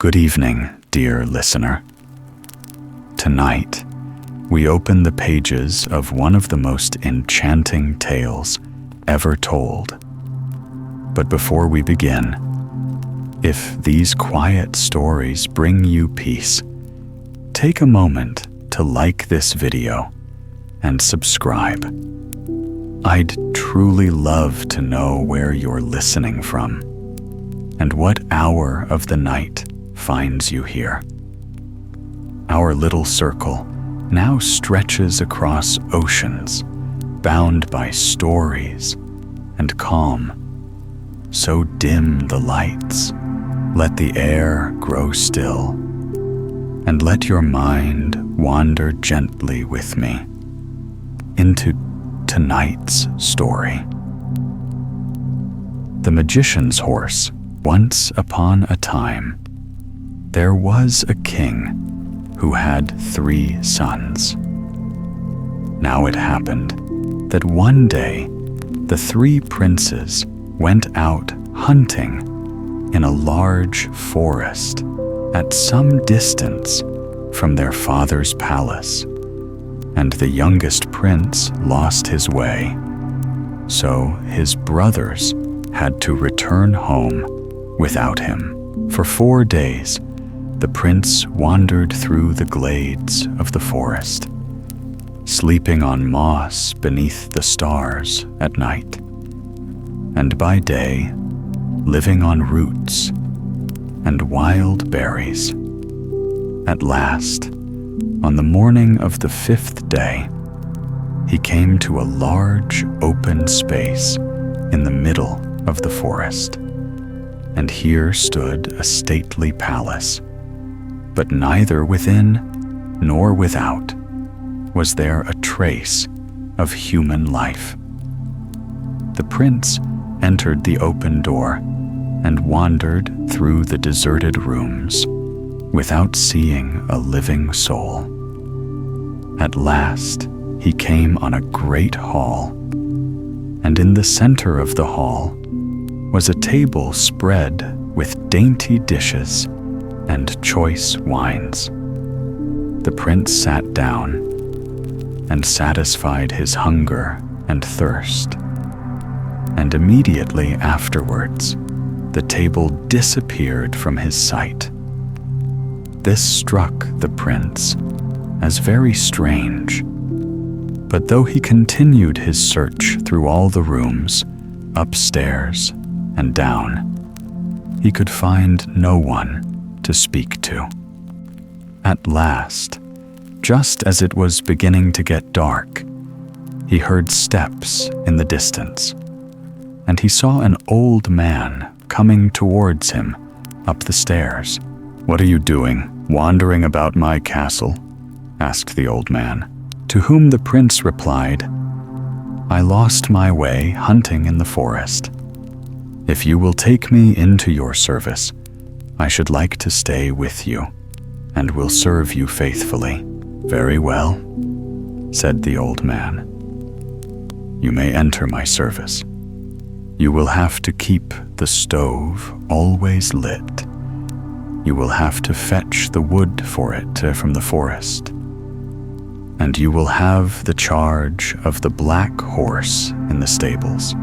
Good evening, dear listener. Tonight, we open the pages of one of the most enchanting tales ever told. But before we begin, if these quiet stories bring you peace, take a moment to like this video and subscribe. I'd truly love to know where you're listening from and what hour of the night finds you here. Our little circle now stretches across oceans, bound by stories and calm. So dim the lights, let the air grow still, and let your mind wander gently with me into tonight's story. The Magician's Horse. Once upon a time, there was a king who had 3 sons. Now it happened that one day the 3 princes went out hunting in a large forest at some distance from their father's palace, and the youngest prince lost his way, so his brothers had to return home without him. For 4 days, the prince wandered through the glades of the forest, sleeping on moss beneath the stars at night, and by day, living on roots and wild berries. At last, on the morning of the 5th day, he came to a large open space in the middle of the forest, and here stood a stately palace. But neither within nor without was there a trace of human life. The prince entered the open door and wandered through the deserted rooms without seeing a living soul. At last, he came on a great hall, and in the center of the hall was a table spread with dainty dishes and choice wines. The prince sat down and satisfied his hunger and thirst, and immediately afterwards, the table disappeared from his sight. This struck the prince as very strange, but though he continued his search through all the rooms, upstairs and down, he could find no one to speak to. At last, just as it was beginning to get dark, he heard steps in the distance, and he saw an old man coming towards him up the stairs. "What are you doing, wandering about my castle?" asked the old man, to whom the prince replied, "I lost my way hunting in the forest. If you will take me into your service, I should like to stay with you, and will serve you faithfully." "Very well," said the old man. "You may enter my service. You will have to keep the stove always lit. You will have to fetch the wood for it from the forest. And you will have the charge of the black horse in the stables.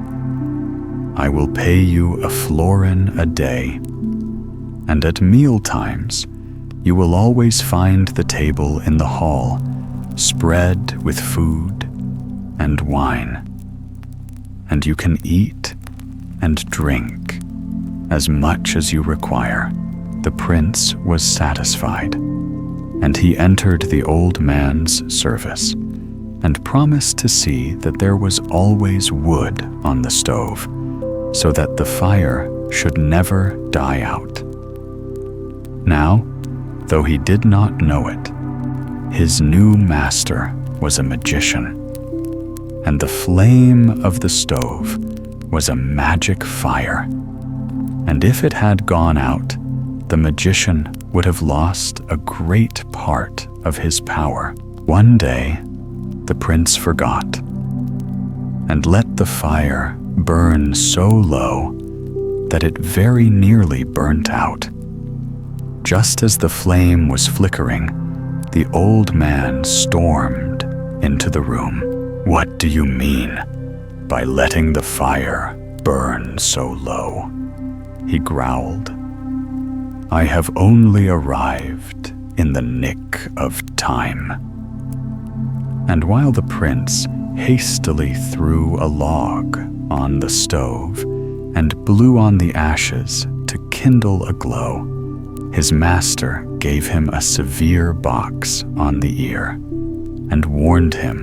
I will pay you a florin a day, and at meal times you will always find the table in the hall spread with food and wine, and you can eat and drink as much as you require." The prince was satisfied, and he entered the old man's service and promised to see that there was always wood on the stove, so that the fire should never die out. Now, though he did not know it, his new master was a magician, and the flame of the stove was a magic fire, and if it had gone out, the magician would have lost a great part of his power. One day, the prince forgot and let the fire burn so low that it very nearly burnt out. Just as the flame was flickering, the old man stormed into the room. "What do you mean by letting the fire burn so low?" he growled. "I have only arrived in the nick of time." And while the prince hastily threw a log on the stove and blew on the ashes to kindle a glow, his master gave him a severe box on the ear and warned him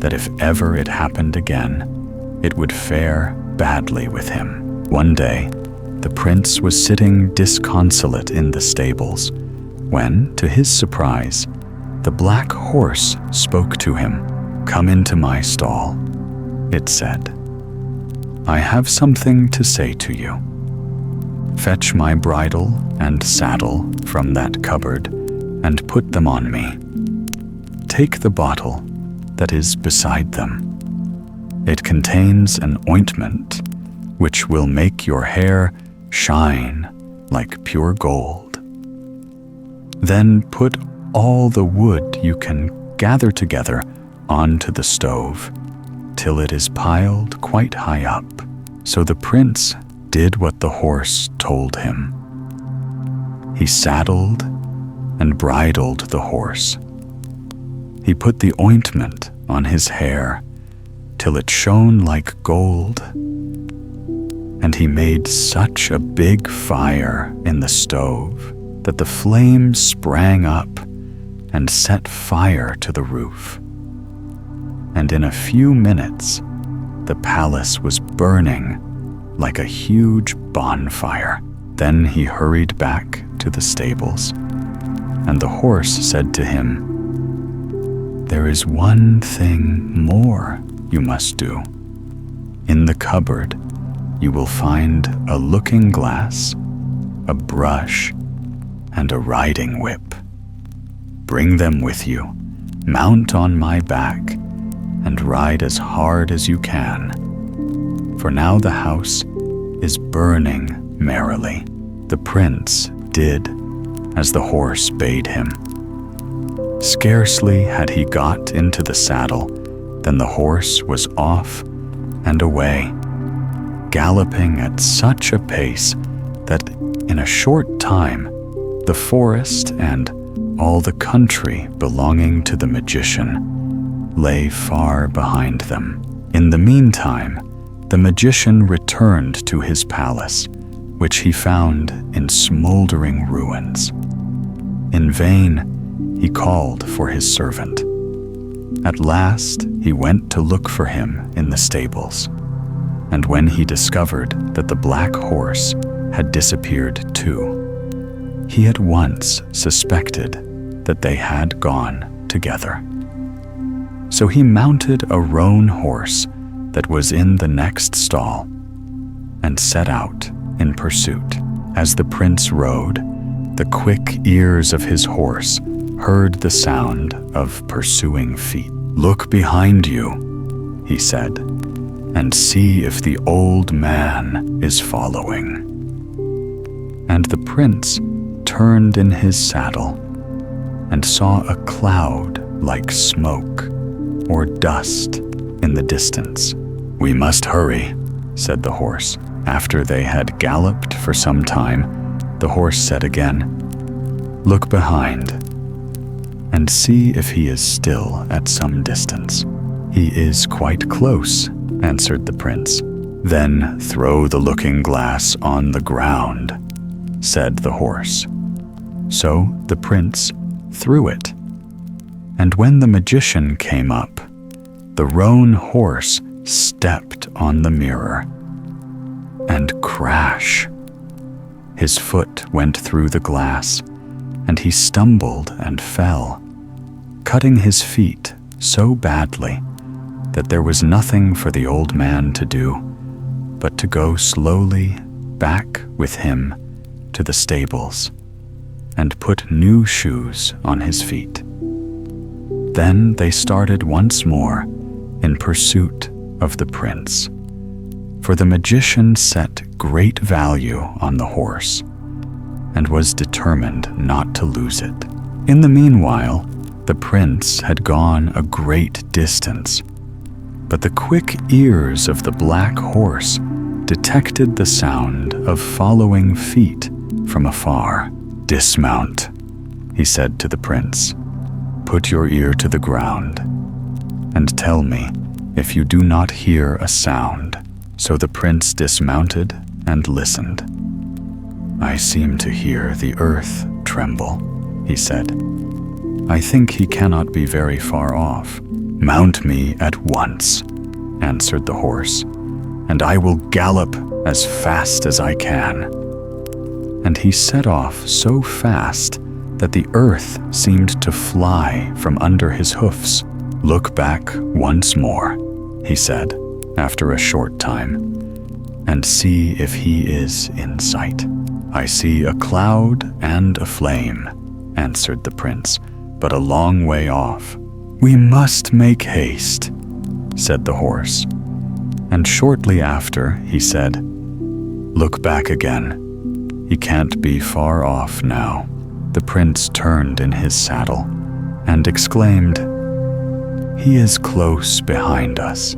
that if ever it happened again, it would fare badly with him. One day, the prince was sitting disconsolate in the stables when, to his surprise, the black horse spoke to him. "Come into my stall," it said. "I have something to say to you. Fetch my bridle and saddle from that cupboard and put them on me. Take the bottle that is beside them. It contains an ointment which will make your hair shine like pure gold. Then put all the wood you can gather together onto the stove till it is piled quite high up." So the prince did what the horse told him. He saddled and bridled the horse. He put the ointment on his hair till it shone like gold, and he made such a big fire in the stove that the flames sprang up and set fire to the roof. And in a few minutes, the palace was burning like a huge bonfire. Then he hurried back to the stables, and the horse said to him, "There is one thing more you must do. In the cupboard, you will find a looking glass, a brush, and a riding whip. Bring them with you, mount on my back, and ride as hard as you can. For now the house is burning merrily." The prince did as the horse bade him. Scarcely had he got into the saddle than the horse was off and away, galloping at such a pace that in a short time the forest and all the country belonging to the magician lay far behind them. In the meantime, the magician returned to his palace, which he found in smoldering ruins. In vain, he called for his servant. At last, he went to look for him in the stables, and when he discovered that the black horse had disappeared too, he at once suspected that they had gone together. So he mounted a roan horse that was in the next stall and set out in pursuit. As the prince rode, the quick ears of his horse heard the sound of pursuing feet. "Look behind you," he said, "and see if the old man is following." And the prince turned in his saddle and saw a cloud like smoke or dust in the distance. "We must hurry," said the horse. After they had galloped for some time, the horse said again, "Look behind and see if he is still at some distance." "He is quite close," answered the prince. "Then throw the looking glass on the ground," said the horse. So the prince threw it, and when the magician came up, the roan horse stepped on the mirror, and crash! His foot went through the glass, and he stumbled and fell, cutting his feet so badly that there was nothing for the old man to do but to go slowly back with him to the stables and put new shoes on his feet. Then they started once more in pursuit of the prince, for the magician set great value on the horse, and was determined not to lose it. In the meanwhile, the prince had gone a great distance, but the quick ears of the black horse detected the sound of following feet from afar. "Dismount," he said to the prince. "Put your ear to the ground and tell me if you do not hear a sound." So the prince dismounted and listened. "I seem to hear the earth tremble," he said. "I think he cannot be very far off." "Mount me at once," answered the horse, "and I will gallop as fast as I can." And he set off so fast that the earth seemed to fly from under his hoofs. "Look back once more," he said, after a short time, "and see if he is in sight." "I see a cloud and a flame," answered the prince, "but a long way off." "We must make haste," said the horse. And shortly after, he said, "Look back again. He can't be far off now." The prince turned in his saddle and exclaimed, "He is close behind us.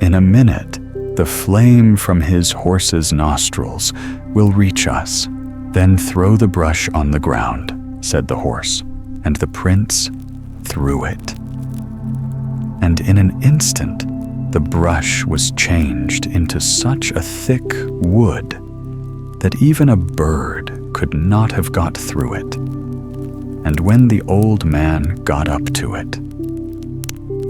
In a minute, the flame from his horse's nostrils will reach us." "Then throw the brush on the ground," said the horse, and the prince threw it. And in an instant, the brush was changed into such a thick wood that even a bird could not have got through it. And when the old man got up to it,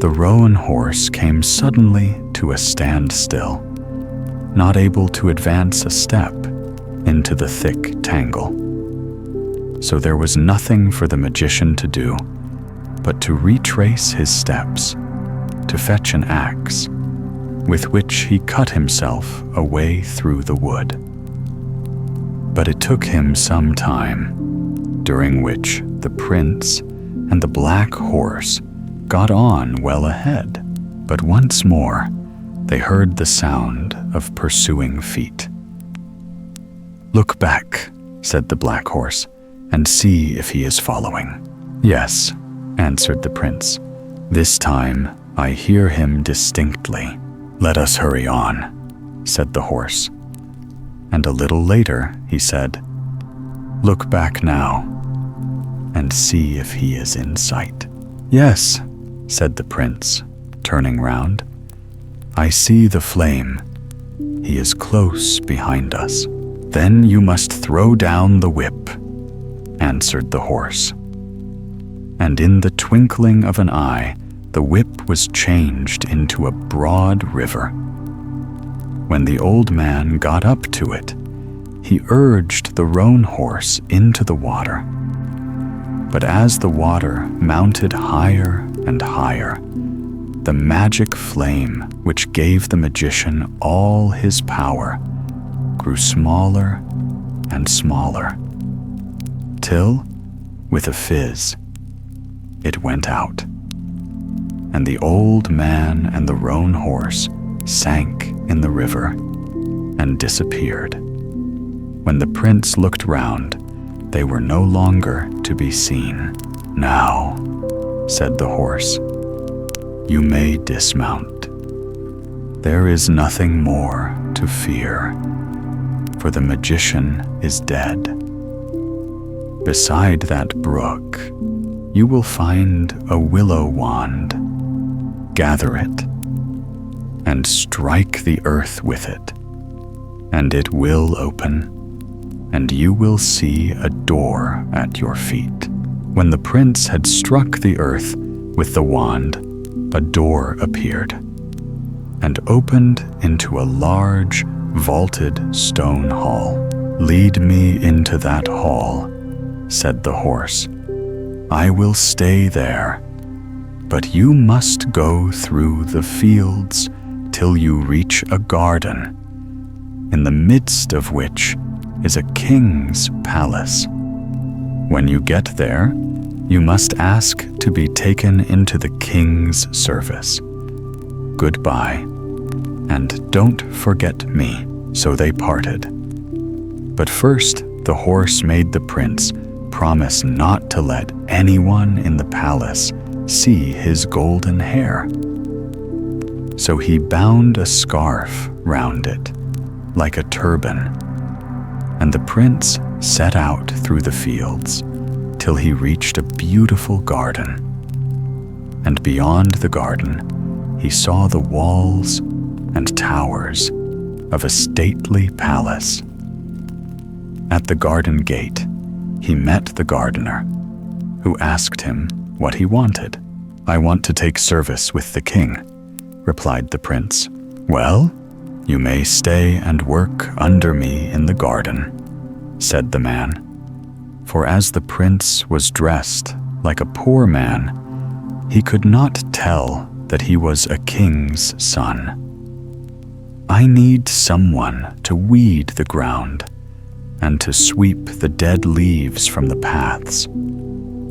the roan horse came suddenly to a standstill, not able to advance a step into the thick tangle. So there was nothing for the magician to do but to retrace his steps, to fetch an axe, with which he cut himself a way through the wood. But it took him some time, during which the prince and the black horse got on well ahead. But once more, they heard the sound of pursuing feet. "Look back," said the black horse, "and see if he is following." "Yes," answered the prince. "This time I hear him distinctly." "Let us hurry on," said the horse. And a little later he said, "Look back now and see if he is in sight." "Yes," said the prince, turning round. "I see the flame. He is close behind us." "Then you must throw down the whip," answered the horse. And in the twinkling of an eye, the whip was changed into a broad river. When the old man got up to it, he urged the roan horse into the water. But as the water mounted higher and higher, the magic flame which gave the magician all his power grew smaller and smaller, till, with a fizz, it went out, and the old man and the roan horse sank in the river and disappeared. When the prince looked round, they were no longer to be seen. "Now," said the horse, "you may dismount. There is nothing more to fear, for the magician is dead. Beside that brook, you will find a willow wand. Gather it and strike the earth with it, and it will open, and you will see a door at your feet." When the prince had struck the earth with the wand, a door appeared and opened into a large, vaulted stone hall. "Lead me into that hall," said the horse. "I will stay there, but you must go through the fields till you reach a garden, in the midst of which is a king's palace. When you get there, you must ask to be taken into the king's service. Goodbye, and don't forget me." So they parted. But first, the horse made the prince promise not to let anyone in the palace see his golden hair. So he bound a scarf round it, like a turban, and the prince set out through the fields till he reached a beautiful garden. And beyond the garden, he saw the walls and towers of a stately palace. At the garden gate, he met the gardener, who asked him what he wanted. "I want to take service with the king," replied the prince. "Well, you may stay and work under me in the garden," said the man. For as the prince was dressed like a poor man, he could not tell that he was a king's son. "I need someone to weed the ground and to sweep the dead leaves from the paths.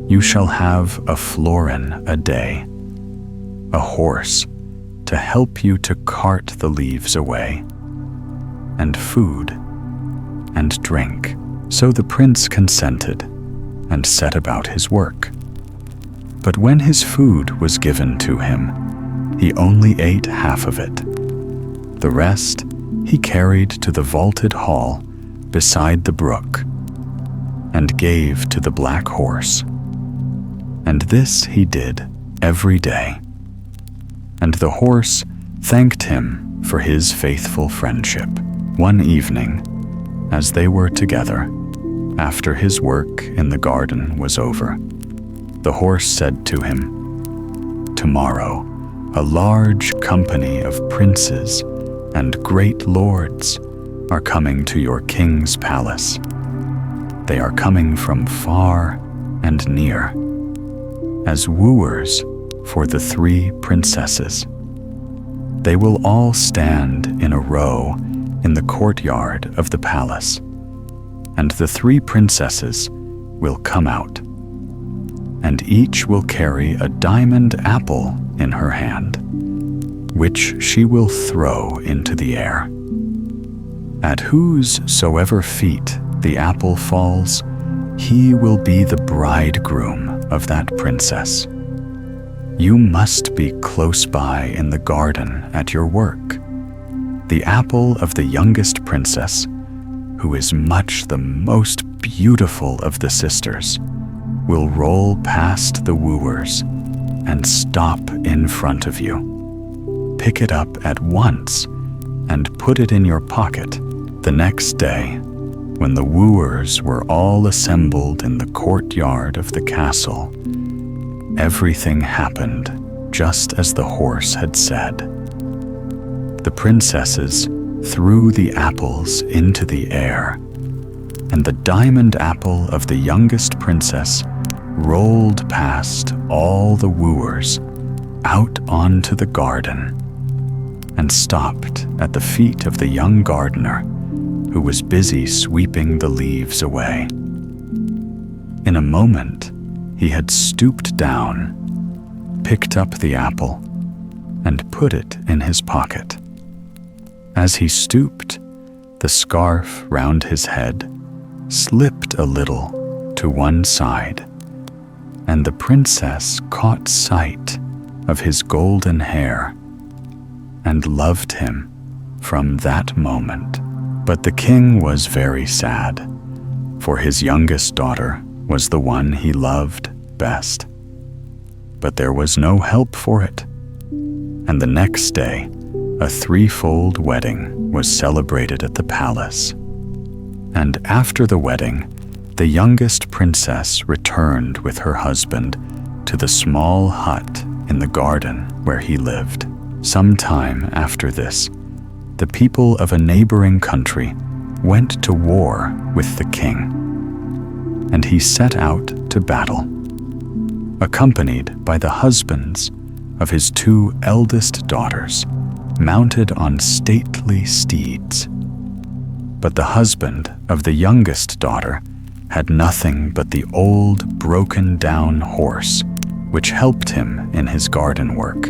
You shall have a florin a day, a horse to help you to cart the leaves away, and food and drink." So the prince consented and set about his work. But when his food was given to him, he only ate half of it. The rest he carried to the vaulted hall beside the brook and gave to the black horse. And this he did every day. And the horse thanked him for his faithful friendship. One evening, as they were together, after his work in the garden was over, the horse said to him, "Tomorrow, a large company of princes and great lords are coming to your king's palace. They are coming from far and near, as wooers for the 3 princesses. They will all stand in a row in the courtyard of the palace, and the 3 princesses will come out, and each will carry a diamond apple in her hand, which she will throw into the air. At whosoever feet the apple falls, he will be the bridegroom of that princess. You must be close by in the garden at your work. The apple of the youngest princess, who is much the most beautiful of the sisters, will roll past the wooers and stop in front of you. Pick it up at once and put it in your pocket. The next day, when the wooers were all assembled in the courtyard of the castle, everything happened just as the horse had said. The princesses threw the apples into the air, and the diamond apple of the youngest princess rolled past all the wooers out onto the garden and stopped at the feet of the young gardener, who was busy sweeping the leaves away. In a moment, he had stooped down, picked up the apple, and put it in his pocket. As he stooped, the scarf round his head slipped a little to one side, and the princess caught sight of his golden hair and loved him from that moment. But the king was very sad, for his youngest daughter was the one he loved best. But there was no help for it, and the next day a 3-fold wedding was celebrated at the palace. And after the wedding, the youngest princess returned with her husband to the small hut in the garden where he lived. Some time after this, the people of a neighboring country went to war with the king, and he set out to battle, accompanied by the husbands of his 2 eldest daughters, mounted on stately steeds. But the husband of the youngest daughter had nothing but the old broken-down horse, which helped him in his garden work.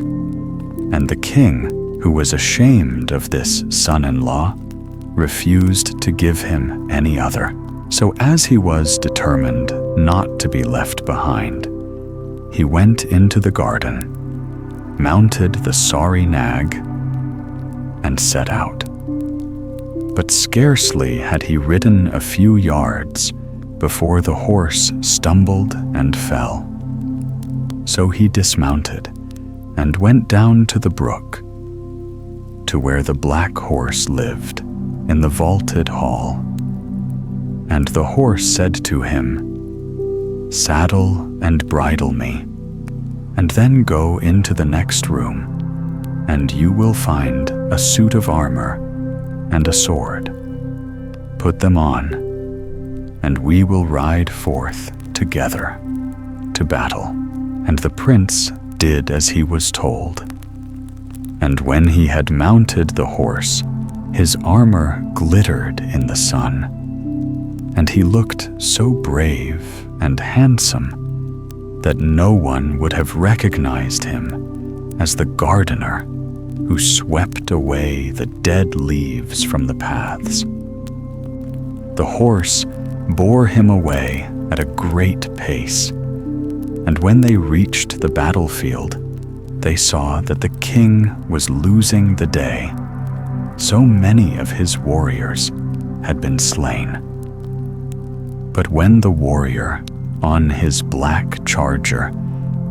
And the king, who was ashamed of this son-in-law, refused to give him any other. So as he was determined not to be left behind, he went into the garden, mounted the sorry nag, and set out. But scarcely had he ridden a few yards before the horse stumbled and fell. So he dismounted and went down to the brook, to where the black horse lived in the vaulted hall. And the horse said to him, "Saddle and bridle me, and then go into the next room, and you will find a suit of armor and a sword. Put them on, and we will ride forth together to battle." And the prince did as he was told. And when he had mounted the horse, his armor glittered in the sun, and he looked so brave and handsome that no one would have recognized him as the gardener who swept away the dead leaves from the paths. The horse bore him away at a great pace, and when they reached the battlefield, they saw that the king was losing the day. So many of his warriors had been slain. But when the warrior, on his black charger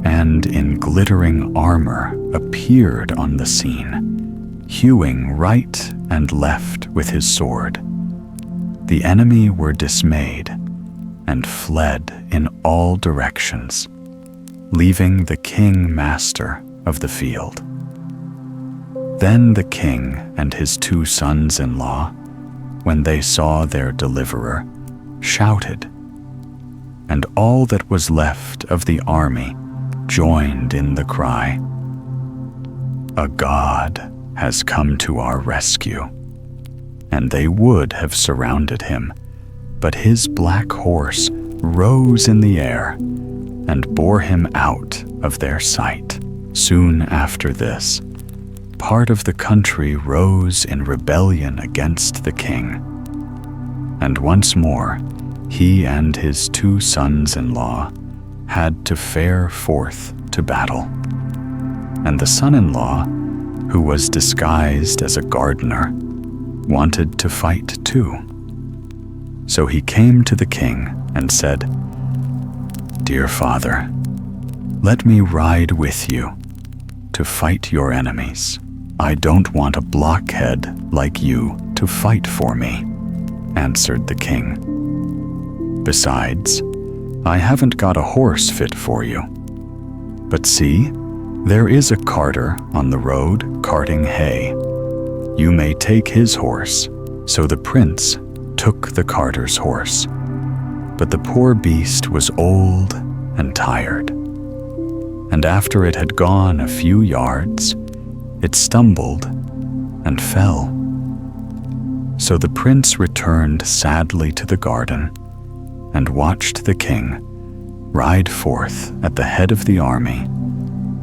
and in glittering armor, appeared on the scene, hewing right and left with his sword, the enemy were dismayed and fled in all directions, leaving the king master of the field. Then the king and his 2 sons-in-law, when they saw their deliverer, shouted, and all that was left of the army joined in the cry, "A god has come to our rescue." And they would have surrounded him, but his black horse rose in the air and bore him out of their sight. Soon after this, part of the country rose in rebellion against the king, and once more he and his 2 sons-in-law had to fare forth to battle. And the son-in-law, who was disguised as a gardener, wanted to fight too. So he came to the king and said, "Dear father, let me ride with you to fight your enemies. I don't want a blockhead like you to fight for me," answered the king. "Besides, I haven't got a horse fit for you. But see, there is a carter on the road carting hay. You may take his horse." So the prince took the carter's horse, but the poor beast was old and tired. And after it had gone a few yards, it stumbled and fell. So the prince returned sadly to the garden and watched the king ride forth at the head of the army,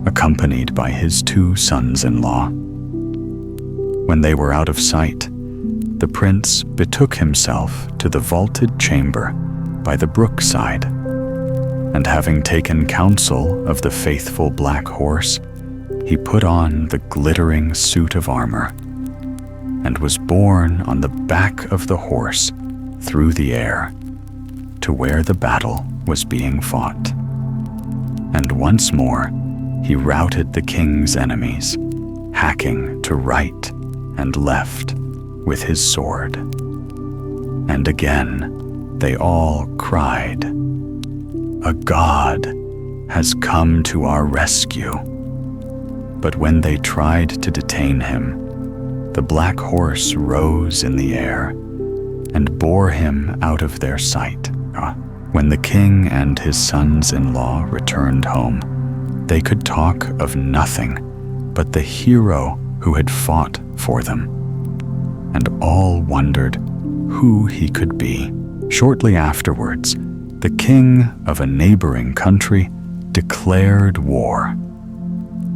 accompanied by his 2 sons-in-law. When they were out of sight, the prince betook himself to the vaulted chamber by the brookside, and having taken counsel of the faithful black horse, he put on the glittering suit of armor, and was borne on the back of the horse through the air to where the battle was being fought. And once more he routed the king's enemies, hacking to right and left with his sword. And again they all cried, "A god has come to our rescue." But when they tried to detain him, the black horse rose in the air and bore him out of their sight. When the king and his sons-in-law returned home, they could talk of nothing but the hero who had fought for them, and all wondered who he could be. Shortly afterwards, the king of a neighboring country declared war,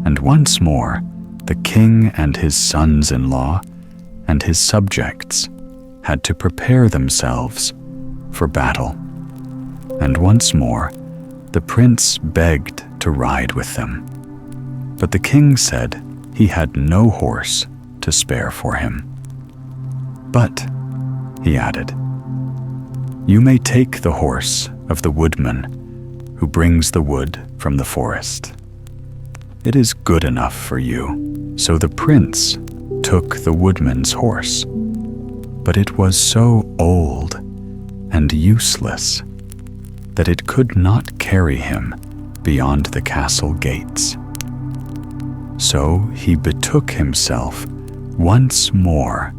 and once more the king and his sons-in-law and his subjects had to prepare themselves for battle, and once more the prince begged to ride with them. But the king said he had no horse to spare for him. "But," he added, "you may take the horse of the woodman who brings the wood from the forest. It is good enough for you." So the prince took the woodman's horse, but it was so old and useless that it could not carry him beyond the castle gates. So he betook himself once more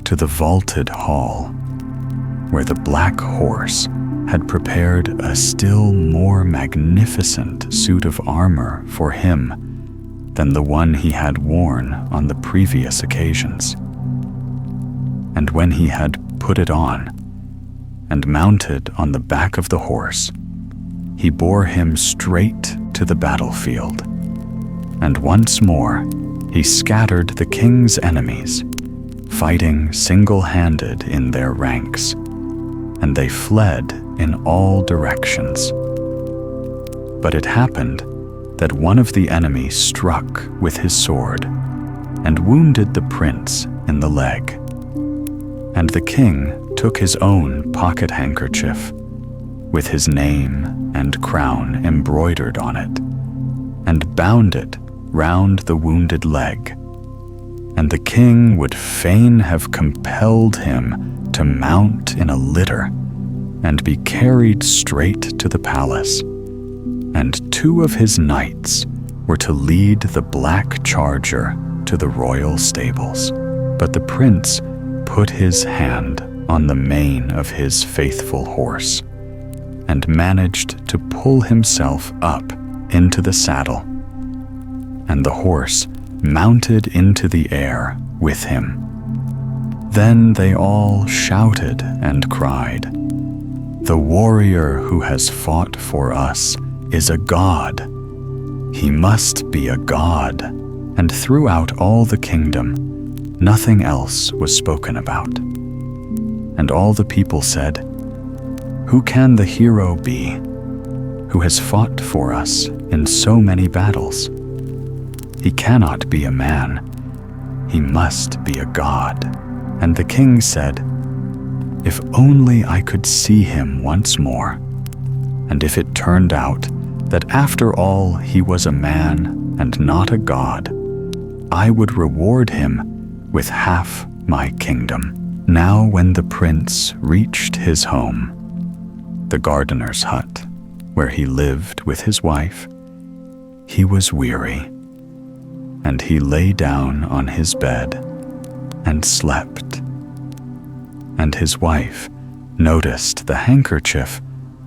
to the vaulted hall, where the black horse had prepared a still more magnificent suit of armor for him than the one he had worn on the previous occasions. And when he had put it on and mounted on the back of the horse, he bore him straight to the battlefield. And once more he scattered the king's enemies, fighting single-handed in their ranks, and they fled in all directions. But it happened that one of the enemies struck with his sword and wounded the prince in the leg. And the king took his own pocket handkerchief with his name and crown embroidered on it, and bound it round the wounded leg. And the king would fain have compelled him to mount in a litter and be carried straight to the palace, and 2 of his knights were to lead the black charger to the royal stables. But the prince put his hand on the mane of his faithful horse and managed to pull himself up into the saddle, and the horse mounted into the air with him. Then they all shouted and cried, "The warrior who has fought for us is a god. He must be a god." And throughout all the kingdom, nothing else was spoken about. And all the people said, "Who can the hero be who has fought for us in so many battles? He cannot be a man. He must be a god." And the king said, "If only I could see him once more, and if it turned out that after all he was a man and not a god, I would reward him with half my kingdom." Now when the prince reached his home, the gardener's hut, where he lived with his wife, he was weary, and he lay down on his bed and slept. And his wife noticed the handkerchief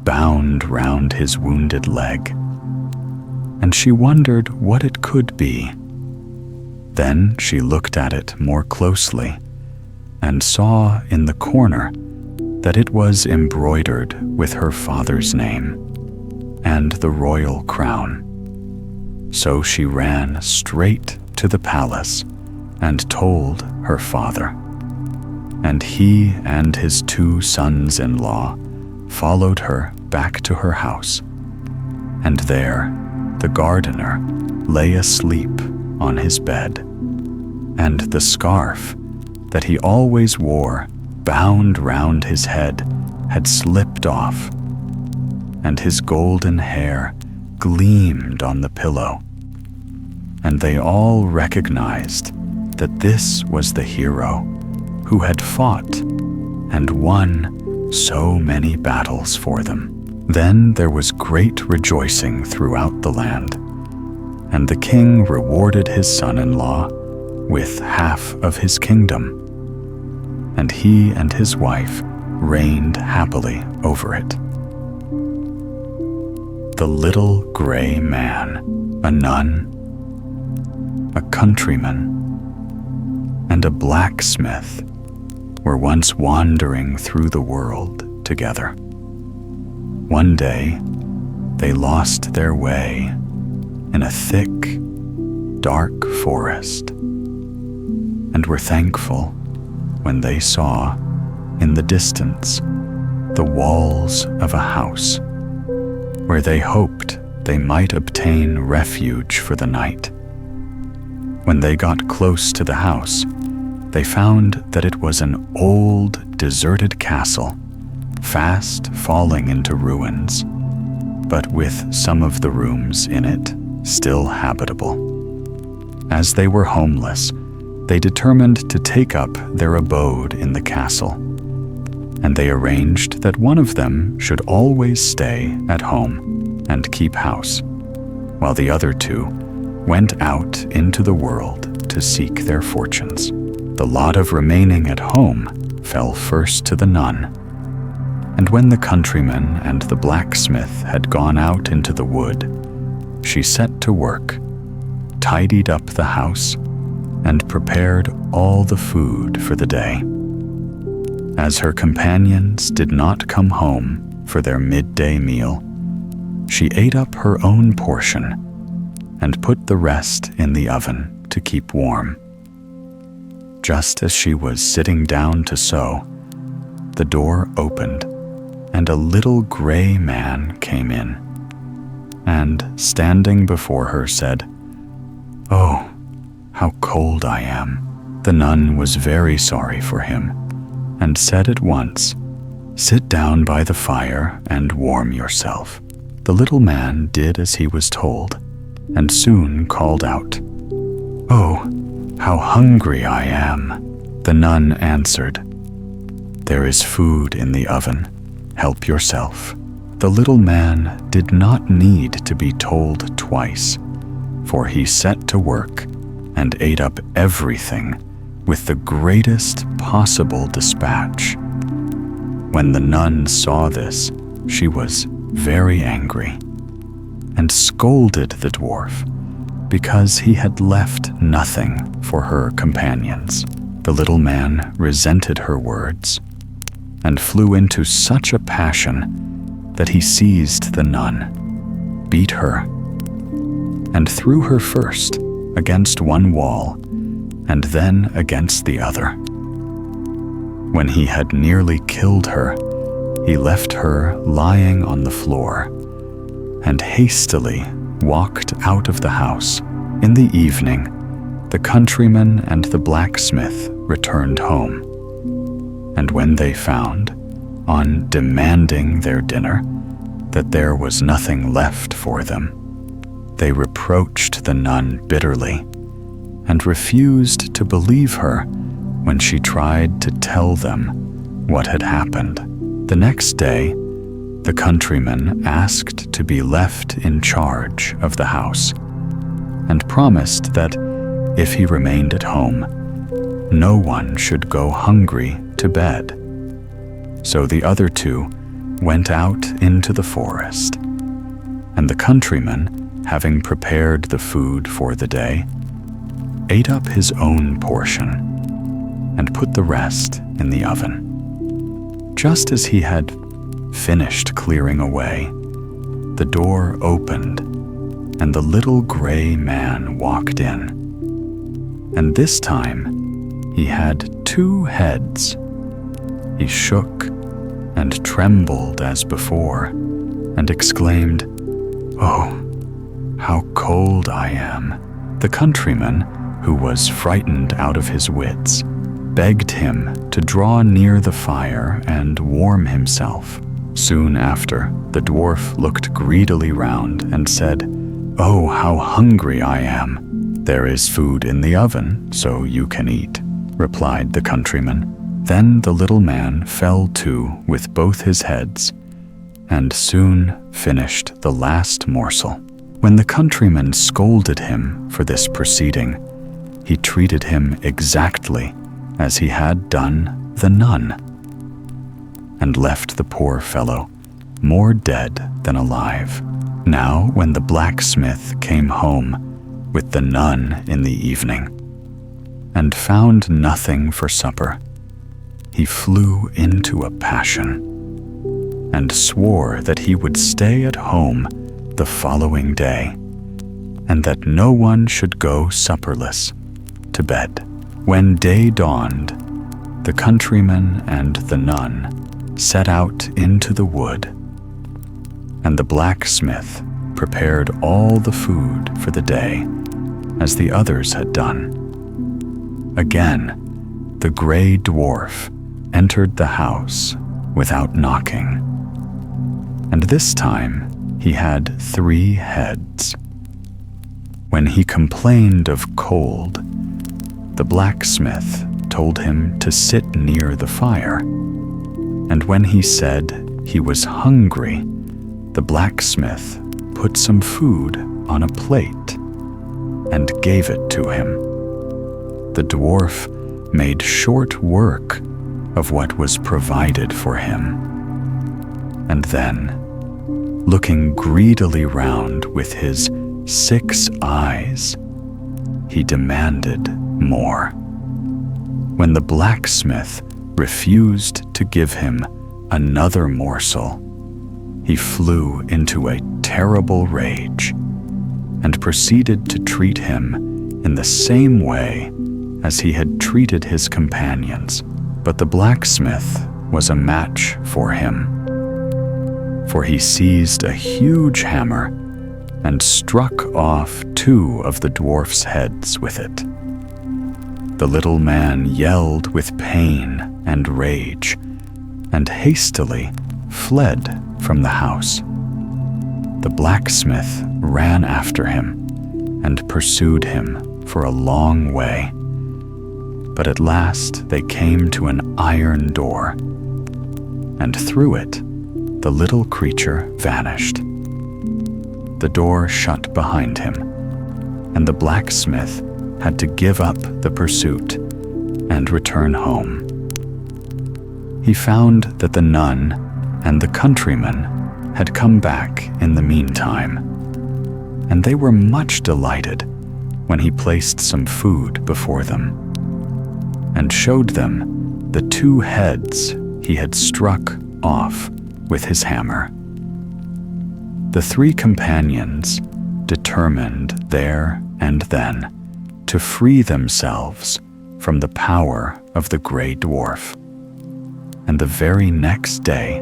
bound round his wounded leg, and she wondered what it could be. Then she looked at it more closely and saw in the corner that it was embroidered with her father's name and the royal crown. So she ran straight to the palace and told her father. And he and his 2 sons-in-law followed her back to her house. And there the gardener lay asleep on his bed, and the scarf that he always wore bound round his head had slipped off, and his golden hair gleamed on the pillow. And they all recognized that this was the hero who had fought and won so many battles for them. Then there was great rejoicing throughout the land, and the king rewarded his son-in-law with half of his kingdom, and he and his wife reigned happily over it. The little gray man, a nun, a countryman, and a blacksmith were once wandering through the world together. One day, they lost their way in a thick, dark forest, and were thankful when they saw, in the distance, the walls of a house, where they hoped they might obtain refuge for the night. When they got close to the house, they found that it was an old, deserted castle, fast falling into ruins, but with some of the rooms in it still habitable. As they were homeless, they determined to take up their abode in the castle, and they arranged that one of them should always stay at home and keep house, while the other two went out into the world to seek their fortunes. The lot of remaining at home fell first to the nun, and when the countryman and the blacksmith had gone out into the wood, she set to work, tidied up the house, and prepared all the food for the day. As her companions did not come home for their midday meal, she ate up her own portion and put the rest in the oven to keep warm. Just as she was sitting down to sew, the door opened and a little gray man came in, and standing before her said, "Oh, how cold I am." The nun was very sorry for him and said at once, "Sit down by the fire and warm yourself." The little man did as he was told, and soon called out, "Oh, how hungry I am." The nun answered, "There is food in the oven. Help yourself." The little man did not need to be told twice, for he set to work and ate up everything with the greatest possible dispatch. When the nun saw this, she was very angry and scolded the dwarf because he had left nothing for her companions. The little man resented her words and flew into such a passion that he seized the nun, beat her, and threw her first against one wall and then against the other. When he had nearly killed her, he left her lying on the floor and hastily walked out of the house. In the evening, the countryman and the blacksmith returned home, and when they found, on demanding their dinner, that there was nothing left for them, they reproached the nun bitterly and refused to believe her when she tried to tell them what had happened. The next day, the countryman asked to be left in charge of the house and promised that if he remained at home, no one should go hungry to bed. So the other two went out into the forest, and the countryman, having prepared the food for the day, ate up his own portion and put the rest in the oven. Just as he had finished clearing away, the door opened and the little gray man walked in. And this time he had 2 heads. He shook and trembled as before and exclaimed, "Oh, how cold I am." The countryman, who was frightened out of his wits, begged him to draw near the fire and warm himself. Soon after, the dwarf looked greedily round and said, "Oh, how hungry I am." "There is food in the oven, so you can eat," replied the countryman. Then the little man fell to with both his heads and soon finished the last morsel. When the countryman scolded him for this proceeding, he treated him exactly as he had done the nun, and left the poor fellow more dead than alive. Now, when the blacksmith came home with the nun in the evening and found nothing for supper, he flew into a passion and swore that he would stay at home the following day, and that no one should go supperless to bed. When day dawned, the countryman and the nun set out into the wood, and the blacksmith prepared all the food for the day, as the others had done. Again, the gray dwarf entered the house without knocking, and this time he had 3 heads. When he complained of cold, the blacksmith told him to sit near the fire, and when he said he was hungry, the blacksmith put some food on a plate and gave it to him. The dwarf made short work of what was provided for him, and then, looking greedily round with his 6 eyes, he demanded more. When the blacksmith refused to give him another morsel, he flew into a terrible rage and proceeded to treat him in the same way as he had treated his companions. But the blacksmith was a match for him, for he seized a huge hammer and struck off 2 of the dwarf's heads with it. The little man yelled with pain and rage and hastily fled from the house. The blacksmith ran after him and pursued him for a long way, but at last they came to an iron door, and through it the little creature vanished. The door shut behind him, and the blacksmith had to give up the pursuit and return home. He found that the nun and the countryman had come back in the meantime, and they were much delighted when he placed some food before them and showed them the 2 heads he had struck off with his hammer. The 3 companions determined there and then to free themselves from the power of the gray dwarf, and the very next day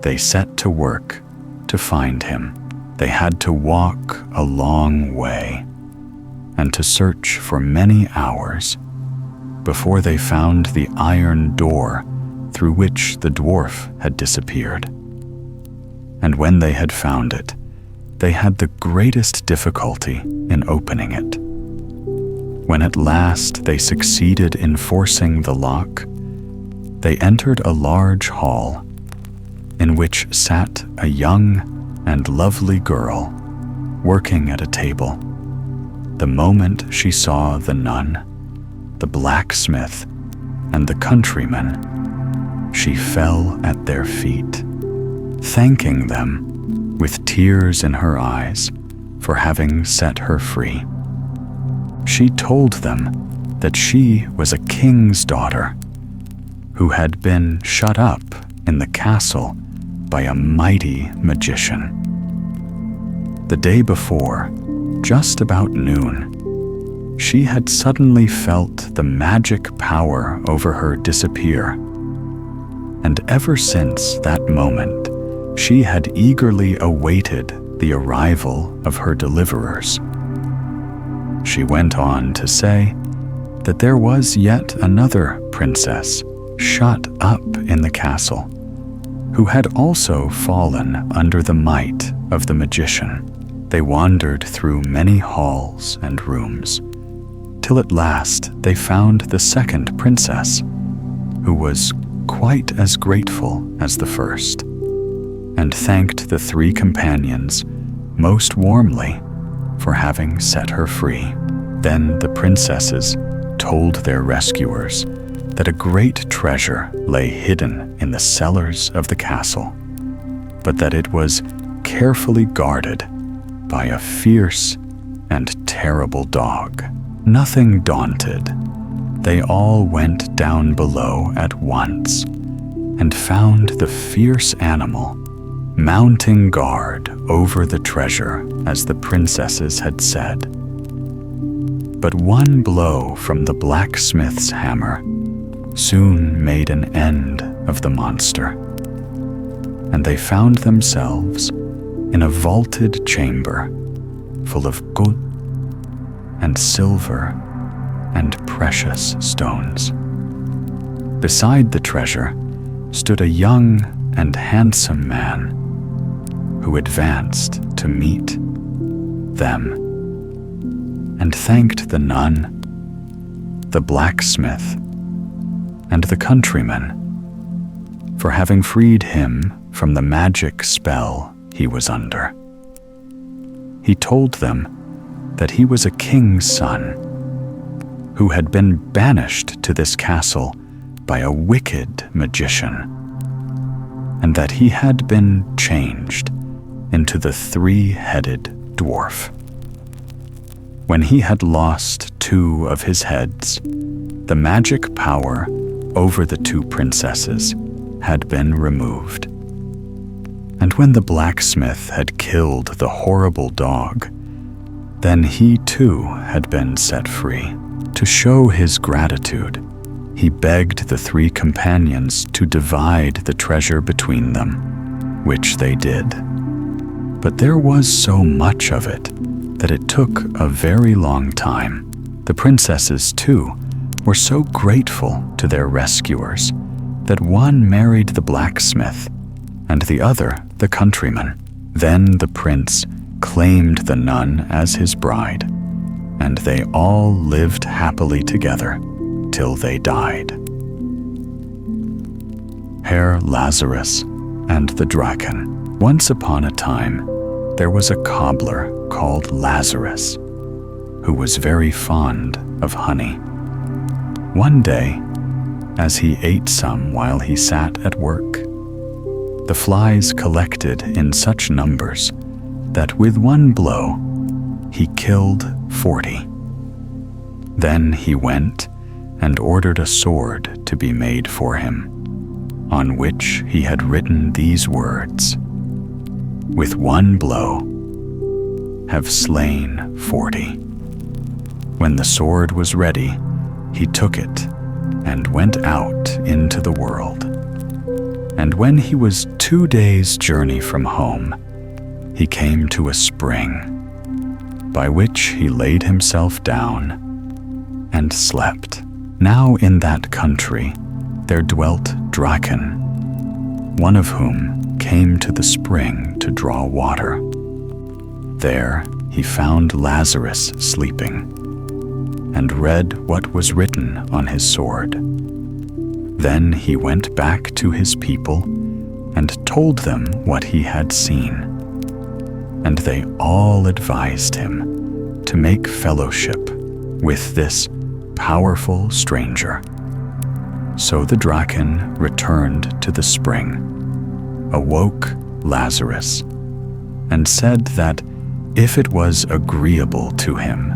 they set to work to find him. They had to walk a long way and to search for many hours before they found the iron door through which the dwarf had disappeared. And when they had found it, they had the greatest difficulty in opening it. When at last they succeeded in forcing the lock, they entered a large hall in which sat a young and lovely girl working at a table. The moment she saw the nun, the blacksmith, and the countryman, she fell at their feet, thanking them with tears in her eyes for having set her free. She told them that she was a king's daughter who had been shut up in the castle by a mighty magician. The day before, just about noon, she had suddenly felt the magic power over her disappear, and ever since that moment, she had eagerly awaited the arrival of her deliverers. She went on to say that there was yet another princess shut up in the castle, who had also fallen under the might of the magician. They wandered through many halls and rooms, till at last they found the second princess, who was quite as grateful as the first, and thanked the 3 companions most warmly for having set her free. Then the princesses told their rescuers that a great treasure lay hidden in the cellars of the castle, but that it was carefully guarded by a fierce and terrible dog. Nothing daunted, they all went down below at once and found the fierce animal mounting guard over the treasure as the princesses had said. But one blow from the blacksmith's hammer soon made an end of the monster. and they found themselves in a vaulted chamber full of gold and silver and precious stones. Beside the treasure stood a young and handsome man who advanced to meet them and thanked the nun, the blacksmith, and the countryman for having freed him from the magic spell he was under. He told them that he was a king's son who had been banished to this castle by a wicked magician, and that he had been changed into the three-headed dwarf. When he had lost 2 of his heads, the magic power over the 2 princesses had been removed. And when the blacksmith had killed the horrible dog, then he too had been set free. To show his gratitude, he begged the 3 companions to divide the treasure between them, which they did. But there was so much of it that it took a very long time. The princesses, too, were so grateful to their rescuers that one married the blacksmith and the other the countryman. Then the prince claimed the nun as his bride, and they all lived happily together till they died. Herr, Lazarus, and the Draken. Once upon a time, there was a cobbler called Lazarus, who was very fond of honey. One day, as he ate some while he sat at work, the flies collected in such numbers that with one blow he killed 40. Then he went and ordered a sword to be made for him, on which he had written these words: "With one blow have slain 40. When the sword was ready, he took it and went out into the world. And when he was 2 days' journey from home, he came to a spring, by which he laid himself down and slept. Now in that country there dwelt Draken, one of whom came to the spring to draw water. There he found Lazarus sleeping, and read what was written on his sword. Then he went back to his people and told them what he had seen, and they all advised him to make fellowship with this powerful stranger. So the Draken returned to the spring, awoke Lazarus, and said that if it was agreeable to him,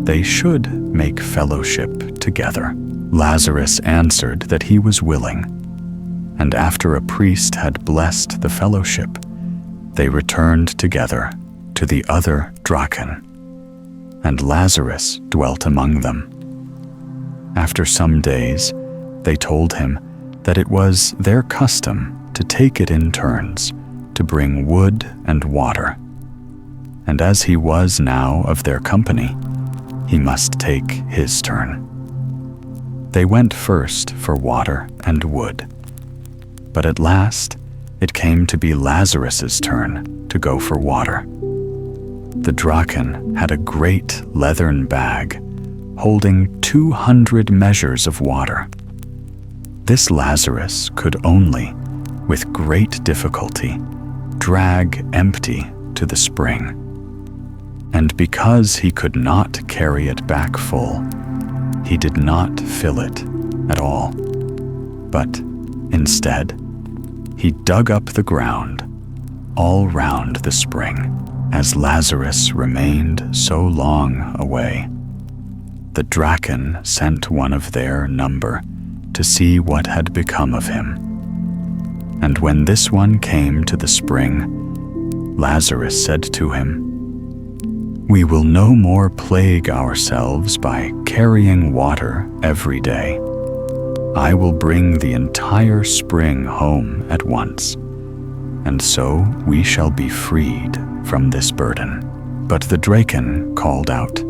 they should make fellowship together. Lazarus answered that he was willing, and after a priest had blessed the fellowship, they returned together to the other Draken, and Lazarus dwelt among them. After some days, they told him that it was their custom to take it in turns to bring wood and water, and as he was now of their company, he must take his turn. They went first for water and wood, but at last it came to be Lazarus's turn to go for water. The Draken had a great leathern bag holding 200 measures of water. This Lazarus could only, with great difficulty, drag empty to the spring. And because he could not carry it back full, he did not fill it at all, but instead, he dug up the ground all round the spring, as Lazarus remained so long away. The Draken sent one of their number to see what had become of him. And when this one came to the spring, Lazarus said to him, "We will no more plague ourselves by carrying water every day. I will bring the entire spring home at once, and so we shall be freed from this burden." But the Draken called out,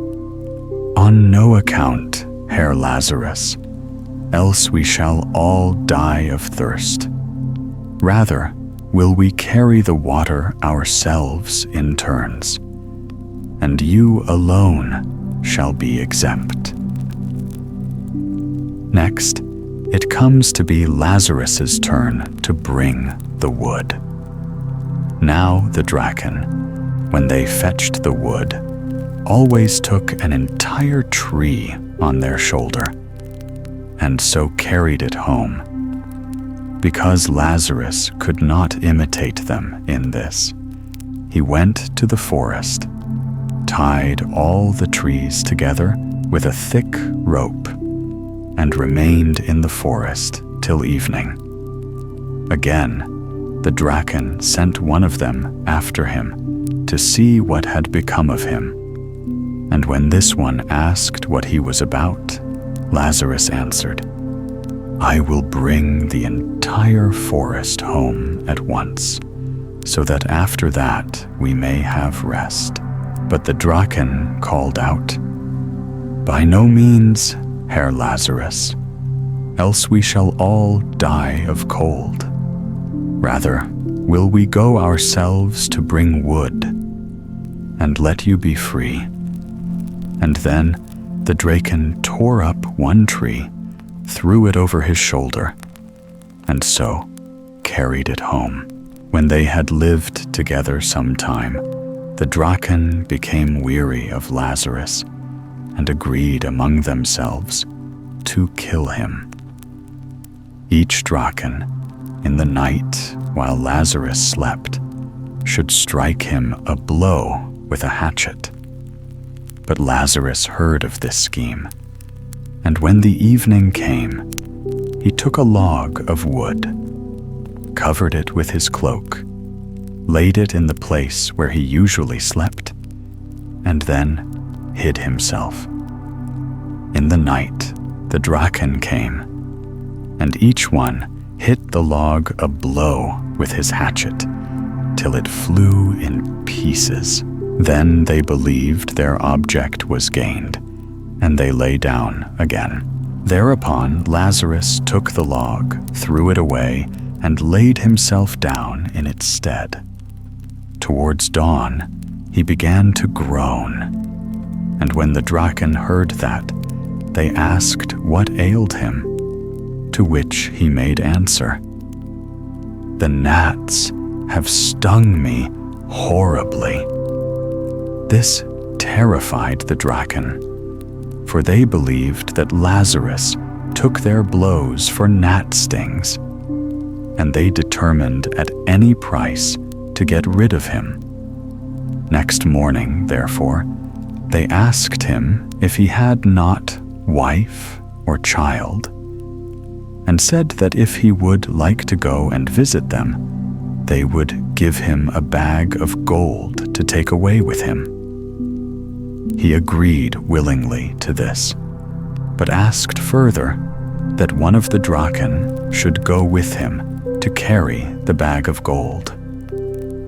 "On no account, Herr Lazarus, else we shall all die of thirst. Rather, will we carry the water ourselves in turns, and you alone shall be exempt." Next, it comes to be Lazarus's turn to bring the wood. Now the Draken, when they fetched the wood, always took an entire tree on their shoulder, and so carried it home. Because Lazarus could not imitate them in this, he went to the forest, tied all the trees together with a thick rope, and remained in the forest till evening. Again, the Draken sent one of them after him to see what had become of him. And when this one asked what he was about, Lazarus answered, "I will bring the entire forest home at once, so that after that we may have rest." But the Draken called out, "By no means, Herr Lazarus, else we shall all die of cold. Rather, will we go ourselves to bring wood, and let you be free." And then the Draken tore up one tree, threw it over his shoulder, and so carried it home. When they had lived together some time, the Draken became weary of Lazarus, and agreed among themselves to kill him. Each Draken, in the night while Lazarus slept, should strike him a blow with a hatchet. But Lazarus heard of this scheme, and when the evening came, he took a log of wood, covered it with his cloak, laid it in the place where he usually slept, and then hid himself. In the night, the Draken came, and each one hit the log a blow with his hatchet, till it flew in pieces. Then they believed their object was gained, and they lay down again. Thereupon Lazarus took the log, threw it away, and laid himself down in its stead. Towards dawn, he began to groan, and when the Draken heard that, they asked what ailed him, to which he made answer, "The gnats have stung me horribly." This terrified the Draken, for they believed that Lazarus took their blows for gnat stings, and they determined at any price to get rid of him. Next morning, therefore, they asked him if he had not wife or child, and said that if he would like to go and visit them, they would give him a bag of gold to take away with him. He agreed willingly to this, but asked further that one of the Draken should go with him to carry the bag of gold.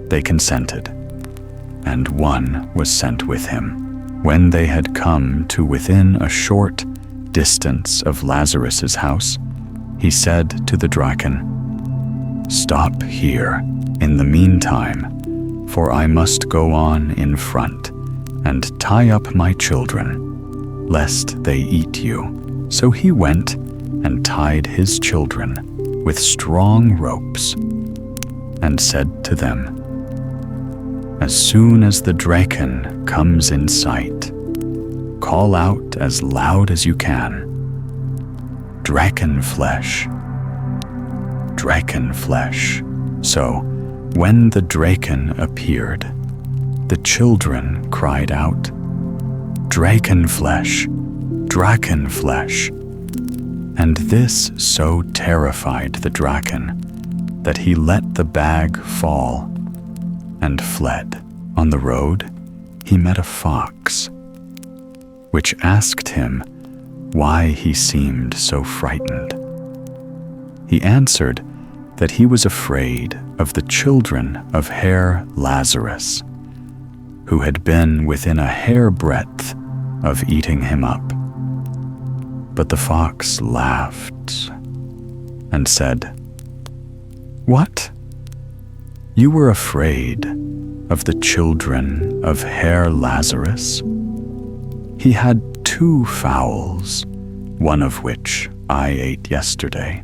They consented, and one was sent with him. When they had come to within a short distance of Lazarus's house, he said to the Draken, "Stop here in the meantime, for I must go on in front and tie up my children, lest they eat you." So he went and tied his children with strong ropes, and said to them, "As soon as the Draken comes in sight, call out as loud as you can, 'Draken flesh! Draken flesh!'" So, when the Draken appeared, the children cried out, "Draken flesh! Draken flesh!" And this so terrified the Draken that he let the bag fall and fled. On the road, he met a fox, which asked him why he seemed so frightened. He answered that he was afraid of the children of Herr Lazarus, who had been within a hairbreadth of eating him up. But the fox laughed and said, "What? You were afraid of the children of Herr Lazarus? He had 2 fowls, one of which I ate yesterday.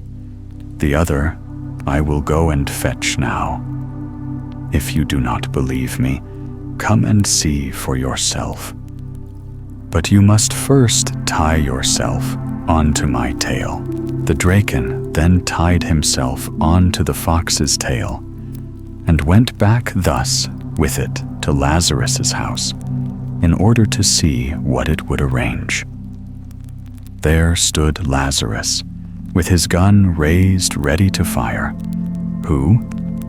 The other I will go and fetch now. If you do not believe me, come and see for yourself. But you must first tie yourself onto my tail." The Draken then tied himself onto the fox's tail and went back thus with it to Lazarus's house in order to see what it would arrange. There stood Lazarus, with his gun raised ready to fire, who,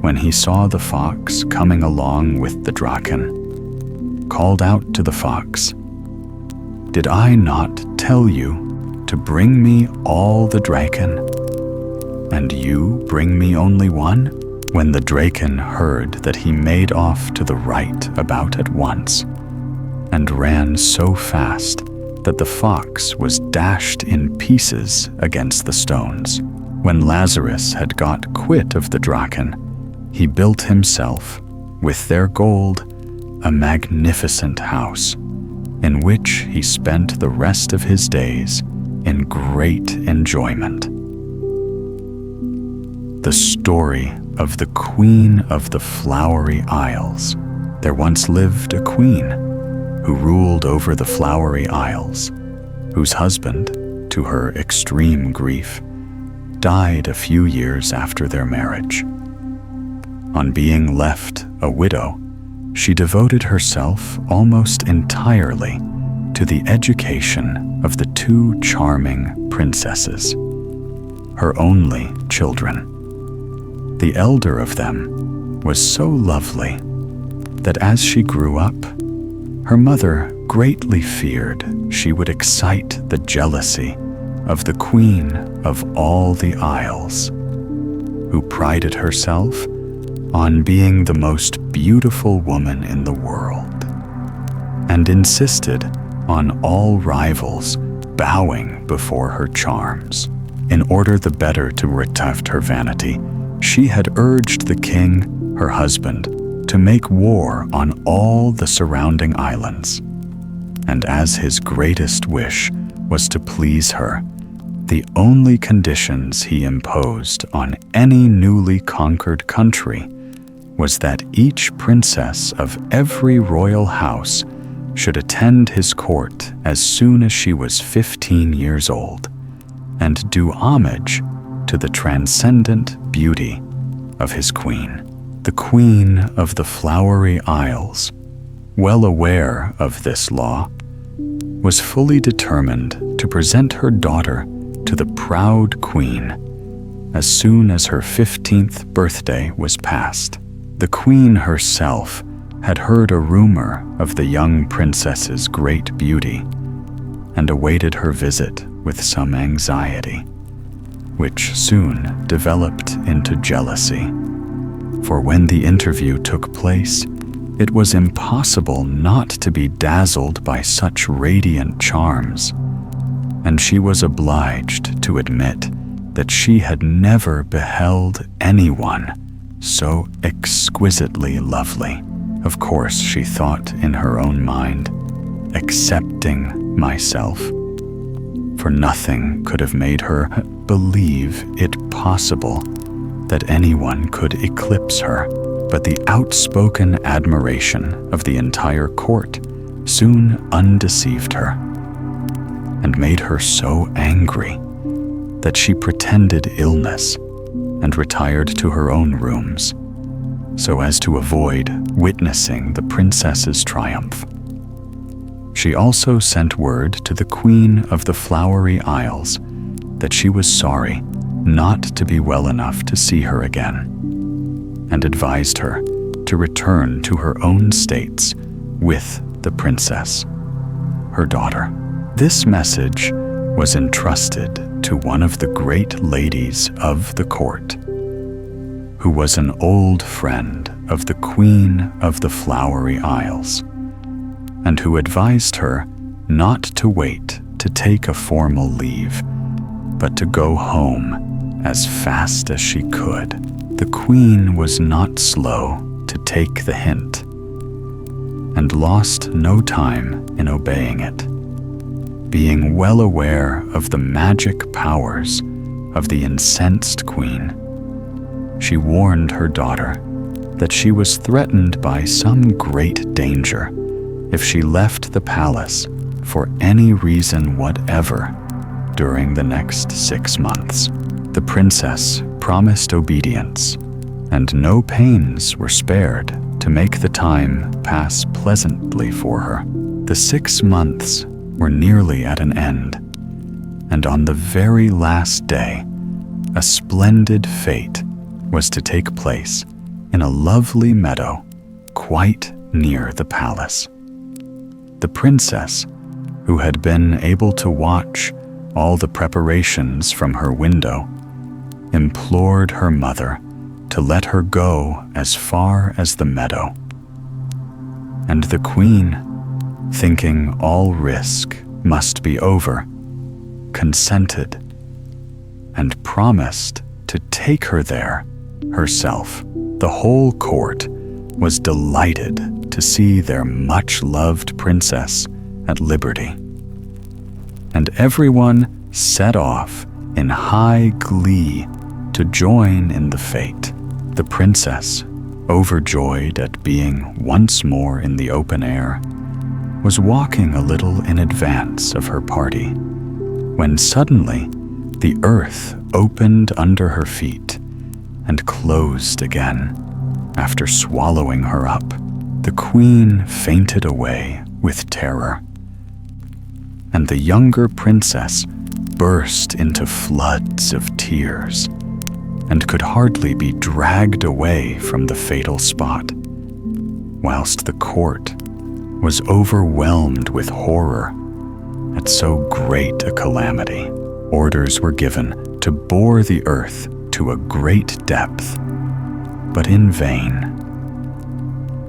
when he saw the fox coming along with the Draken, called out to the fox, "Did I not tell you to bring me all the Draken, and you bring me only one?" When the Draken heard that, he made off to the right about at once, and ran so fast that the fox was dashed in pieces against the stones. When Lazarus had got quit of the Draken, he built himself, with their gold, a magnificent house, in which he spent the rest of his days in great enjoyment. The story of the Queen of the Flowery Isles. There once lived a queen who ruled over the Flowery Isles, whose husband, to her extreme grief, died a few years after their marriage. On being left a widow, she devoted herself almost entirely to the education of the 2 charming princesses, her only children. The elder of them was so lovely that as she grew up, her mother greatly feared she would excite the jealousy of the Queen of all the Isles, who prided herself on being the most beautiful woman in the world, and insisted on all rivals bowing before her charms. In order the better to protect her vanity, she had urged the king, her husband, to make war on all the surrounding islands. And as his greatest wish was to please her, the only conditions he imposed on any newly conquered country was that each princess of every royal house should attend his court as soon as she was 15 years old, and do homage to the transcendent beauty of his queen. The Queen of the Flowery Isles, well aware of this law, was fully determined to present her daughter to the proud queen as soon as her 15th birthday was past. The queen herself had heard a rumor of the young princess's great beauty and awaited her visit with some anxiety, which soon developed into jealousy. For when the interview took place, it was impossible not to be dazzled by such radiant charms, and she was obliged to admit that she had never beheld anyone so exquisitely lovely. Of course, she thought in her own mind, excepting myself, for nothing could have made her believe it possible that anyone could eclipse her. But the outspoken admiration of the entire court soon undeceived her, and made her so angry that she pretended illness and retired to her own rooms, so as to avoid witnessing the princess's triumph. She also sent word to the Queen of the Flowery Isles that she was sorry not to be well enough to see her again, and advised her to return to her own states with the princess, her daughter. This message was entrusted to one of the great ladies of the court, who was an old friend of the Queen of the Flowery Isles, and who advised her not to wait to take a formal leave, but to go home as fast as she could. The Queen was not slow to take the hint, and lost no time in obeying it. Being well aware of the magic powers of the incensed queen, she warned her daughter that she was threatened by some great danger if she left the palace for any reason whatever during the next 6 months. The princess promised obedience, and no pains were spared to make the time pass pleasantly for her. The 6 months were nearly at an end, and on the very last day, a splendid fete was to take place in a lovely meadow quite near the palace. The princess, who had been able to watch all the preparations from her window, implored her mother to let her go as far as the meadow. And the queen, thinking all risk must be over, consented and promised to take her there herself. The whole court was delighted to see their much-loved princess at liberty, and everyone set off in high glee to join in the fete. The princess, overjoyed at being once more in the open air, was walking a little in advance of her party, when suddenly the earth opened under her feet and closed again after swallowing her up. The queen fainted away with terror, and the younger princess burst into floods of tears and could hardly be dragged away from the fatal spot, whilst the court was overwhelmed with horror at so great a calamity. Orders were given to bore the earth to a great depth, but in vain.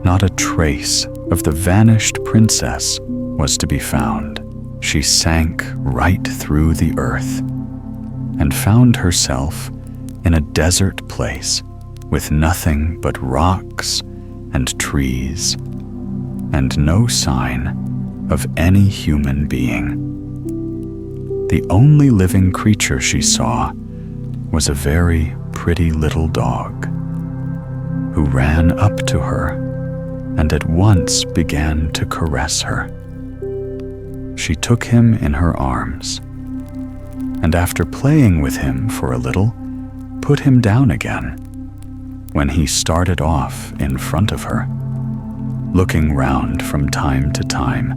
Not a trace of the vanished princess was to be found. She sank right through the earth and found herself in a desert place with nothing but rocks and trees and no sign of any human being. The only living creature she saw was a very pretty little dog, who ran up to her and at once began to caress her. She took him in her arms, and after playing with him for a little, put him down again, when he started off in front of her, looking round from time to time,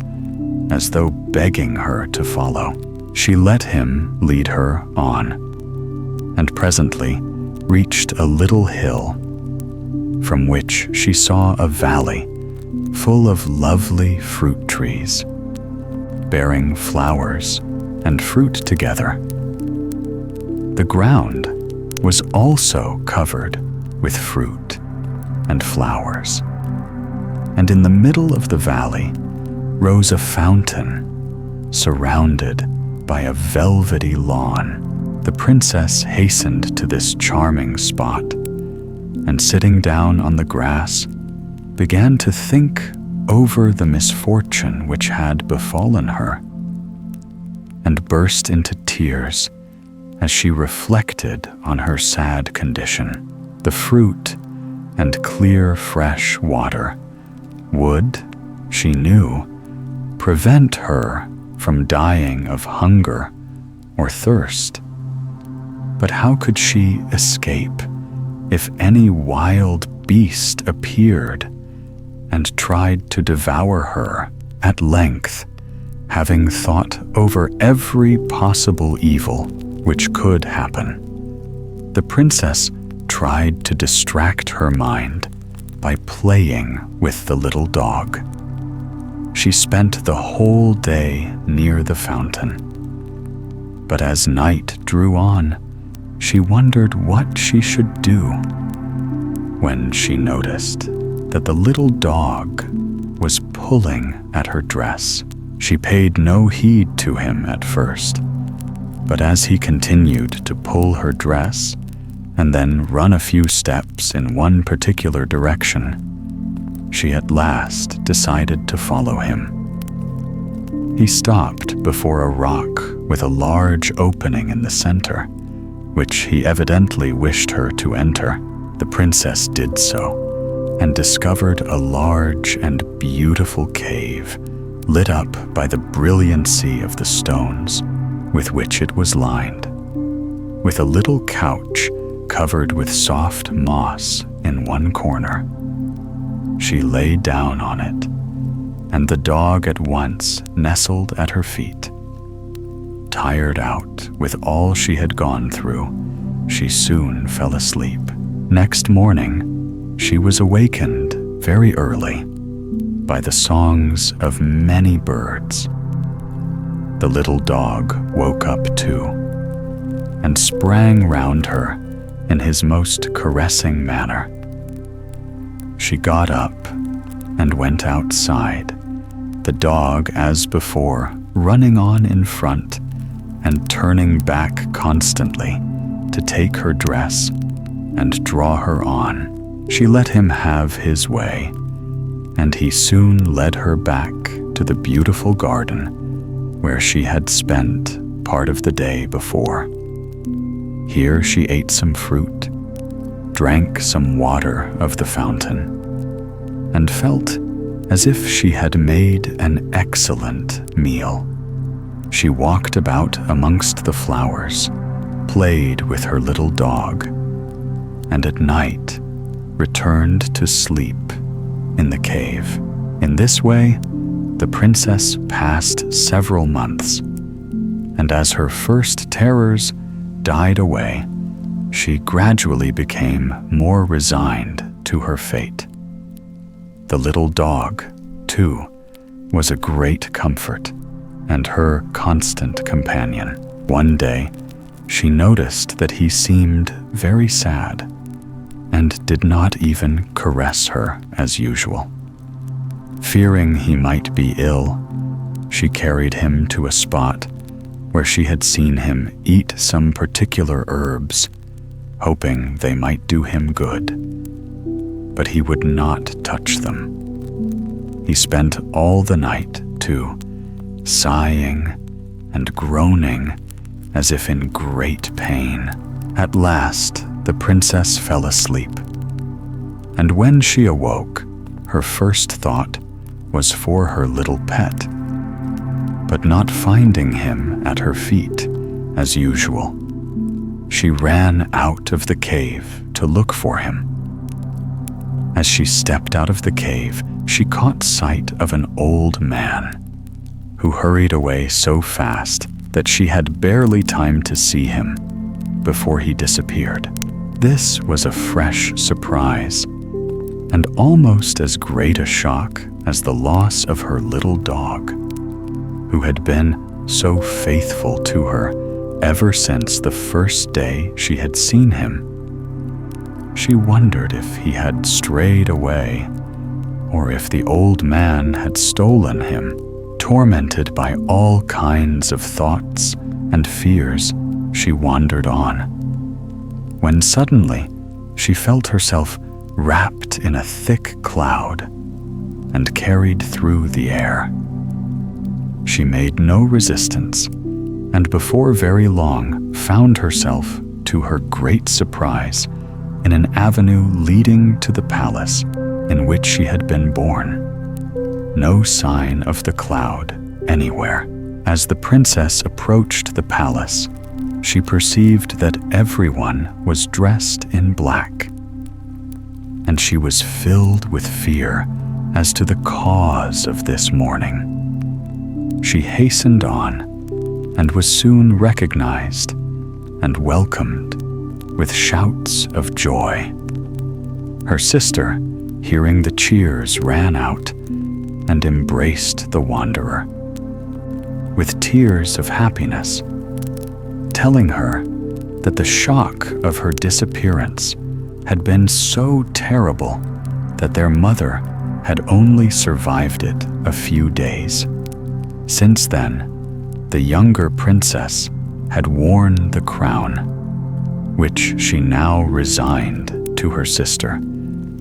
as though begging her to follow. She let him lead her on, and presently reached a little hill, from which she saw a valley full of lovely fruit trees, bearing flowers and fruit together. The ground was also covered with fruit and flowers, and in the middle of the valley rose a fountain surrounded by a velvety lawn. The princess hastened to this charming spot, and sitting down on the grass, began to think over the misfortune which had befallen her, and burst into tears as she reflected on her sad condition. The fruit and clear, fresh water would, she knew, prevent her from dying of hunger or thirst. But how could she escape if any wild beast appeared and tried to devour her? At length, having thought over every possible evil which could happen, the princess tried to distract her mind by playing with the little dog. She spent the whole day near the fountain, but as night drew on, she wondered what she should do. when she noticed that the little dog was pulling at her dress. She paid no heed to him at first, but as he continued to pull her dress and then run a few steps in one particular direction, she at last decided to follow him. He stopped before a rock with a large opening in the center, which he evidently wished her to enter. The princess did so, and discovered a large and beautiful cave, lit up by the brilliancy of the stones with which it was lined, with a little couch covered with soft moss in one corner. She lay down on it, and the dog at once nestled at her feet. Tired out with all she had gone through, she soon fell asleep. Next morning, she was awakened very early by the songs of many birds. The little dog woke up too, and sprang round her in his most caressing manner. She got up and went outside, the dog, as before, running on in front and turning back constantly to take her dress and draw her on. She let him have his way, and he soon led her back to the beautiful garden where she had spent part of the day before. Here she ate some fruit, drank some water of the fountain, and felt as if she had made an excellent meal. She walked about amongst the flowers, played with her little dog, and at night returned to sleep in the cave. In this way, the princess passed several months, and as her first terrors died away, she gradually became more resigned to her fate. The little dog, too, was a great comfort and her constant companion. One day, she noticed that he seemed very sad and did not even caress her as usual. Fearing he might be ill, she carried him to a spot where she had seen him eat some particular herbs, hoping they might do him good. But he would not touch them. He spent all the night, too, sighing and groaning as if in great pain. At last, the princess fell asleep, and when she awoke, her first thought was for her little pet. But not finding him at her feet, as usual, she ran out of the cave to look for him. As she stepped out of the cave, she caught sight of an old man who hurried away so fast that she had barely time to see him before he disappeared. This was a fresh surprise, and almost as great a shock as the loss of her little dog, who had been so faithful to her ever since the first day she had seen him. She wondered if he had strayed away, or if the old man had stolen him. Tormented by all kinds of thoughts and fears, she wandered on, when suddenly she felt herself wrapped in a thick cloud and carried through the air. She made no resistance, and before very long found herself, to her great surprise, in an avenue leading to the palace in which she had been born. No sign of the cloud anywhere. As the princess approached the palace, she perceived that everyone was dressed in black, and she was filled with fear as to the cause of this mourning. She hastened on and was soon recognized and welcomed with shouts of joy. Her sister, hearing the cheers, ran out and embraced the wanderer with tears of happiness, telling her that the shock of her disappearance had been so terrible that their mother had only survived it a few days. Since then, the younger princess had worn the crown, which she now resigned to her sister,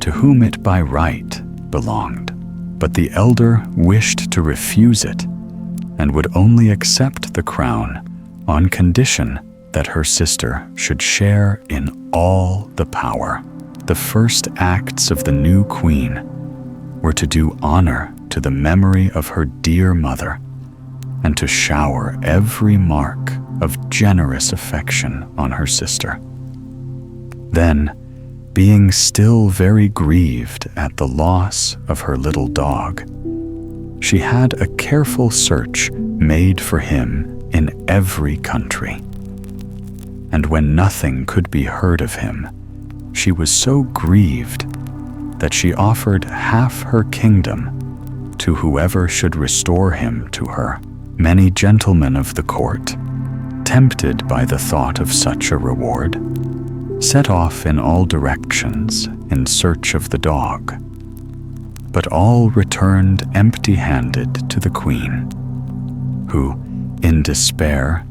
to whom it by right belonged. But the elder wished to refuse it and would only accept the crown on condition that her sister should share in all the power. The first acts of the new queen were to do honor to the memory of her dear mother and to shower every mark of generous affection on her sister. Then, being still very grieved at the loss of her little dog, she had a careful search made for him in every country. And when nothing could be heard of him, she was so grieved that she offered half her kingdom to whoever should restore him to her. Many gentlemen of the court, tempted by the thought of such a reward, set off in all directions in search of the dog. But all returned empty-handed to the queen, who, in despair,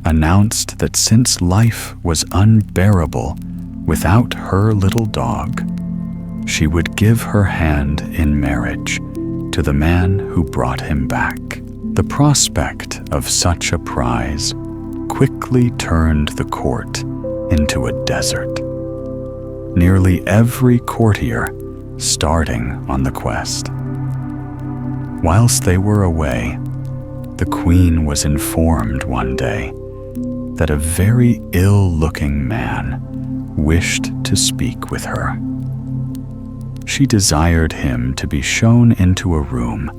announced that since life was unbearable without her little dog, she would give her hand in marriage to the man who brought him back. The prospect of such a prize quickly turned the court into a desert. Nearly every courtier starting on the quest. Whilst they were away, the queen was informed one day that a very ill-looking man wished to speak with her. She desired him to be shown into a room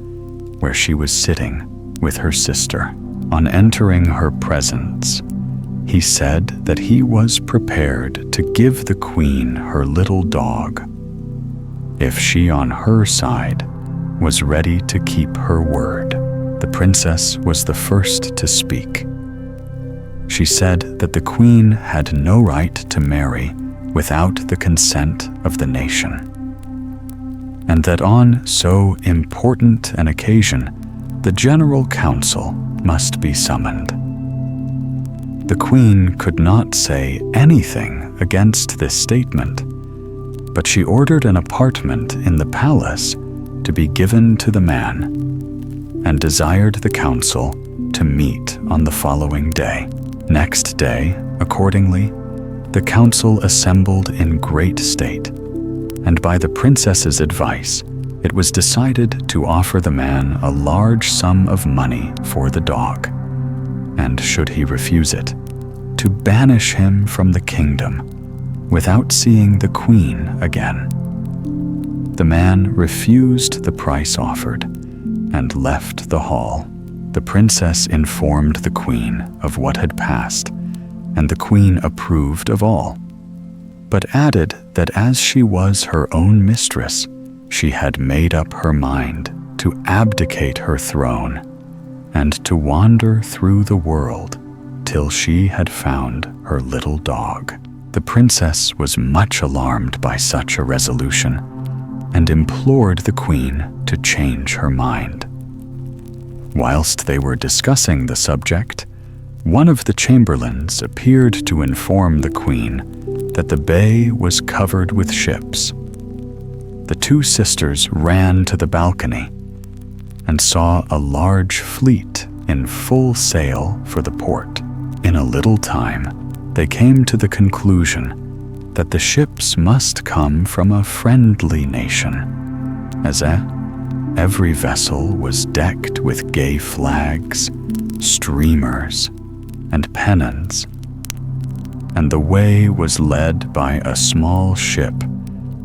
where she was sitting with her sister. On entering her presence, he said that he was prepared to give the queen her little dog if she on her side was ready to keep her word. The princess was the first to speak. She said that the queen had no right to marry without the consent of the nation, and that on so important an occasion, the General Council must be summoned. The queen could not say anything against this statement, but she ordered an apartment in the palace to be given to the man, and desired the council to meet on the following day. Next day, accordingly, the council assembled in great state, and by the princess's advice, it was decided to offer the man a large sum of money for the dog, and should he refuse it, to banish him from the kingdom without seeing the queen again. The man refused the price offered and left the hall. The princess informed the queen of what had passed, and the queen approved of all, but added that as she was her own mistress, she had made up her mind to abdicate her throne and to wander through the world till she had found her little dog. The princess was much alarmed by such a resolution and implored the queen to change her mind. Whilst they were discussing the subject, one of the chamberlains appeared to inform the queen that the bay was covered with ships. The two sisters ran to the balcony and saw a large fleet in full sail for the port. In a little time, they came to the conclusion that the ships must come from a friendly nation, as every vessel was decked with gay flags, streamers, and pennons, and the way was led by a small ship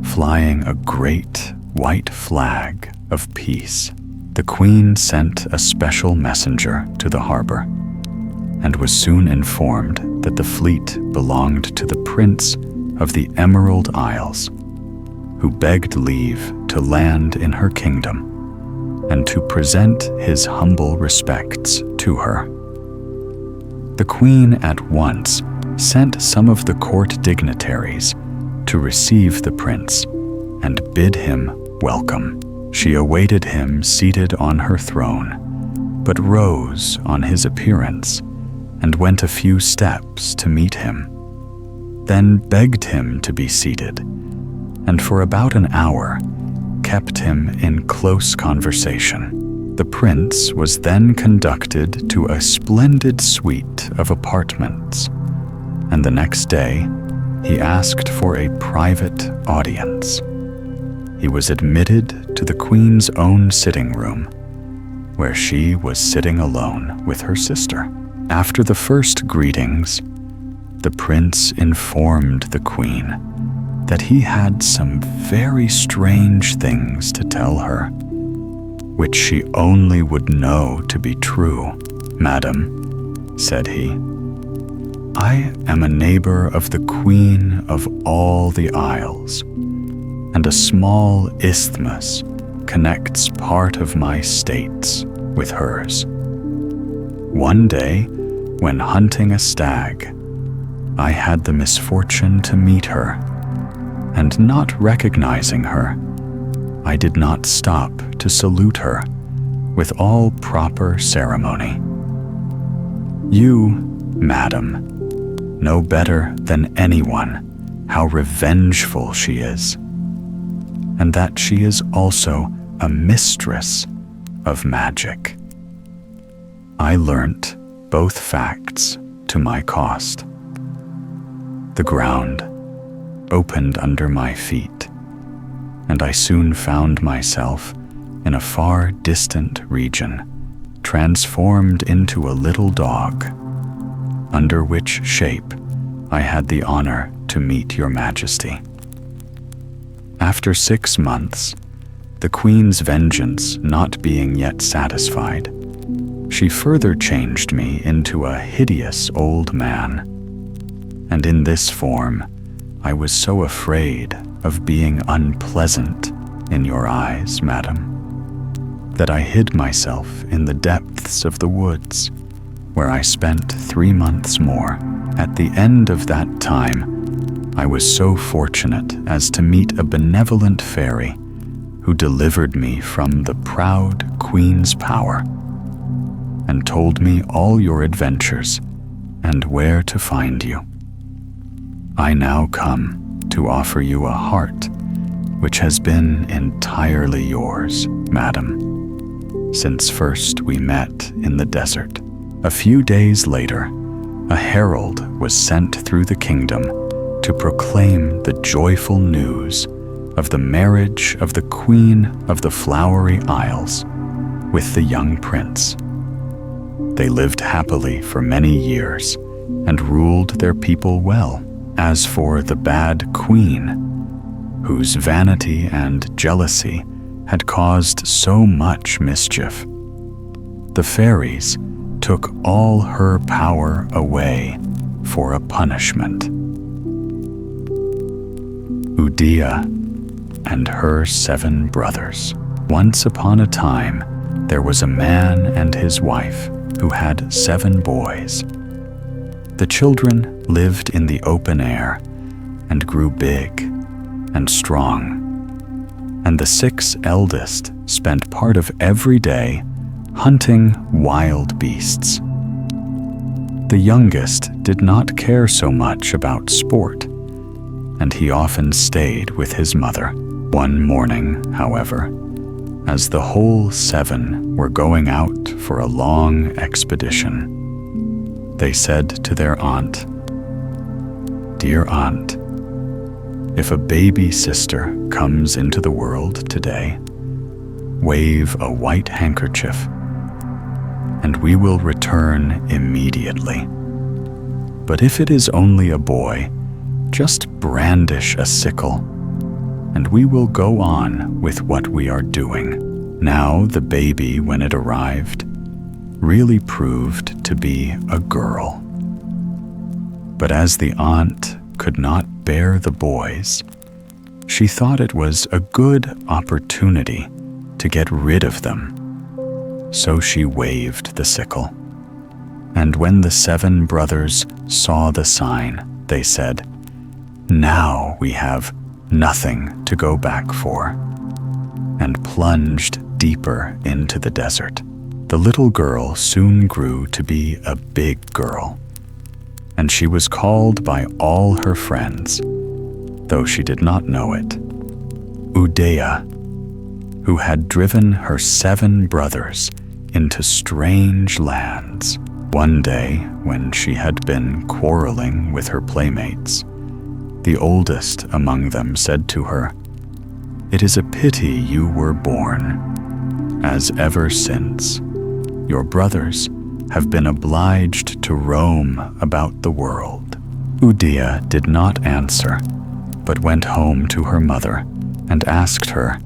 flying a great white flag of peace. The queen sent a special messenger to the harbor, and was soon informed that the fleet belonged to the Prince of the Emerald Isles, who begged leave to land in her kingdom and to present his humble respects to her. The queen at once sent some of the court dignitaries to receive the prince and bid him welcome. She awaited him seated on her throne, but rose on his appearance and went a few steps to meet him, then begged him to be seated, and for about an hour kept him in close conversation. The prince was then conducted to a splendid suite of apartments, and the next day he asked for a private audience. He was admitted to the queen's own sitting room, where she was sitting alone with her sister. After the first greetings, the prince informed the queen that he had some very strange things to tell her, which she only would know to be true. "Madam," said he, "I am a neighbor of the Queen of all the Isles, and a small isthmus connects part of my states with hers. One day, when hunting a stag, I had the misfortune to meet her, and not recognizing her, I did not stop to salute her with all proper ceremony. You, madam, know better than anyone how revengeful she is, and that she is also a mistress of magic. I learnt both facts to my cost. The ground opened under my feet, and I soon found myself in a far distant region, transformed into a little dog, under which shape I had the honor to meet your majesty. After 6 months, the queen's vengeance not being yet satisfied, she further changed me into a hideous old man, and in this form I was so afraid of being unpleasant in your eyes, madam, that I hid myself in the depths of the woods, where I spent 3 months more. At the end of that time, I was so fortunate as to meet a benevolent fairy who delivered me from the proud queen's power and told me all your adventures and where to find you. I now come to offer you a heart which has been entirely yours, madam, since first we met in the desert. A few days later, a herald was sent through the kingdom to proclaim the joyful news of the marriage of the Queen of the Flowery Isles with the young prince. They lived happily for many years and ruled their people well. As for the bad queen, whose vanity and jealousy had caused so much mischief, the fairies took all her power away for a punishment. Udea and her 7 brothers. Once upon a time, there was a man and his wife who had 7 boys. The children lived in the open air and grew big and strong, and the 6 eldest spent part of every day hunting wild beasts. The youngest did not care so much about sport, and he often stayed with his mother. One morning, however, as the whole 7 were going out for a long expedition, they said to their aunt, "Dear aunt, if a baby sister comes into the world today, wave a white handkerchief, and we will return immediately. But if it is only a boy, just brandish a sickle, and we will go on with what we are doing." Now the baby, when it arrived, really proved to be a girl. But as the aunt could not bear the boys, she thought it was a good opportunity to get rid of them. So she waved the sickle. And when the 7 brothers saw the sign, they said, Now we have nothing to go back for," and plunged deeper into the desert. The little girl soon grew to be a big girl, and she was called by all her friends, though she did not know it, Udea, who had driven her 7 brothers into strange lands. One day, when she had been quarreling with her playmates, the oldest among them said to her, "It is a pity you were born, as ever since your brothers have been obliged to roam about the world." Udea did not answer, but went home to her mother and asked her,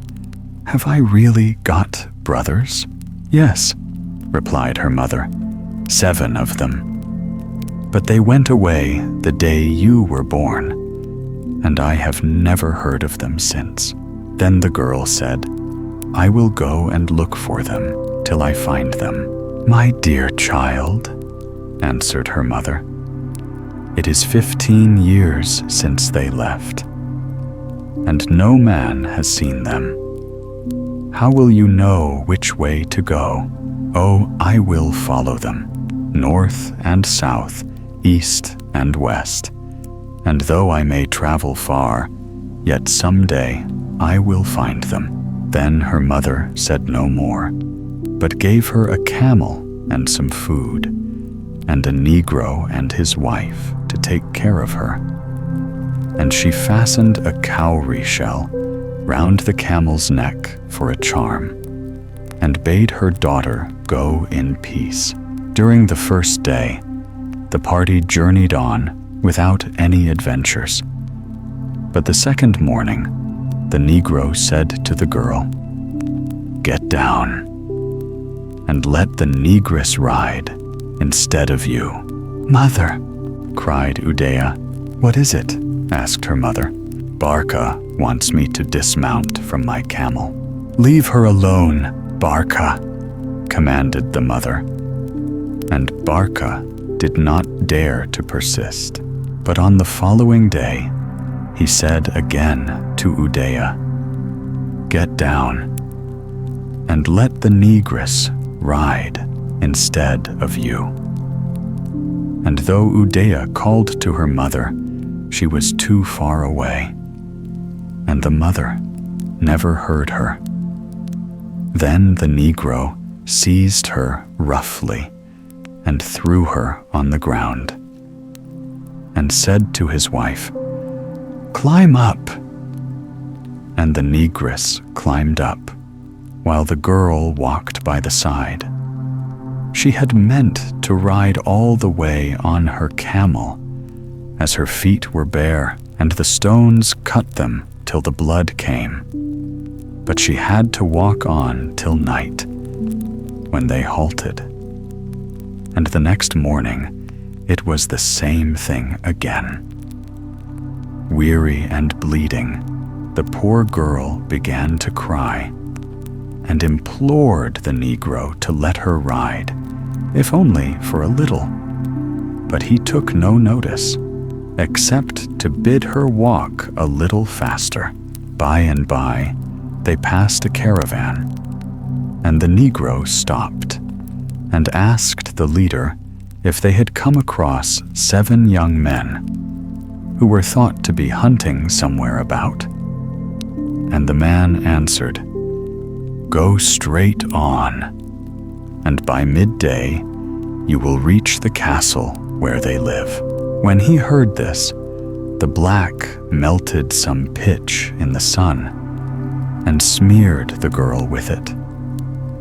"Have I really got brothers?" "Yes," replied her mother, 7 of them. "But they went away the day you were born, and I have never heard of them since." Then the girl said, "I will go and look for them till I find them." "My dear child," answered her mother, "it is 15 years since they left, and no man has seen them. How will you know which way to go?" "Oh, I will follow them, north and south, east and west, and though I may travel far, yet someday I will find them." Then her mother said no more, but gave her a camel and some food, and a Negro and his wife to take care of her. And she fastened a cowrie shell round the camel's neck for a charm, and bade her daughter go in peace. During the first day, the party journeyed on without any adventures. But the second morning, the Negro said to the girl, "Get down, and let the negress ride instead of you." "Mother," cried Udea. "What is it?" asked her mother. "Barca wants me to dismount from my camel." "Leave her alone, Barca," commanded the mother. And Barca did not dare to persist. But on the following day, he said again to Udea, "Get down, and let the negress ride instead of you." And though Udea called to her mother, she was too far away, and the mother never heard her. Then the Negro seized her roughly and threw her on the ground, and said to his wife, "Climb up." And the negress climbed up, while the girl walked by the side. She had meant to ride all the way on her camel, as her feet were bare, and the stones cut them till the blood came. But she had to walk on till night, when they halted. And the next morning, it was the same thing again. Weary and bleeding, the poor girl began to cry, and implored the Negro to let her ride, if only for a little. But he took no notice, except to bid her walk a little faster. By and by, they passed a caravan, and the Negro stopped, and asked the leader if they had come across 7 young men, who were thought to be hunting somewhere about. And the man answered, "Go straight on, and by midday you will reach the castle where they live." When he heard this, the black melted some pitch in the sun, and smeared the girl with it,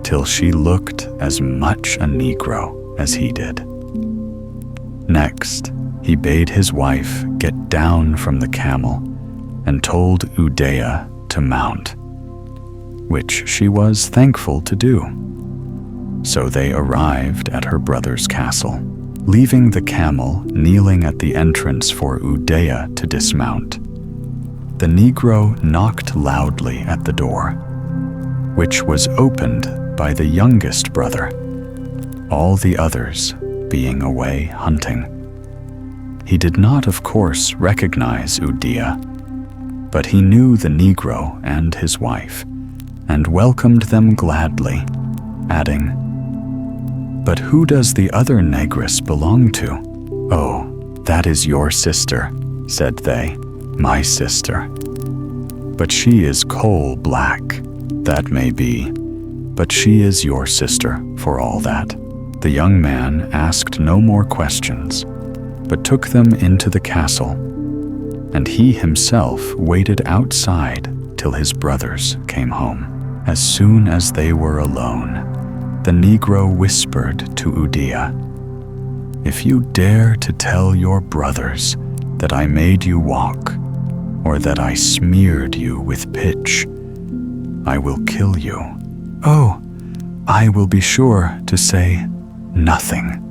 till she looked as much a Negro as he did. Next, he bade his wife get down from the camel, and told Udea to mount, which she was thankful to do. So they arrived at her brother's castle, leaving the camel kneeling at the entrance for Udea to dismount. The Negro knocked loudly at the door, which was opened by the youngest brother, all the others being away hunting. He did not, of course, recognize Udea, but he knew the Negro and his wife, and welcomed them gladly, adding, "But who does the other negress belong to?" "Oh, that is your sister," said they, "my sister. But she is coal-black. That may be, but she is your sister for all that." The young man asked no more questions, but took them into the castle, and he himself waited outside till his brothers came home. As soon as they were alone, the Negro whispered to Udea, "If you dare to tell your brothers that I made you walk, or that I smeared you with pitch, I will kill you." "Oh, I will be sure to say nothing,"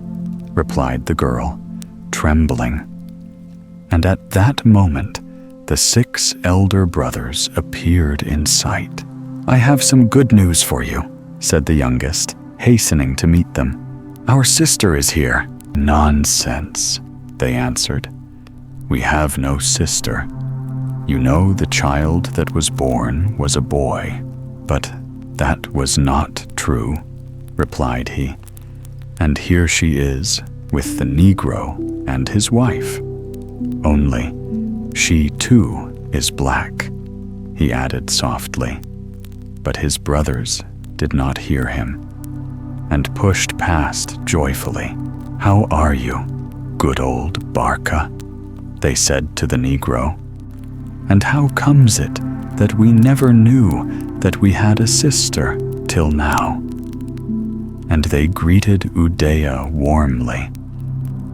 replied the girl, trembling. And at that moment, the 6 elder brothers appeared in sight. "I have some good news for you," said the youngest, hastening to meet them. "Our sister is here." "Nonsense," they answered. "We have no sister. You know the child that was born was a boy." "But that was not true," replied he. "And here she is with the Negro and his wife. Only she too is black," he added softly. But his brothers did not hear him, and pushed past joyfully. "How are you, good old Barca?" they said to the Negro. "And how comes it that we never knew that we had a sister till now?" And they greeted Udea warmly,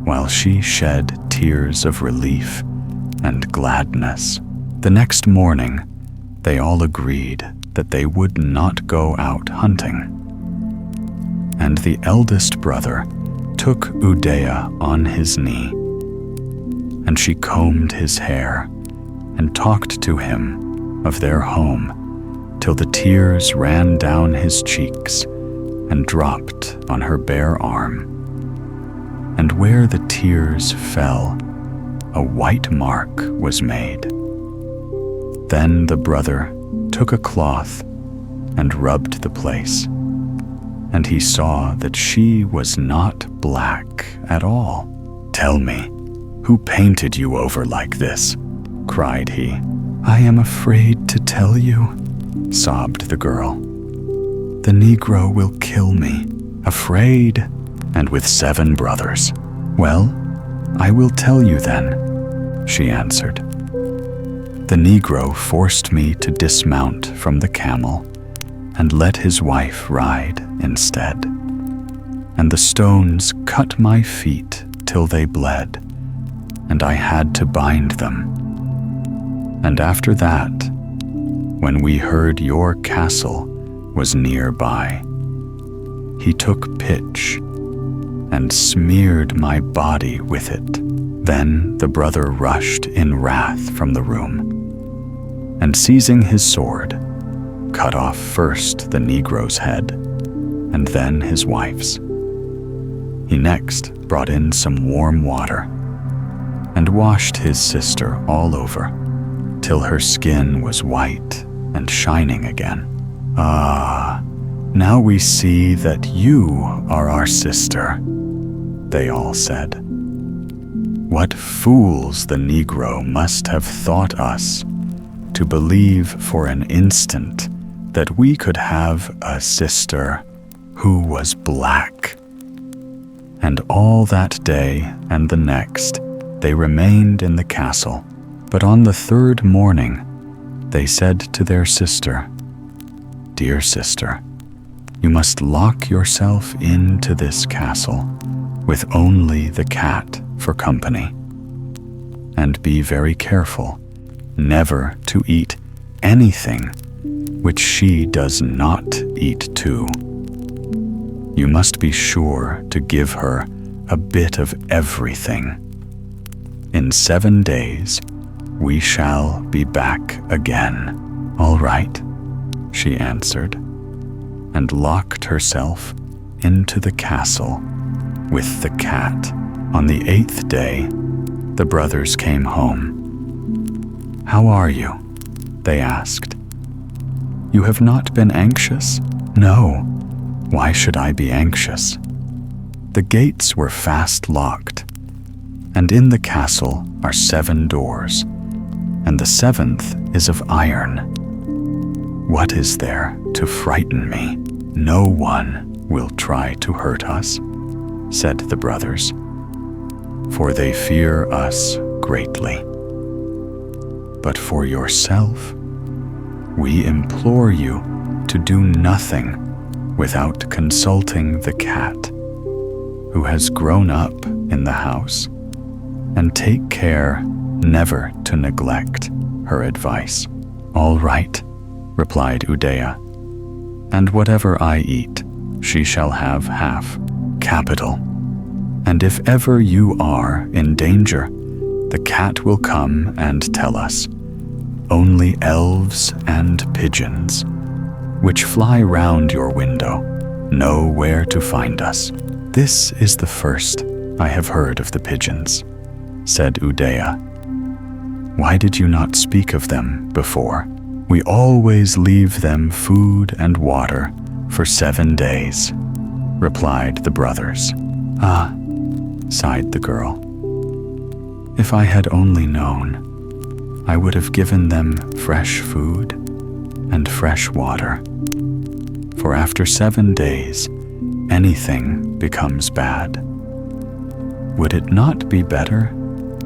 while she shed tears of relief and gladness. The next morning, they all agreed that they would not go out hunting. And the eldest brother took Udea on his knee, and she combed his hair and talked to him of their home till the tears ran down his cheeks and dropped on her bare arm. And where the tears fell, a white mark was made. Then the brother took a cloth and rubbed the place, and he saw that she was not black at all. "Tell me, who painted you over like this?" cried he. "I am afraid to tell you," sobbed the girl. "The Negro will kill me." "Afraid? And with 7 brothers?" "Well, I will tell you then," she answered. "The Negro forced me to dismount from the camel and let his wife ride instead. And the stones cut my feet till they bled, and I had to bind them. And after that, when we heard your castle was nearby, he took pitch and smeared my body with it." Then the brother rushed in wrath from the room, and seizing his sword, cut off first the Negro's head, and then his wife's. He next brought in some warm water, and washed his sister all over, till her skin was white and shining again. "Ah, now we see that you are our sister," they all said. "What fools the Negro must have thought us, to believe for an instant that we could have a sister who was black." And all that day and the next they remained in the castle. But on the 3rd morning they said to their sister, "Dear sister, you must lock yourself into this castle with only the cat for company, and be very careful never to eat anything which she does not eat too. You must be sure to give her a bit of everything. In 7 days we shall be back again." "All right," she answered, and locked herself into the castle with the cat. On the 8th day, the brothers came home. "How are you?" they asked. "You have not been anxious?" "No. Why should I be anxious?" The gates were fast locked, and in the castle are 7 doors, and the 7th is of iron. What is there to frighten me? No one will try to hurt us, said the brothers, for they fear us greatly. But for yourself, we implore you to do nothing without consulting the cat, who has grown up in the house, and take care never to neglect her advice. All right, replied Udea, and whatever I eat, she shall have half. Capital. And if ever you are in danger, the cat will come and tell us. Only elves and pigeons, which fly round your window, know where to find us. This is the first I have heard of the pigeons, said Udea. Why did you not speak of them before? We always leave them food and water for 7 days, replied the brothers. Ah, sighed the girl. If I had only known, I would have given them fresh food and fresh water. For after 7 days, anything becomes bad. Would it not be better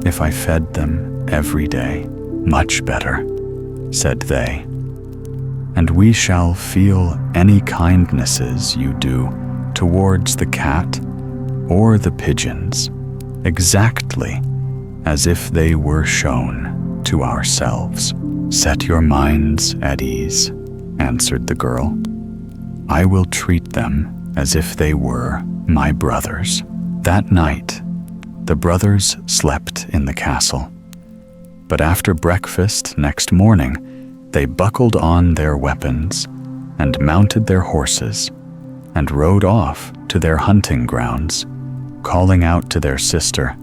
if I fed them every day? Much better, said they. And we shall feel any kindnesses you do towards the cat or the pigeons, exactly as if they were shown to ourselves. Set your minds at ease, answered the girl. I will treat them as if they were my brothers. That night, the brothers slept in the castle. But after breakfast next morning, they buckled on their weapons and mounted their horses and rode off to their hunting grounds, calling out to their sister,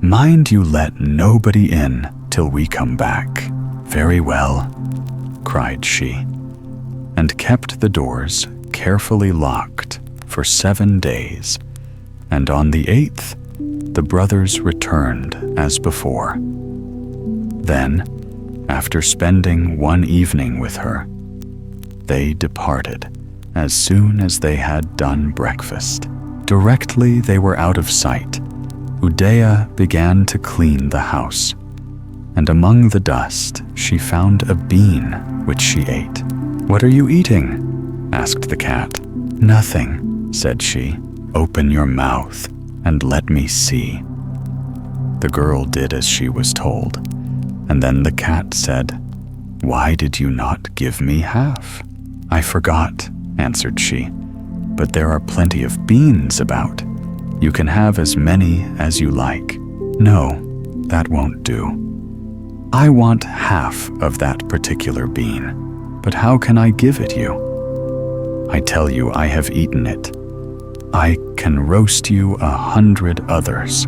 Mind you let nobody in till we come back. Very well, cried she, and kept the doors carefully locked for 7 days, and on the 8th the brothers returned as before. Then, after spending 1 evening with her, they departed as soon as they had done breakfast. Directly they were out of sight, Udea began to clean the house, and among the dust she found a bean which she ate. What are you eating? Asked the cat. Nothing, said she. Open your mouth and let me see. The girl did as she was told, and then the cat said, Why did you not give me half? I forgot, answered she, but there are plenty of beans about. You can have as many as you like. No, that won't do. I want half of that particular bean, but how can I give it you? I tell you I have eaten it. I can roast you 100 others.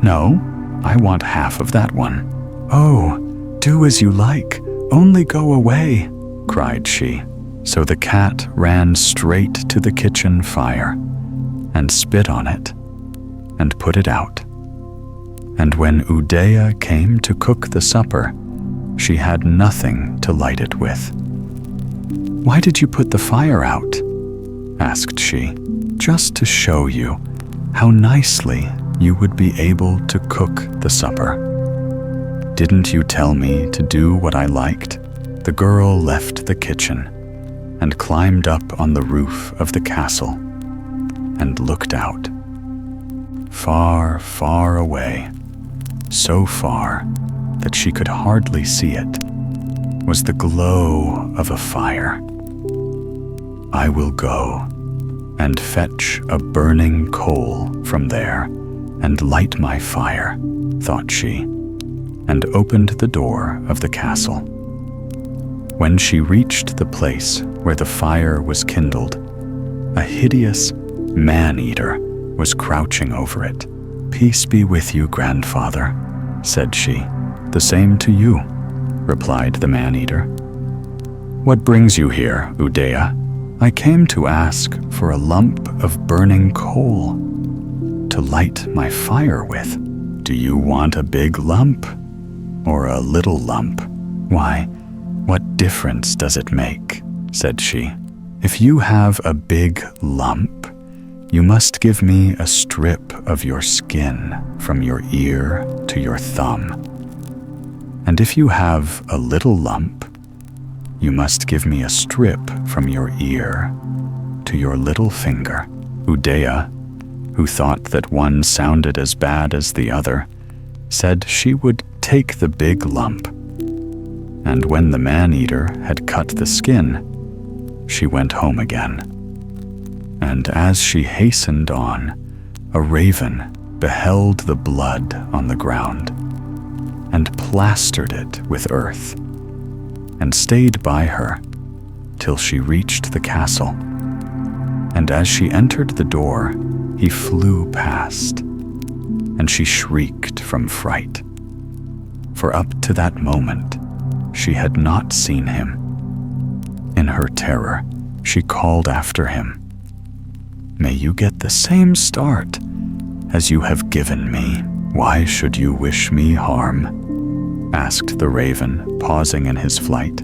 No, I want half of that one. Oh, do as you like, only go away, cried she. So the cat ran straight to the kitchen fire and spit on it and put it out. And when Udea came to cook the supper, she had nothing to light it with. Why did you put the fire out? Asked she. Just to show you how nicely you would be able to cook the supper. Didn't you tell me to do what I liked? The girl left the kitchen and climbed up on the roof of the castle and looked out. Far, far away, so far that she could hardly see it, was the glow of a fire. I will go and fetch a burning coal from there and light my fire, thought she, and opened the door of the castle. When she reached the place where the fire was kindled, a hideous man-eater was crouching over it. Peace be with you, grandfather, said she. "The same to you," replied the man-eater. "What brings you here, Udea?" "I came to ask for a lump of burning coal to light my fire with." "Do you want a big lump or a little lump?" "Why, what difference does it make?" said she. "If you have a big lump, you must give me a strip of your skin from your ear to your thumb. And if you have a little lump, you must give me a strip from your ear to your little finger." Udea, who thought that one sounded as bad as the other, said she would take the big lump. And when the man-eater had cut the skin, she went home again. And as she hastened on, a raven beheld the blood on the ground and plastered it with earth, and stayed by her till she reached the castle. And as she entered the door, he flew past, and she shrieked from fright, for up to that moment she had not seen him. In her terror, she called after him, "May you get the same start as you have given me." "Why should you wish me harm?" asked the raven, pausing in his flight.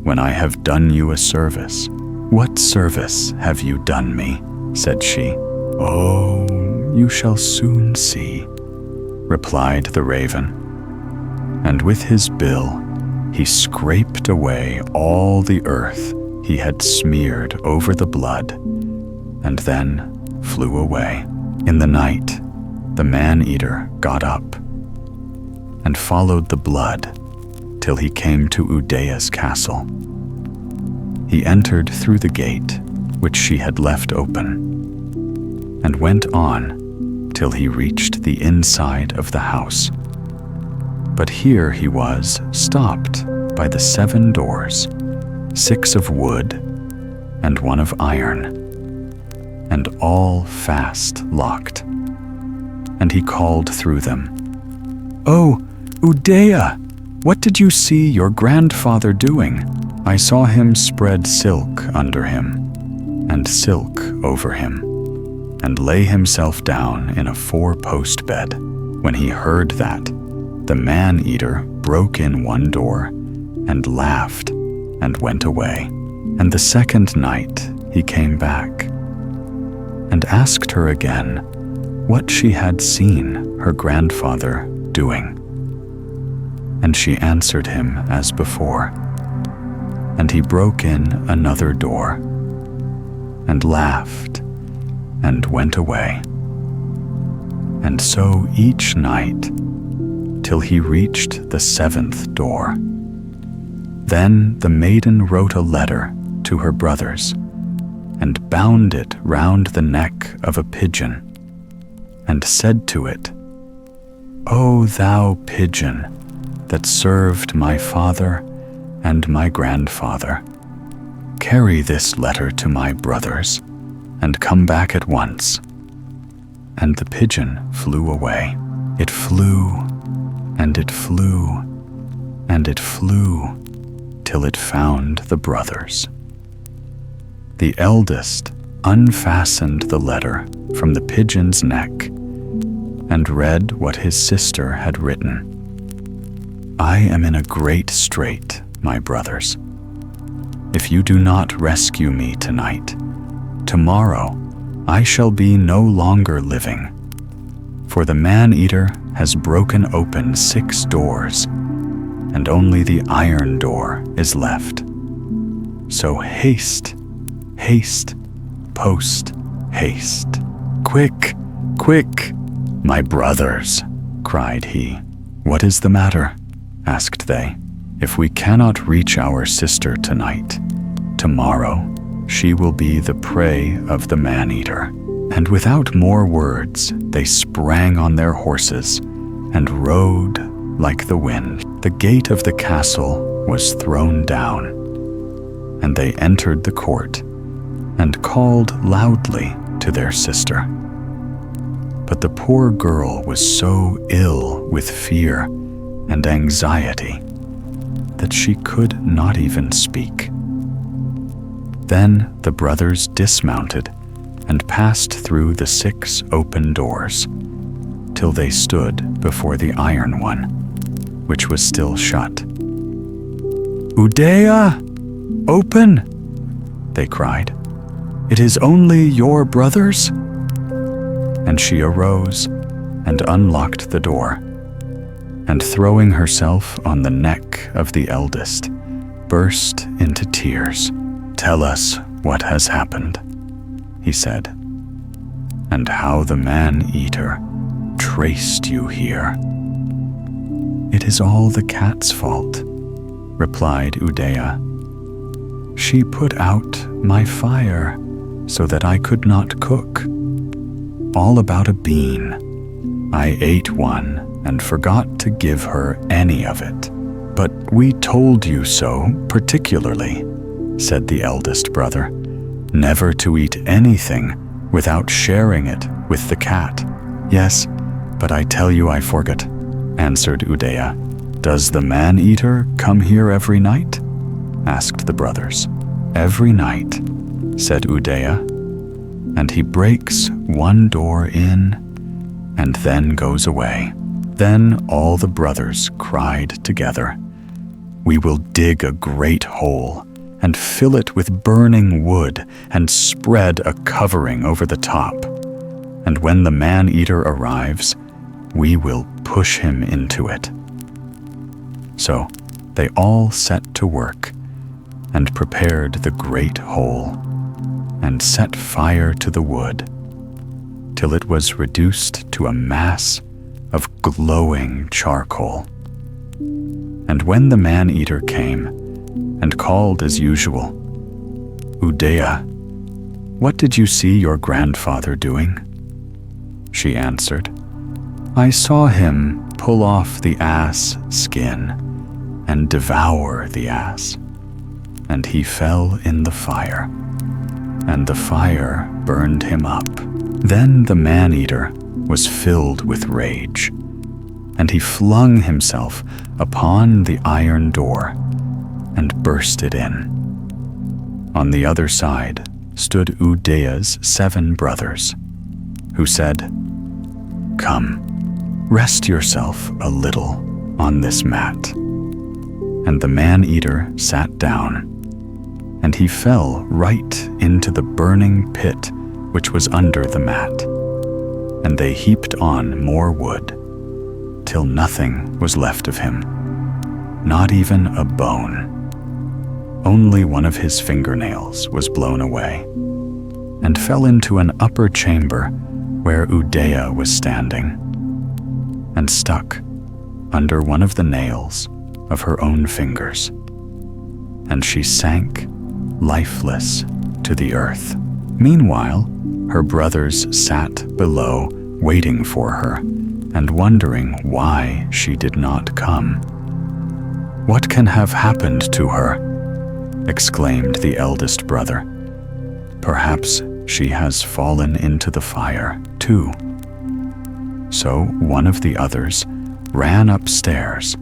"When I have done you a service." "What service have you done me?" said she. "Oh, you shall soon see," replied the raven. And with his bill, he scraped away all the earth he had smeared over the blood, and then flew away. In the night, the man-eater got up and followed the blood till he came to Udea's castle. He entered through the gate which she had left open, and went on till he reached the inside of the house. But here he was stopped by the 7 doors, 6 of wood and 1 of iron, and all fast locked. And he called through them, "Oh, Udea, what did you see your grandfather doing?" "I saw him spread silk under him, and silk over him, and lay himself down in a 4-post bed." When he heard that, the man-eater broke in 1 door, and laughed, and went away. And the 2nd night he came back, and asked her again what she had seen her grandfather doing. And she answered him as before. And he broke in another door, and laughed, and went away. And so each night, till he reached the 7th door. Then the maiden wrote a letter to her brothers, and bound it round the neck of a pigeon, and said to it, "O thou pigeon that served my father and my grandfather, carry this letter to my brothers, and come back at once." And the pigeon flew away. It flew, and it flew, and it flew, till it found the brothers. The eldest unfastened the letter from the pigeon's neck, and read what his sister had written. "I am in a great strait, my brothers. If you do not rescue me tonight, tomorrow I shall be no longer living, for the man-eater has broken open 6 doors, and only the iron door is left. So haste, haste, post haste. Quick, quick, my brothers," cried he. "What is the matter?" asked they. "If we cannot reach our sister tonight, tomorrow she will be the prey of the man-eater." And without more words, they sprang on their horses and rode like the wind. The gate of the castle was thrown down, and they entered the court and called loudly to their sister. But the poor girl was so ill with fear and anxiety that she could not even speak. Then the brothers dismounted and passed through the 6 open doors till they stood before the iron one, which was still shut. "Udea, open!" they cried. "It is only your brothers?" And she arose and unlocked the door, and throwing herself on the neck of the eldest, burst into tears. "Tell us what has happened," he said, "and how the man-eater traced you here." "It is all the cat's fault," replied Udea. "She put out my fire so that I could not cook. All about a bean. I ate one and forgot to give her any of it. But we told you so particularly," said the eldest brother, "never to eat anything without sharing it with the cat." "Yes, but I tell you I forgot," answered Udea. "Does the man-eater come here every night?" asked the brothers. "Every night," said Udea, "and he breaks one door in and then goes away." Then all the brothers cried together, "We will dig a great hole and fill it with burning wood and spread a covering over the top. And when the man-eater arrives, we will push him into it." So they all set to work and prepared the great hole and set fire to the wood till it was reduced to a mass of glowing charcoal. And when the man-eater came and called as usual, "Udea, what did you see your grandfather doing?" She answered, "I saw him pull off the ass skin and devour the ass, and he fell in the fire, and the fire burned him up." Then the man-eater was filled with rage, and he flung himself upon the iron door and burst it in. On the other side stood Udea's 7 brothers, who said, "Come, rest yourself a little on this mat." And the man-eater sat down, and he fell right into the burning pit which was under the mat. And they heaped on more wood, till nothing was left of him, not even a bone. Only one of his fingernails was blown away, and fell into an upper chamber where Udea was standing, and stuck under one of the nails of her own fingers. And she sank lifeless to the earth. Meanwhile, her brothers sat below waiting for her and wondering why she did not come. "What can have happened to her?" exclaimed the eldest brother. "Perhaps she has fallen into the fire, too." So one of the others ran upstairs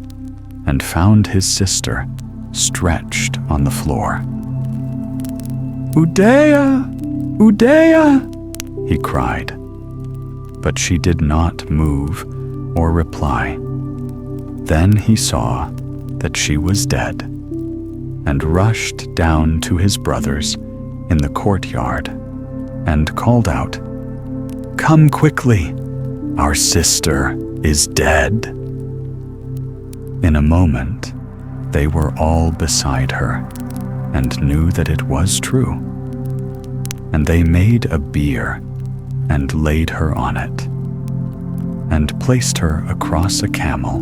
and found his sister stretched on the floor. "Udea! Udea!" he cried. But she did not move or reply. Then he saw that she was dead, and rushed down to his brothers in the courtyard and called out, "Come quickly, our sister is dead." In a moment, they were all beside her and knew that it was true. And they made a bier and laid her on it, and placed her across a camel,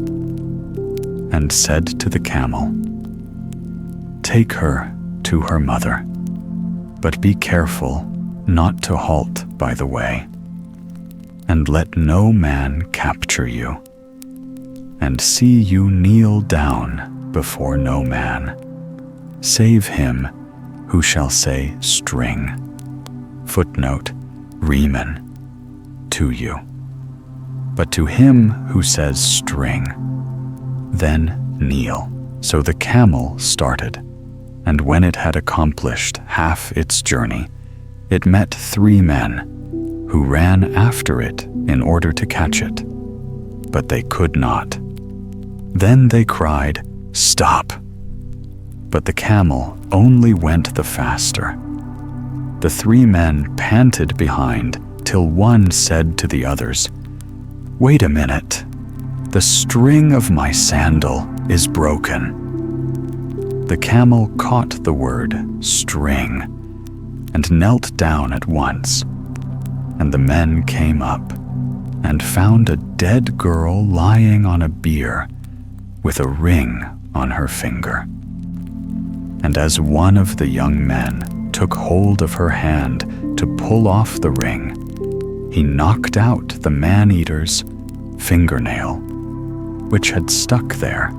and said to the camel, "Take her to her mother, but be careful not to halt by the way, and let no man capture you, and see you kneel down before no man, save him who shall say string," (Footnote: Riemen) "to you." but to him who says string, then kneel. So the camel started, and when it had accomplished half its journey, it met 3 men who ran after it in order to catch it, but they could not. Then they cried, "Stop!" But the camel only went the faster. The 3 men panted behind till one said to the others, "Wait a minute, the string of my sandal is broken." The camel caught the word string and knelt down at once, and the men came up and found a dead girl lying on a bier with a ring on her finger. And as one of the young men took hold of her hand to pull off the ring, he knocked out the man-eater's fingernail, which had stuck there,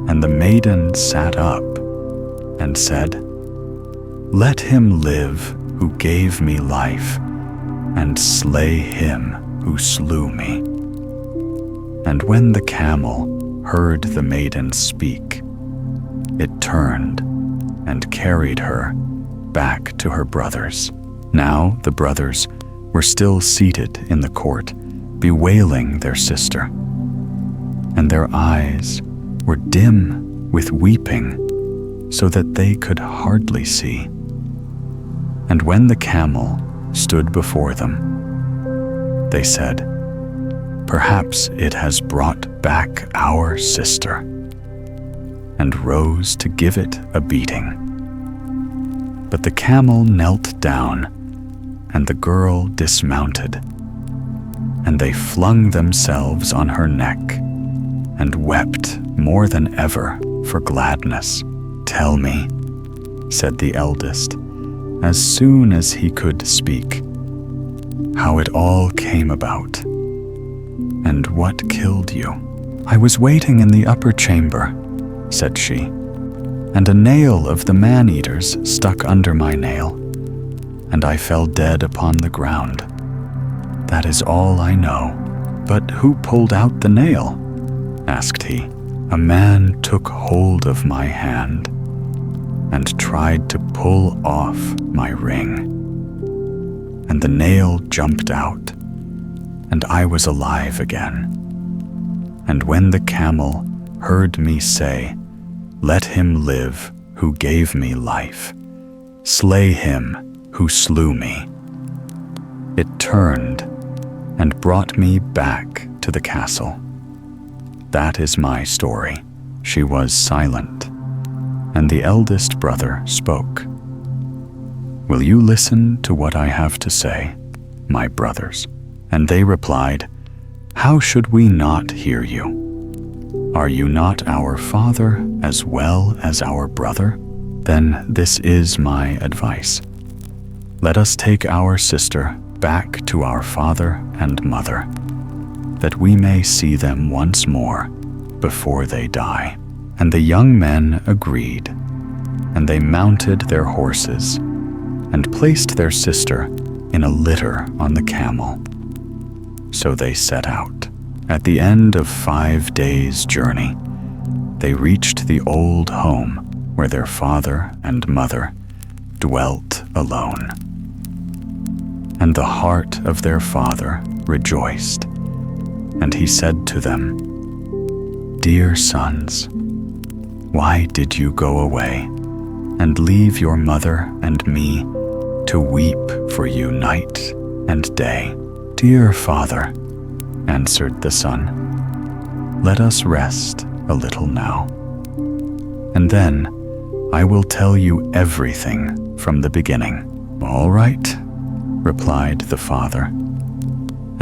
and the maiden sat up and said, "Let him live who gave me life, and slay him who slew me." And when the camel heard the maiden speak, it turned and carried her back to her brothers. Now the brothers were still seated in the court, bewailing their sister, and their eyes were dim with weeping, so that they could hardly see. And when the camel stood before them, they said, "Perhaps it has brought back our sister," and rose to give it a beating. But the camel knelt down, and the girl dismounted, and they flung themselves on her neck and wept more than ever for gladness. "Tell me," said the eldest, as soon as he could speak, "how it all came about, and what killed you." "I was waiting in the upper chamber," said she, "and a nail of the man-eater's stuck under my nail, and I fell dead upon the ground. That is all I know." "But who pulled out the nail?" asked he. "A man took hold of my hand and tried to pull off my ring, and the nail jumped out, and I was alive again. And when the camel heard me say, 'Let him live who gave me life, slay him who slew me,' it turned and brought me back to the castle. That is my story." She was silent, and the eldest brother spoke. "Will you listen to what I have to say, my brothers?" And they replied, "How should we not hear you? Are you not our father as well as our brother? Then this is my advice. Let us take our sister back to our father and mother, that we may see them once more before they die." And the young men agreed, and they mounted their horses and placed their sister in a litter on the camel. So they set out. At the end of 5 days' journey, they reached the old home where their father and mother dwelt alone. And the heart of their father rejoiced, and he said to them, "Dear sons, why did you go away and leave your mother and me to weep for you night and day?" "Dear father," answered the son, "let us rest a little now, and then I will tell you everything from the beginning." "All right," replied the father,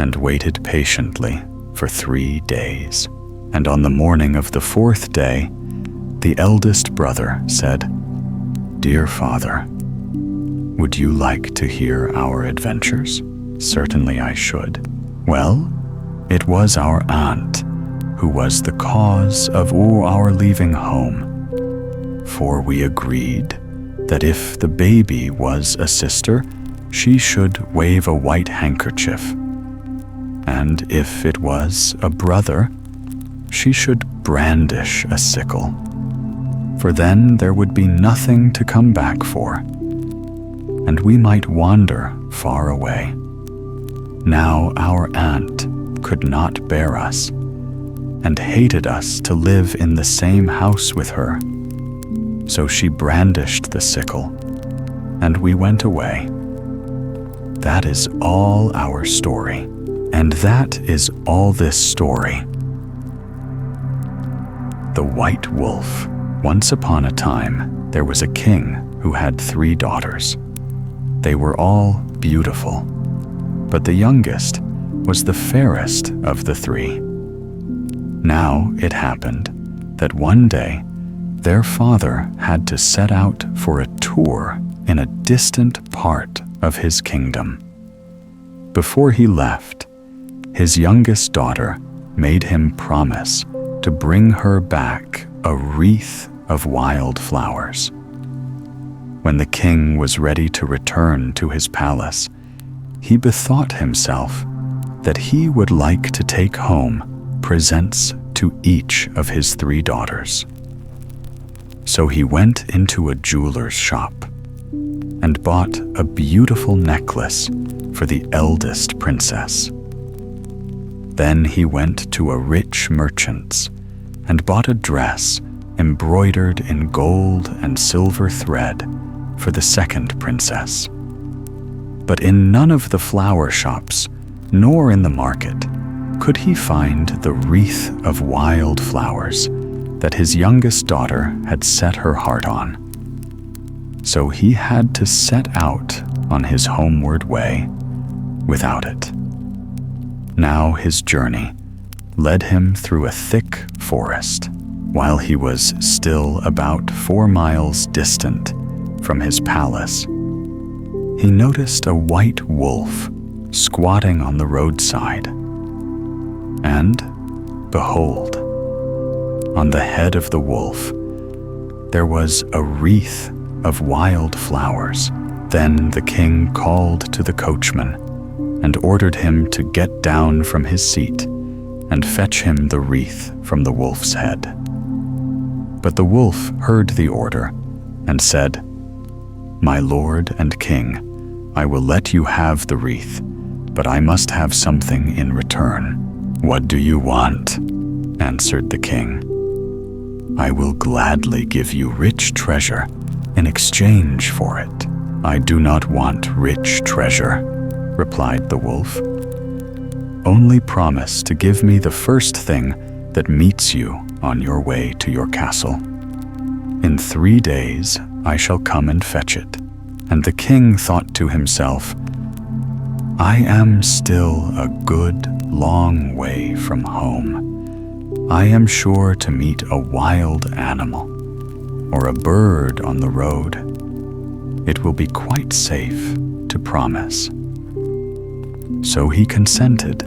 and waited patiently for 3 days. And on the morning of the 4th day, the eldest brother said, "Dear father, would you like to hear our adventures?" "Certainly I should." "Well, it was our aunt who was the cause of our leaving home, for we agreed that if the baby was a sister, she should wave a white handkerchief, and if it was a brother, she should brandish a sickle, for then there would be nothing to come back for, and we might wander far away. Now our aunt could not bear us, and hated us to live in the same house with her. So she brandished the sickle, and we went away. That is all our story, and that is all this story. The White Wolf. Once upon a time, there was a king who had 3 daughters. They were all beautiful, but the youngest was the fairest of the 3. Now it happened that one day their father had to set out for a tour in a distant part of his kingdom. Before he left, his youngest daughter made him promise to bring her back a wreath of wild flowers. When the king was ready to return to his palace, he bethought himself that he would like to take home presents to each of his 3 daughters. So he went into a jeweler's shop and bought a beautiful necklace for the eldest princess. Then he went to a rich merchant's and bought a dress embroidered in gold and silver thread for the second princess. But in none of the flower shops, nor in the market, could he find the wreath of wild flowers that his youngest daughter had set her heart on. So he had to set out on his homeward way without it. Now his journey led him through a thick forest. While he was still about 4 miles distant from his palace, he noticed a white wolf squatting on the roadside. And, behold, on the head of the wolf, there was a wreath of wild flowers. Then the king called to the coachman and ordered him to get down from his seat and fetch him the wreath from the wolf's head. But the wolf heard the order and said, "My lord and king, I will let you have the wreath, but I must have something in return." "What do you want?" answered the king. "I will gladly give you rich treasure in exchange for it." "I do not want rich treasure," replied the wolf. "Only promise to give me the first thing that meets you on your way to your castle. In 3 days I shall come and fetch it." And the king thought to himself, "I am still a good long way from home. I am sure to meet a wild animal or a bird on the road. It will be quite safe to promise." So he consented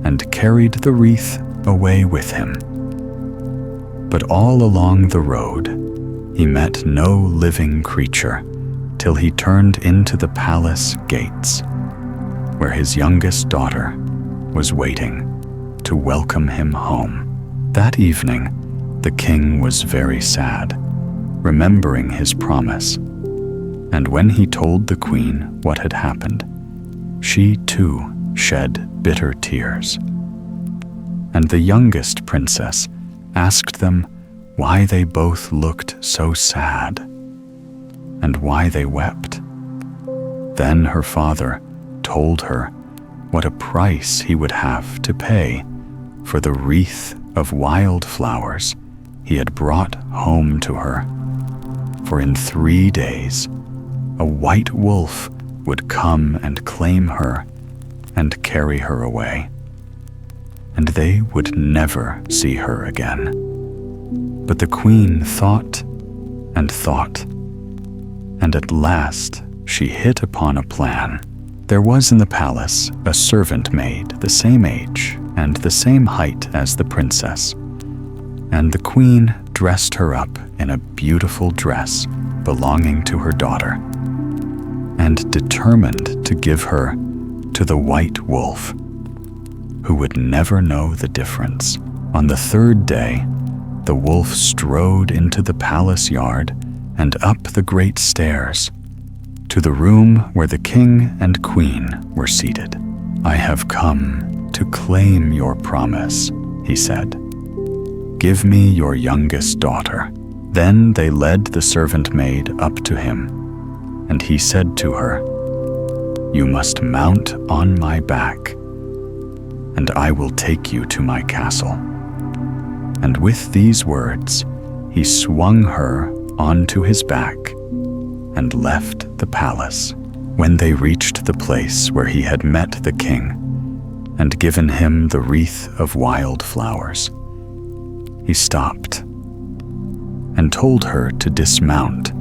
and carried the wreath away with him. But all along the road, he met no living creature till he turned into the palace gates, where his youngest daughter was waiting to welcome him home. That evening, the king was very sad, remembering his promise, and when he told the queen what had happened, she too shed bitter tears. And the youngest princess asked them why they both looked so sad and why they wept. Then her father told her what a price he would have to pay for the wreath of wild flowers he had brought home to her. For in 3 days, a white wolf would come and claim her and carry her away, and they would never see her again. But the queen thought and thought, and at last she hit upon a plan. There was in the palace a servant maid the same age and the same height as the princess, and the queen dressed her up in a beautiful dress belonging to her daughter, and determined to give her to the white wolf. who would never know the difference. On the third day, the wolf strode into the palace yard and up the great stairs to the room where the king and queen were seated. "I have come to claim your promise," he said. "Give me your youngest daughter." Then they led the servant maid up to him, and he said to her, "You must mount on my back, and I will take you to my castle." And with these words, he swung her onto his back and left the palace. When they reached the place where he had met the king and given him the wreath of wild flowers, he stopped and told her to dismount,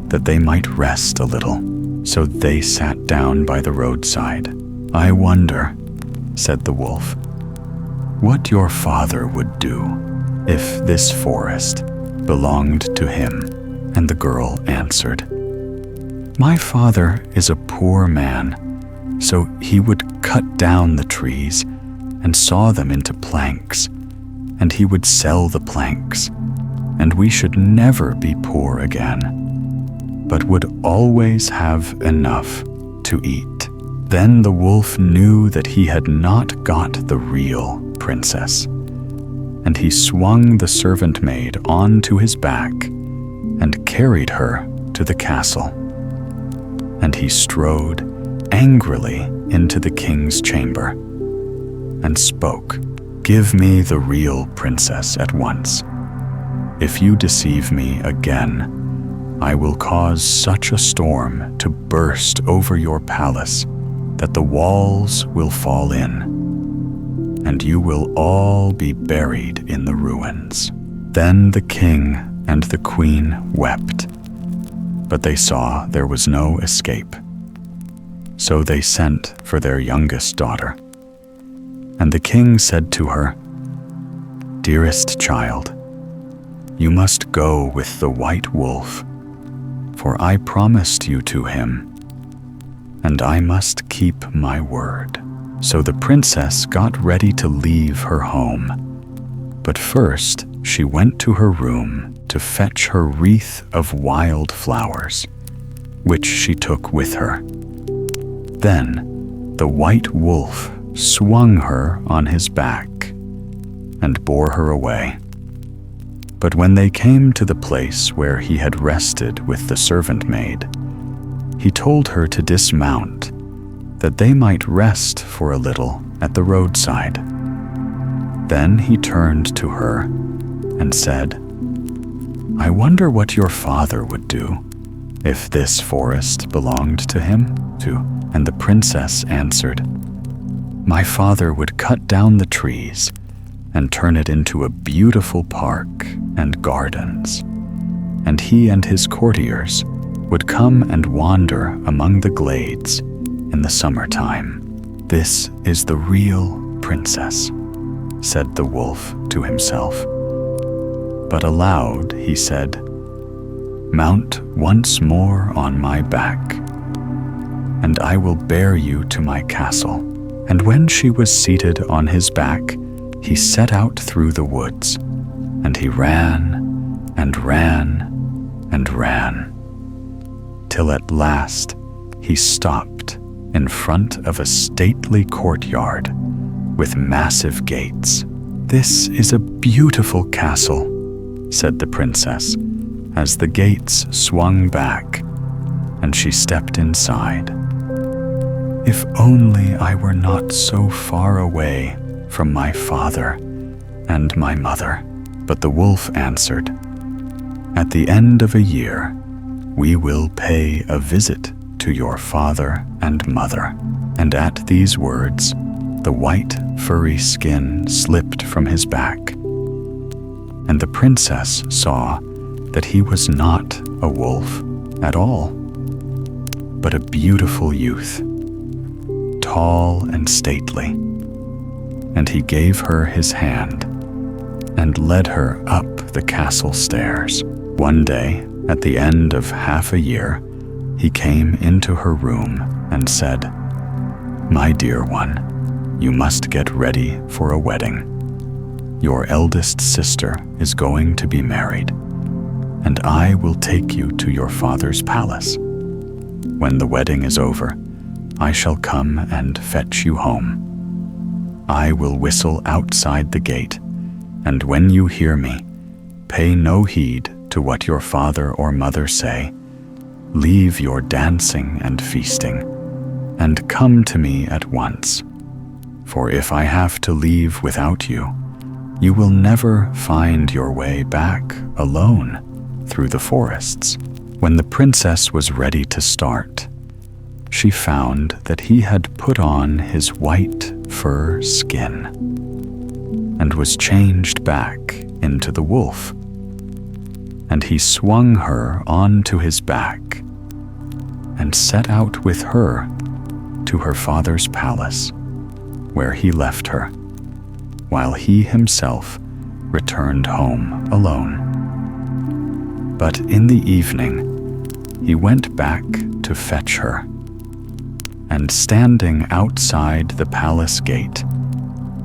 that they might rest a little. So they sat down by the roadside. "I wonder," said the wolf, "what your father would do if this forest belonged to him." And the girl answered, "My father is a poor man, so he would cut down the trees and saw them into planks, and he would sell the planks, and we should never be poor again, but would always have enough to eat." Then the wolf knew that he had not got the real princess, and he swung the servant maid onto his back and carried her to the castle. And he strode angrily into the king's chamber and spoke, "Give me the real princess at once. If you deceive me again, I will cause such a storm to burst over your palace that the walls will fall in, and you will all be buried in the ruins." Then the king and the queen wept, but they saw there was no escape. So they sent for their youngest daughter. And the king said to her, "Dearest child, you must go with the white wolf, for I promised you to him, and I must keep my word." So the princess got ready to leave her home, but first she went to her room to fetch her wreath of wild flowers, which she took with her. Then the white wolf swung her on his back and bore her away. But when they came to the place where he had rested with the servant maid, he told her to dismount, that they might rest for a little at the roadside. Then he turned to her and said, "I wonder what your father would do if this forest belonged to him too." And the princess answered, "My father would cut down the trees and turn it into a beautiful park and gardens, and he and his courtiers would come and wander among the glades in the summertime." "This is the real princess," said the wolf to himself. But aloud he said, "Mount once more on my back, and I will bear you to my castle." And when she was seated on his back, he set out through the woods, and he ran and ran and ran, till at last he stopped in front of a stately courtyard with massive gates. "This is a beautiful castle," said the princess, as the gates swung back and she stepped inside. "If only I were not so far away from my father and my mother." But the wolf answered, "At the end of a year, we will pay a visit to your father and mother." And at these words, the white furry skin slipped from his back, and the princess saw that he was not a wolf at all, but a beautiful youth, tall and stately. And he gave her his hand and led her up the castle stairs. One day, at the end of half a year, he came into her room and said, "My dear one, you must get ready for a wedding. Your eldest sister is going to be married, and I will take you to your father's palace. When the wedding is over, I shall come and fetch you home. I will whistle outside the gate, and when you hear me, pay no heed to what your father or mother say. Leave your dancing and feasting, and come to me at once. For if I have to leave without you, you will never find your way back alone through the forests. When the princess was ready to start, she found that he had put on his white fur skin and was changed back into the wolf. And he swung her onto his back and set out with her to her father's palace, where he left her, while he himself returned home alone. But in the evening, he went back to fetch her, and standing outside the palace gate,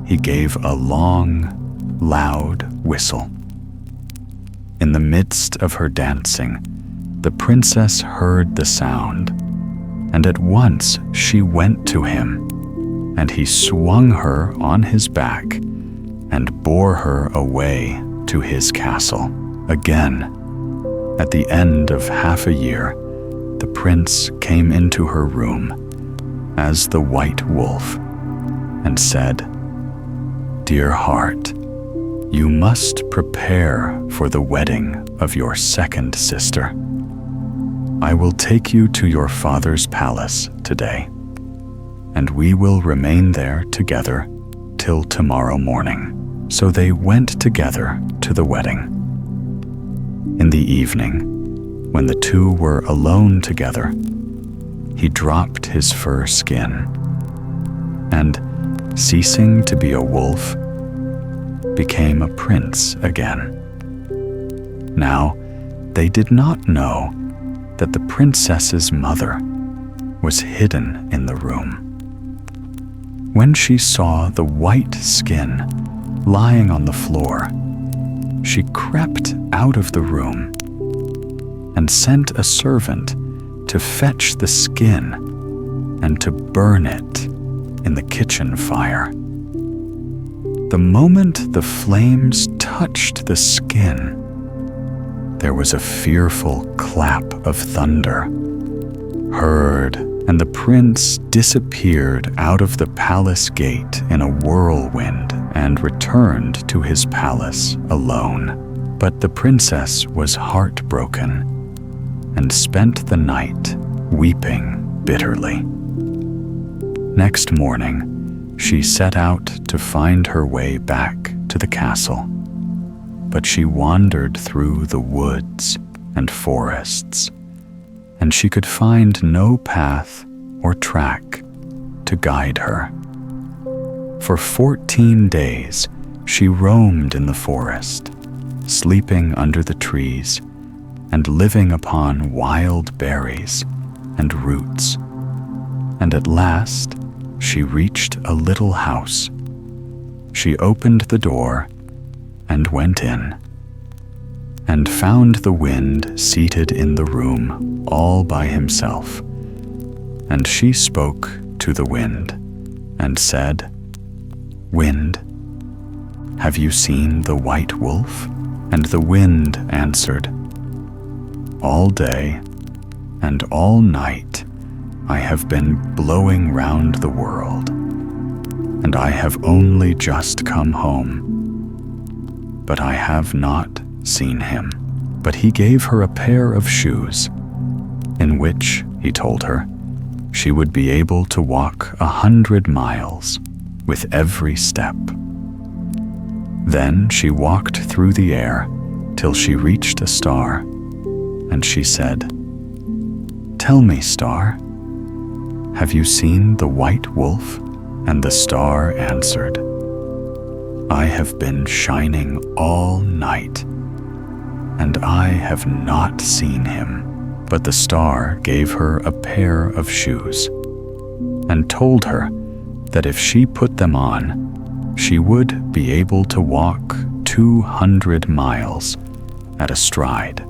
he gave a long, loud whistle. In the midst of her dancing, the princess heard the sound, and at once she went to him, and he swung her on his back and bore her away to his castle. Again, at the end of half a year, the prince came into her room as the white wolf and said, "Dear heart, you must prepare for the wedding of your second sister. I will take you to your father's palace today, and we will remain there together till tomorrow morning." So they went together to the wedding. In the evening, when the two were alone together, he dropped his fur skin, and, ceasing to be a wolf, became a prince again. Now, they did not know that the princess's mother was hidden in the room. When she saw the white skin lying on the floor, she crept out of the room and sent a servant to fetch the skin and to burn it in the kitchen fire. The moment the flames touched the skin, there was a fearful clap of thunder heard, and the prince disappeared out of the palace gate in a whirlwind and returned to his palace alone. But the princess was heartbroken and spent the night weeping bitterly. Next morning, she set out to find her way back to the castle, but she wandered through the woods and forests, and she could find no path or track to guide her. For 14 days, she roamed in the forest, sleeping under the trees and living upon wild berries and roots. And at last, she reached a little house. She opened the door and went in, and found the wind seated in the room all by himself. And she spoke to the wind and said, "Wind, have you seen the white wolf?" And the wind answered, "All day and all night I have been blowing round the world, and I have only just come home. But I have not seen him." But he gave her a pair of shoes, in which, he told her, she would be able to walk 100 miles with every step. Then she walked through the air till she reached a star, and she said, "Tell me, star, have you seen the white wolf?" And the star answered, "I have been shining all night, and I have not seen him." But the star gave her a pair of shoes and told her that if she put them on, she would be able to walk 200 miles at a stride.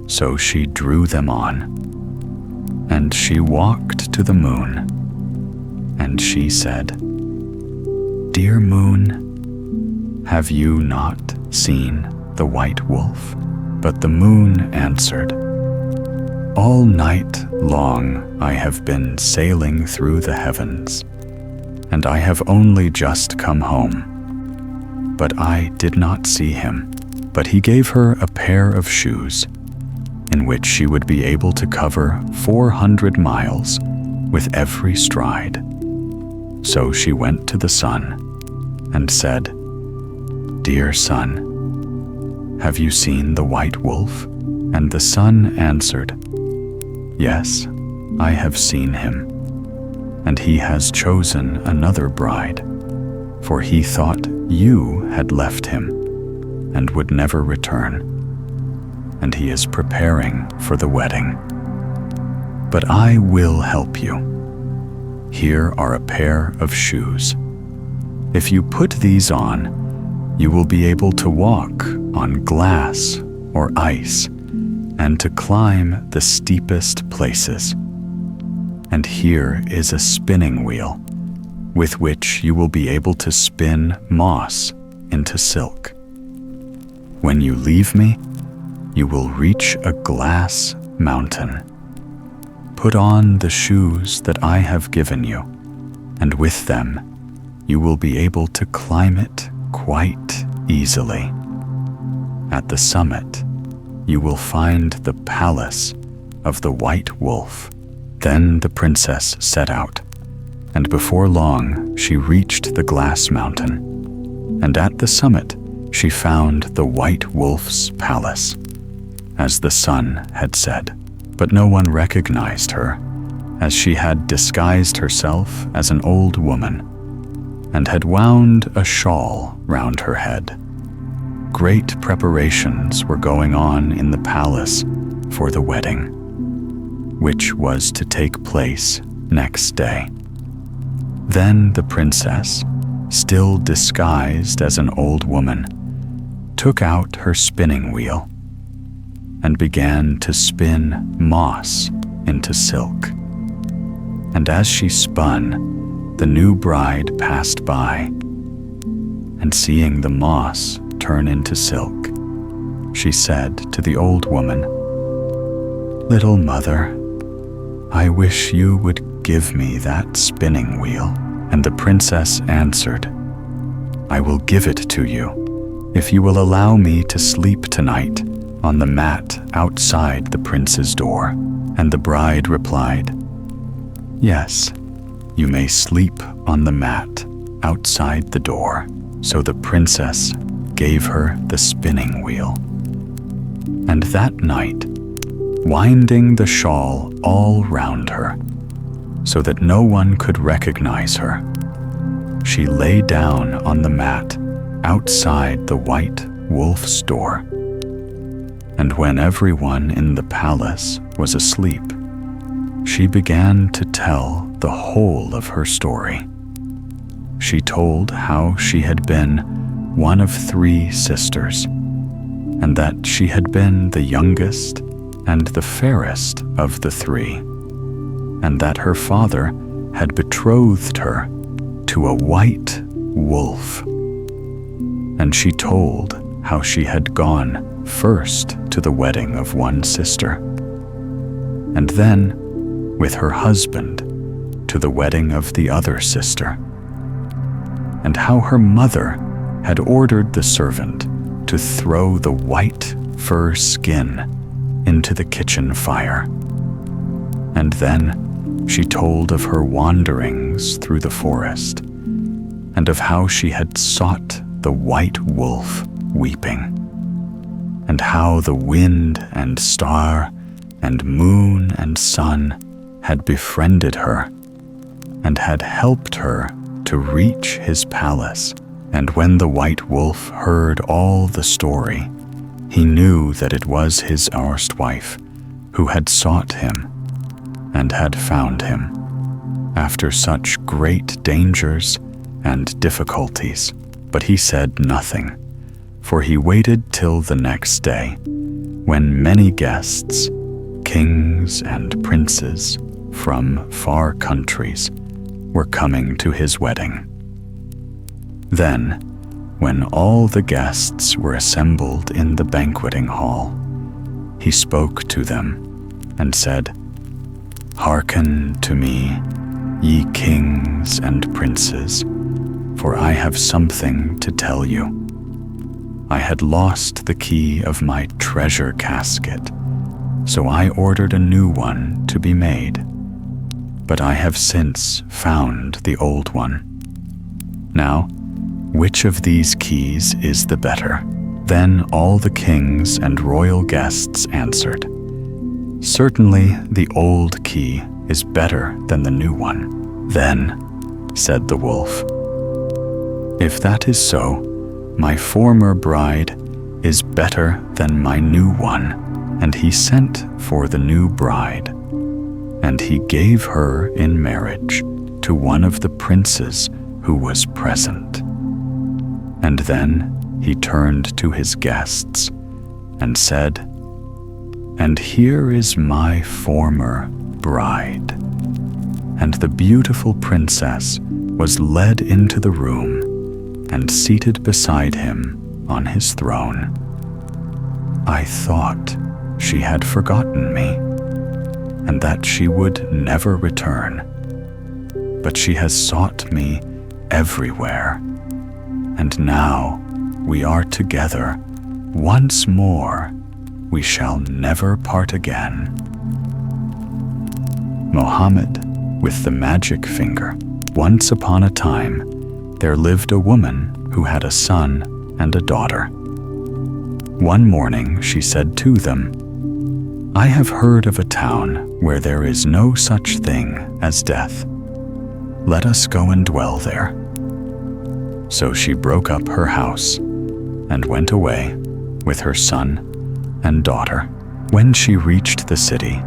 So she drew them on, and she walked to the moon, and she said, "Dear moon, have you not seen the white wolf?" But the moon answered, "All night long I have been sailing through the heavens, and I have only just come home. But I did not see him." But he gave her a pair of shoes, in which she would be able to cover 400 miles with every stride. So she went to the sun and said, "Dear sun, have you seen the white wolf?" And the sun answered, "Yes, I have seen him, and he has chosen another bride, for he thought you had left him and would never return, and he is preparing for the wedding. But I will help you. Here are a pair of shoes. If you put these on, you will be able to walk on glass or ice and to climb the steepest places. And here is a spinning wheel with which you will be able to spin moss into silk. When you leave me, you will reach a glass mountain. Put on the shoes that I have given you, and with them you will be able to climb it quite easily. At the summit, you will find the palace of the white wolf." Then the princess set out, and before long she reached the glass mountain, and at the summit she found the white wolf's palace, as the sun had said. But no one recognized her, as she had disguised herself as an old woman, and had wound a shawl round her head. Great preparations were going on in the palace for the wedding, which was to take place next day. Then the princess, still disguised as an old woman, took out her spinning wheel and began to spin moss into silk. And as she spun, the new bride passed by, and seeing the moss turn into silk, she said to the old woman, "Little mother, I wish you would give me that spinning wheel." And the princess answered, "I will give it to you if you will allow me to sleep tonight on the mat outside the prince's door." And the bride replied, "Yes, you may sleep on the mat outside the door." So the princess gave her the spinning wheel. And that night, winding the shawl all round her, so that no one could recognize her, she lay down on the mat outside the white wolf's door. And when everyone in the palace was asleep, she began to tell the whole of her story. She told how she had been one of 3 sisters, and that she had been the youngest and the fairest of the 3, and that her father had betrothed her to a white wolf. And she told how she had gone first to the wedding of one sister, and then, with her husband, to the wedding of the other sister, and how her mother had ordered the servant to throw the white fur skin into the kitchen fire. And then she told of her wanderings through the forest, and of how she had sought the white wolf weeping, and how the wind and star and moon and sun had befriended her and had helped her to reach his palace. And when the white wolf heard all the story, he knew that it was his erstwife who had sought him and had found him, after such great dangers and difficulties. But he said nothing, for he waited till the next day, when many guests, kings and princes from far countries, were coming to his wedding. Then, when all the guests were assembled in the banqueting hall, he spoke to them and said, "Hearken to me, ye kings and princes, for I have something to tell you. I had lost the key of my treasure casket, so I ordered a new one to be made. But I have since found the old one. Now, which of these keys is the better?" Then all the kings and royal guests answered, "Certainly the old key is better than the new one." Then said the wolf, "If that is so, my former bride is better than my new one." And he sent for the new bride, and he gave her in marriage to one of the princes who was present. And then he turned to his guests and said, "And here is my former bride." And the beautiful princess was led into the room and seated beside him on his throne. I thought she had forgotten me, and that she would never return. But she has sought me everywhere, and now we are together once more. We shall never part again. Mohammed with the magic finger. Once upon a time, there lived a woman who had a son and a daughter. One morning she said to them, "I have heard of a town where there is no such thing as death. Let us go and dwell there." So she broke up her house and went away with her son and daughter. When she reached the city,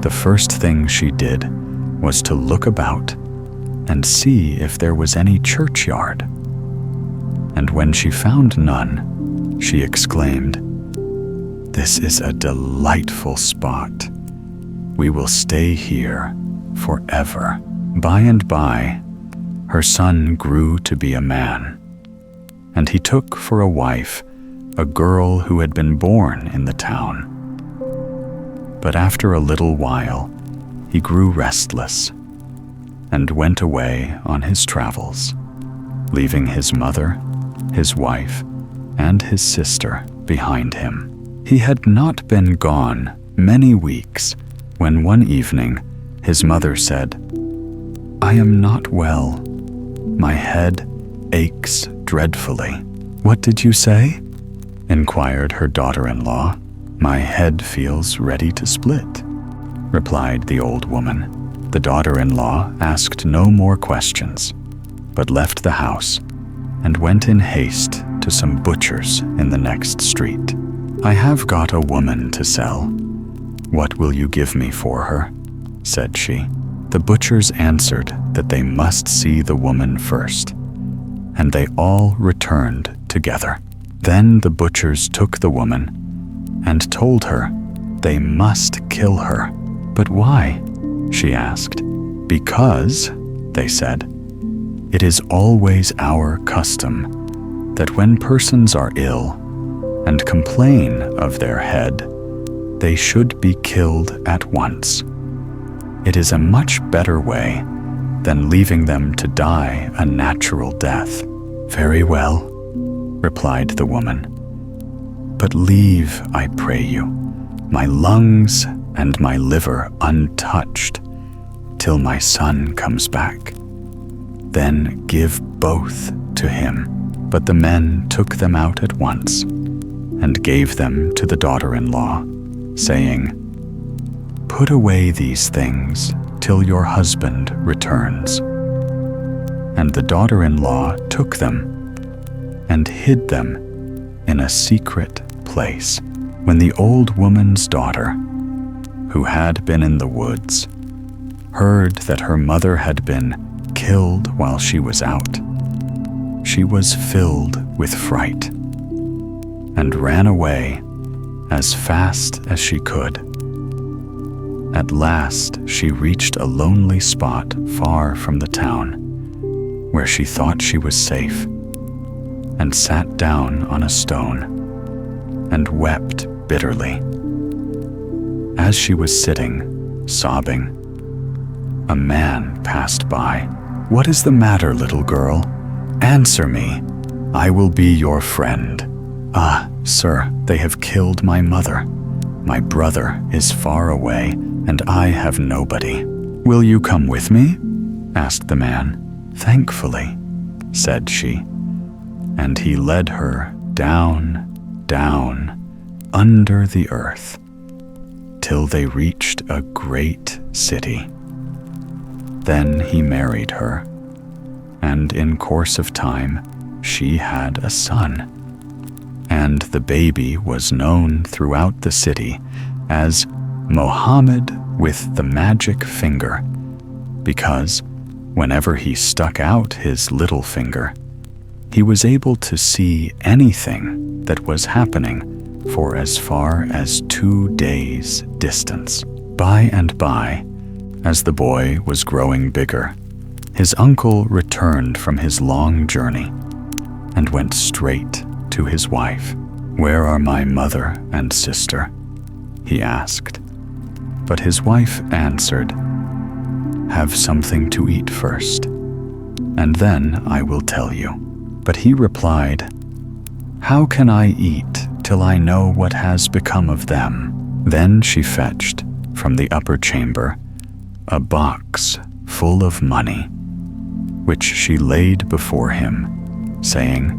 the first thing she did was to look about and see if there was any churchyard. And when she found none, she exclaimed, "This is a delightful spot. We will stay here forever." By and by, her son grew to be a man, and he took for a wife a girl who had been born in the town. But after a little while, he grew restless and went away on his travels, leaving his mother, his wife, and his sister behind him. He had not been gone many weeks when one evening his mother said, "I am not well. My head aches dreadfully." "What did you say?" inquired her daughter-in-law. "My head feels ready to split," replied the old woman. The daughter-in-law asked no more questions, but left the house and went in haste to some butchers in the next street. "I have got a woman to sell. What will you give me for her?" said she. The butchers answered that they must see the woman first, and they all returned together. Then the butchers took the woman and told her they must kill her. "But why?" she asked. "Because," they said, "it is always our custom that when persons are ill and complain of their head, they should be killed at once. It is a much better way than leaving them to die a natural death." "Very well," replied the woman, "but leave, I pray you, my lungs and my liver untouched till my son comes back. Then give both to him." But the men took them out at once and gave them to the daughter-in-law, saying, "Put away these things till your husband returns." And the daughter-in-law took them and hid them in a secret place. When the old woman's daughter, who had been in the woods, heard that her mother had been killed while she was out, she was filled with fright and ran away as fast as she could. At last, she reached a lonely spot far from the town, where she thought she was safe, and sat down on a stone and wept bitterly. As she was sitting, sobbing, a man passed by. "What is the matter, little girl? Answer me. I will be your friend." "Ah, sir, they have killed my mother. My brother is far away, and I have nobody. Will you come with me?" asked the man. "Thankfully," said she, and he led her down, down, under the earth, till they reached a great city. Then he married her, and in course of time she had a son, and the baby was known throughout the city as Mohammed with the magic finger, because whenever he stuck out his little finger, he was able to see anything that was happening for as far as 2 days' distance. By and by, as the boy was growing bigger, his uncle returned from his long journey and went straight to his wife. "Where are my mother and sister?" he asked. But his wife answered, "Have something to eat first, and then I will tell you." But he replied, "How can I eat till I know what has become of them?" Then she fetched from the upper chamber a box full of money, which she laid before him, saying,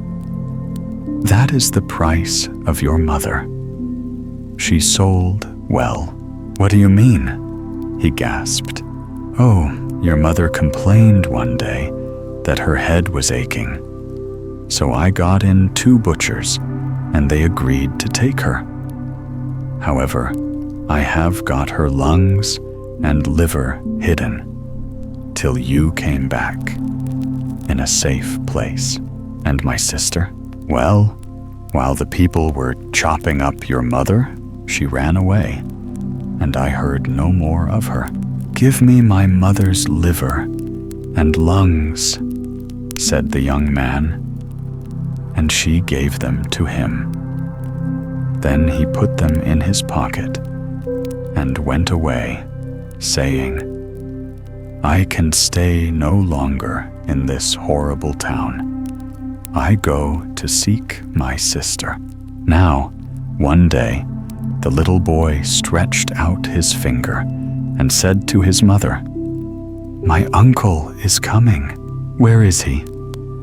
"That is the price of your mother. She sold well." "What do you mean?" he gasped. "Oh, your mother complained one day that her head was aching. So I got in 2 butchers, and they agreed to take her. However, I have got her lungs and liver hidden till you came back in a safe place. And my sister? Well, while the people were chopping up your mother, she ran away, and I heard no more of her." "Give me my mother's liver and lungs," said the young man, and she gave them to him. Then he put them in his pocket and went away, saying, "I can stay no longer in this horrible town. I go to seek my sister." Now, one day, the little boy stretched out his finger and said to his mother, "My uncle is coming." "Where is he?"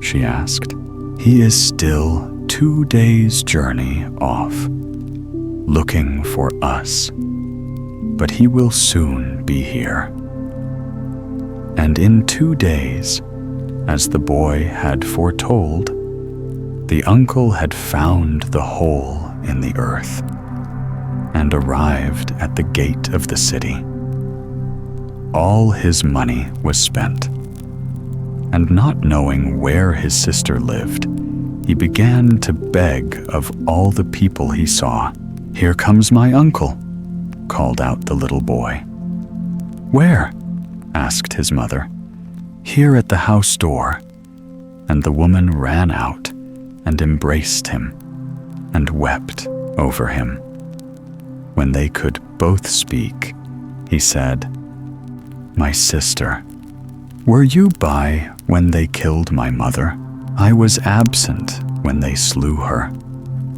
she asked. "He is still 2 days' journey off, looking for us, but he will soon be here." And in 2 days, as the boy had foretold, the uncle had found the hole in the earth and arrived at the gate of the city. All his money was spent, and not knowing where his sister lived, he began to beg of all the people he saw. "Here comes my uncle," called out the little boy. "Where?" asked his mother. "Here at the house door." And the woman ran out and embraced him and wept over him. When they could both speak, he said, "My sister, were you by when they killed my mother?" "I was absent when they slew her,"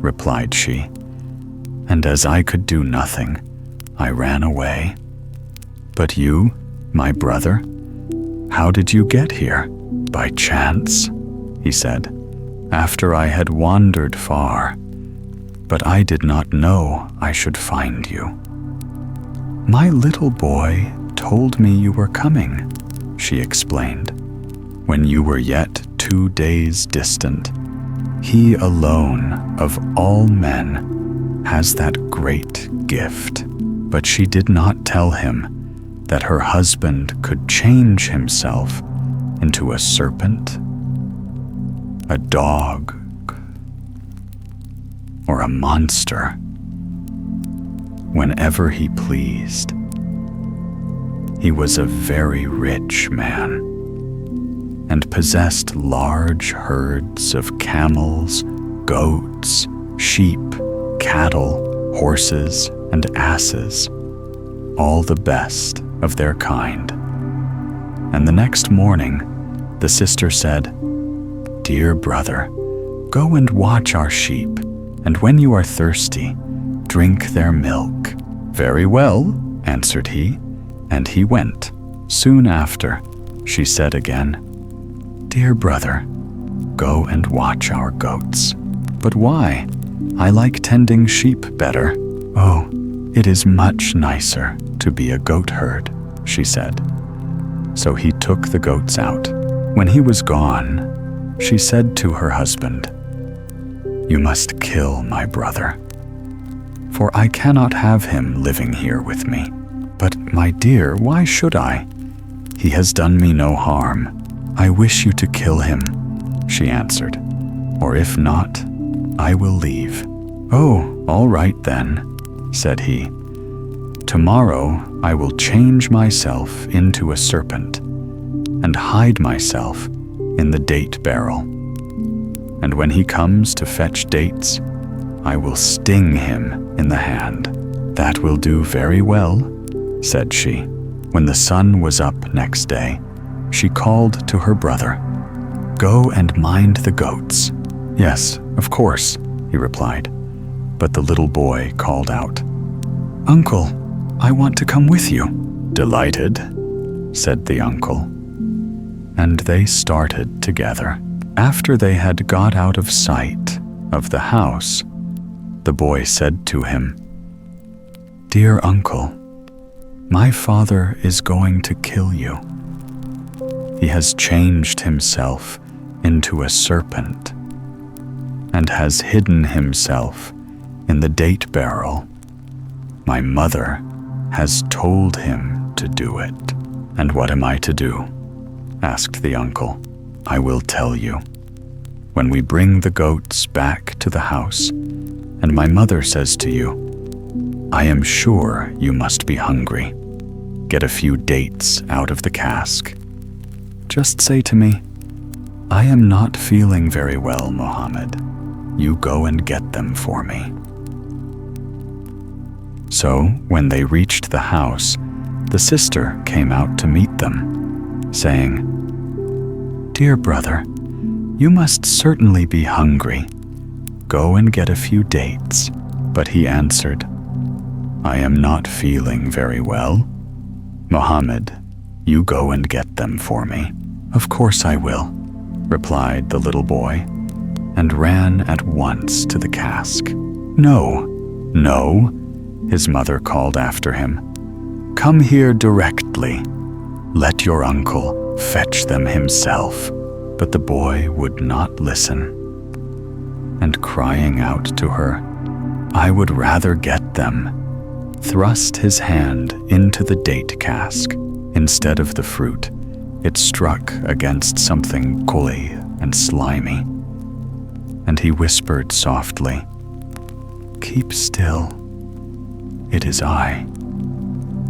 replied she, "and as I could do nothing, I ran away." "But you, my brother, how did you get here?" "By chance," he said, "after I had wandered far, but I did not know I should find you." "My little boy told me you were coming," she explained. "When you were yet 2 days distant, he alone of all men has that great gift." But she did not tell him that her husband could change himself into a serpent, a dog, or a monster whenever he pleased. He was a very rich man and possessed large herds of camels, goats, sheep, cattle, horses, and asses, all the best of their kind. And the next morning, the sister said, "Dear brother, go and watch our sheep, and when you are thirsty, drink their milk." "Very well," answered he, and he went. Soon after, she said again, "Dear brother, go and watch our goats." "But why? I like tending sheep better." "Oh, it is much nicer to be a goat herd," she said. So he took the goats out. When he was gone, she said to her husband, "You must kill my brother, for I cannot have him living here with me." "But, my dear, why should I? He has done me no harm. I wish you to kill him," she answered. "Or if not, I will leave." "Oh, all right then," said he. "Tomorrow I will change myself into a serpent and hide myself in the date barrel. And when he comes to fetch dates, I will sting him in the hand." "That will do very well," said she. When the sun was up next day, she called to her brother, "Go and mind the goats." "Yes, of course," he replied. But the little boy called out, "Uncle, I want to come with you." "Delighted," said the uncle. And they started together. After they had got out of sight of the house, the boy said to him, "Dear uncle, my father is going to kill you. He has changed himself into a serpent and has hidden himself in the date barrel. My mother has told him to do it." "And what am I to do?" asked the uncle. "I will tell you. When we bring the goats back to the house, and my mother says to you, 'I am sure you must be hungry. Get a few dates out of the cask.' Just say to me, 'I am not feeling very well, Mohammed. You go and get them for me.'" So, when they reached the house, the sister came out to meet them, saying, "Dear brother, you must certainly be hungry. Go and get a few dates." But he answered, "I am not feeling very well. Mohammed, you go and get them for me." "Of course I will," replied the little boy, and ran at once to the cask. "No, no," his mother called after him. "Come here directly. Let your uncle fetch them himself." But the boy would not listen, and crying out to her, "I would rather get them," thrust his hand into the date cask. Instead of the fruit, it struck against something coy and slimy, and he whispered softly, "Keep still. It is I,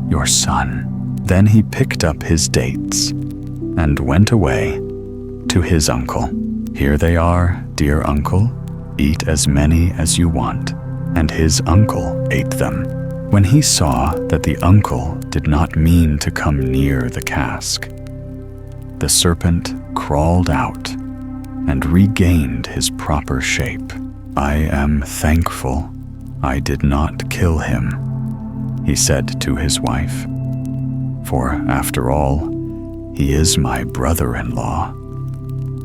your son." Then he picked up his dates and went away to his uncle. "Here they are, dear uncle. Eat as many as you want." And his uncle ate them. When he saw that the uncle did not mean to come near the cask, the serpent crawled out and regained his proper shape. "I am thankful I did not kill him," he said to his wife. "For after all, he is my brother-in-law,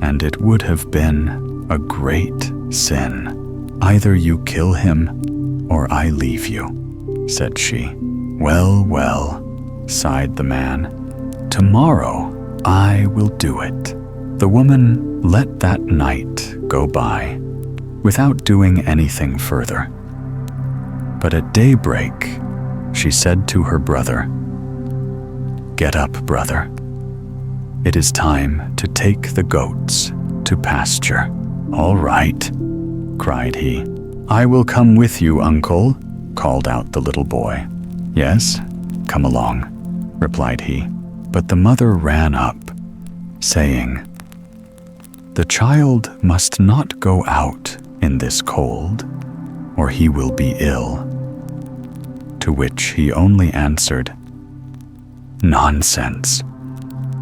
and it would have been a great sin. Either you kill him or I leave you," said she. "Well, well," sighed the man. "Tomorrow I will do it." The woman let that night go by without doing anything further. But at daybreak, she said to her brother, Get up, brother. It is time to take the goats to pasture." "All right," cried he. "I will come with you, uncle," called out the little boy. "Yes, come along," replied he. But the mother ran up, saying, "The child must not go out in this cold, or he will be ill." To which he only answered, "Nonsense.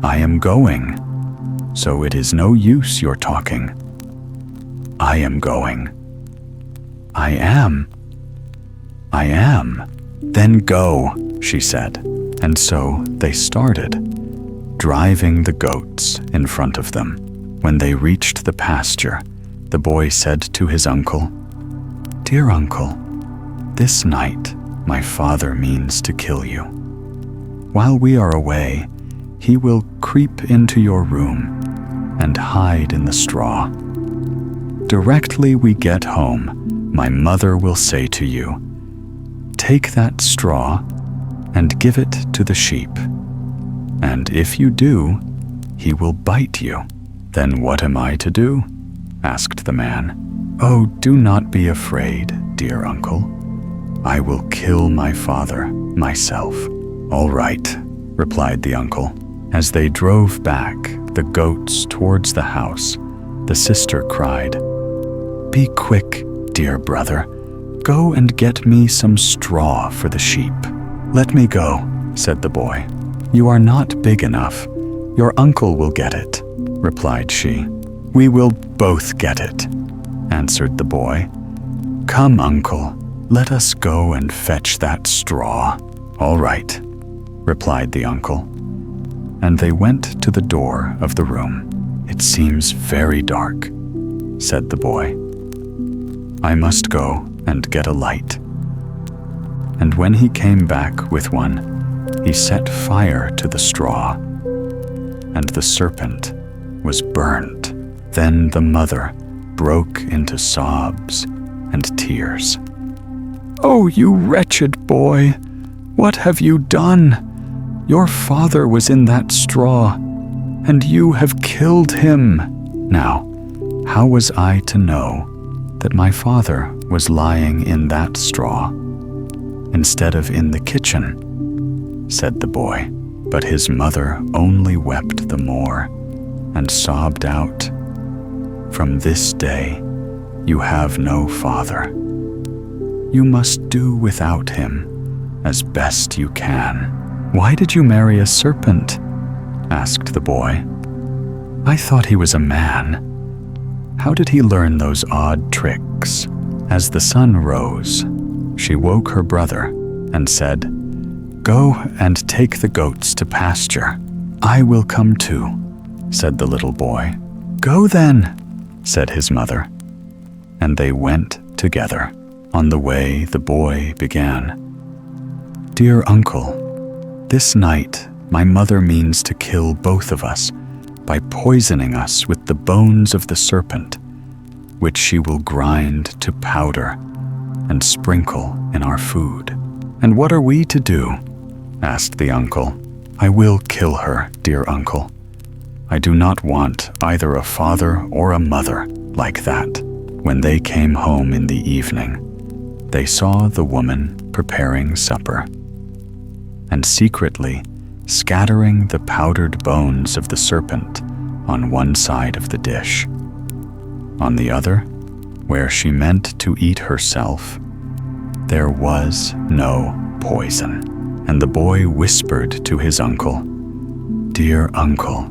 I am going, so it is no use your talking. I am going." "I am. I am." "Then go," she said. And so they started, driving the goats in front of them. When they reached the pasture, the boy said to his uncle, "Dear uncle, this night my father means to kill you. While we are away, he will creep into your room and hide in the straw. Directly we get home, my mother will say to you, 'Take that straw and give it to the sheep.' And if you do, he will bite you." "Then what am I to do?" asked the man. "Oh, do not be afraid, dear uncle. I will kill my father myself." "All right," replied the uncle. As they drove back the goats towards the house, the sister cried, "Be quick, dear brother. Go and get me some straw for the sheep." "Let me go," said the boy. "You are not big enough. Your uncle will get it," replied she. "We will both get it," answered the boy. "Come, uncle, let us go and fetch that straw." "All right," replied the uncle. And they went to the door of the room. "It seems very dark," said the boy. "I must go and get a light." And when he came back with one, he set fire to the straw, and the serpent was burnt. Then the mother broke into sobs and tears. "Oh, you wretched boy, what have you done? Your father was in that straw, and you have killed him." Now, how was I to know that my father was lying in that straw instead of in the kitchen?" said the boy. But his mother only wept the more and sobbed out, "From this day you have no father. You must do without him as best you can." "Why did you marry a serpent?" asked the boy. "I thought he was a man. How did he learn those odd tricks?" As the sun rose, she woke her brother and said, "Go and take the goats to pasture. I will come too," said the little boy. "Go then," said his mother. And they went together. On the way, the boy began, "Dear uncle, this night my mother means to kill both of us by poisoning us with the bones of the serpent, which she will grind to powder and sprinkle in our food." "And what are we to do?" asked the uncle. "I will kill her, dear uncle. I do not want either a father or a mother like that." When they came home in the evening, they saw the woman preparing supper and secretly scattering the powdered bones of the serpent on one side of the dish. On the other, where she meant to eat herself, there was no poison. And the boy whispered to his uncle, "Dear uncle,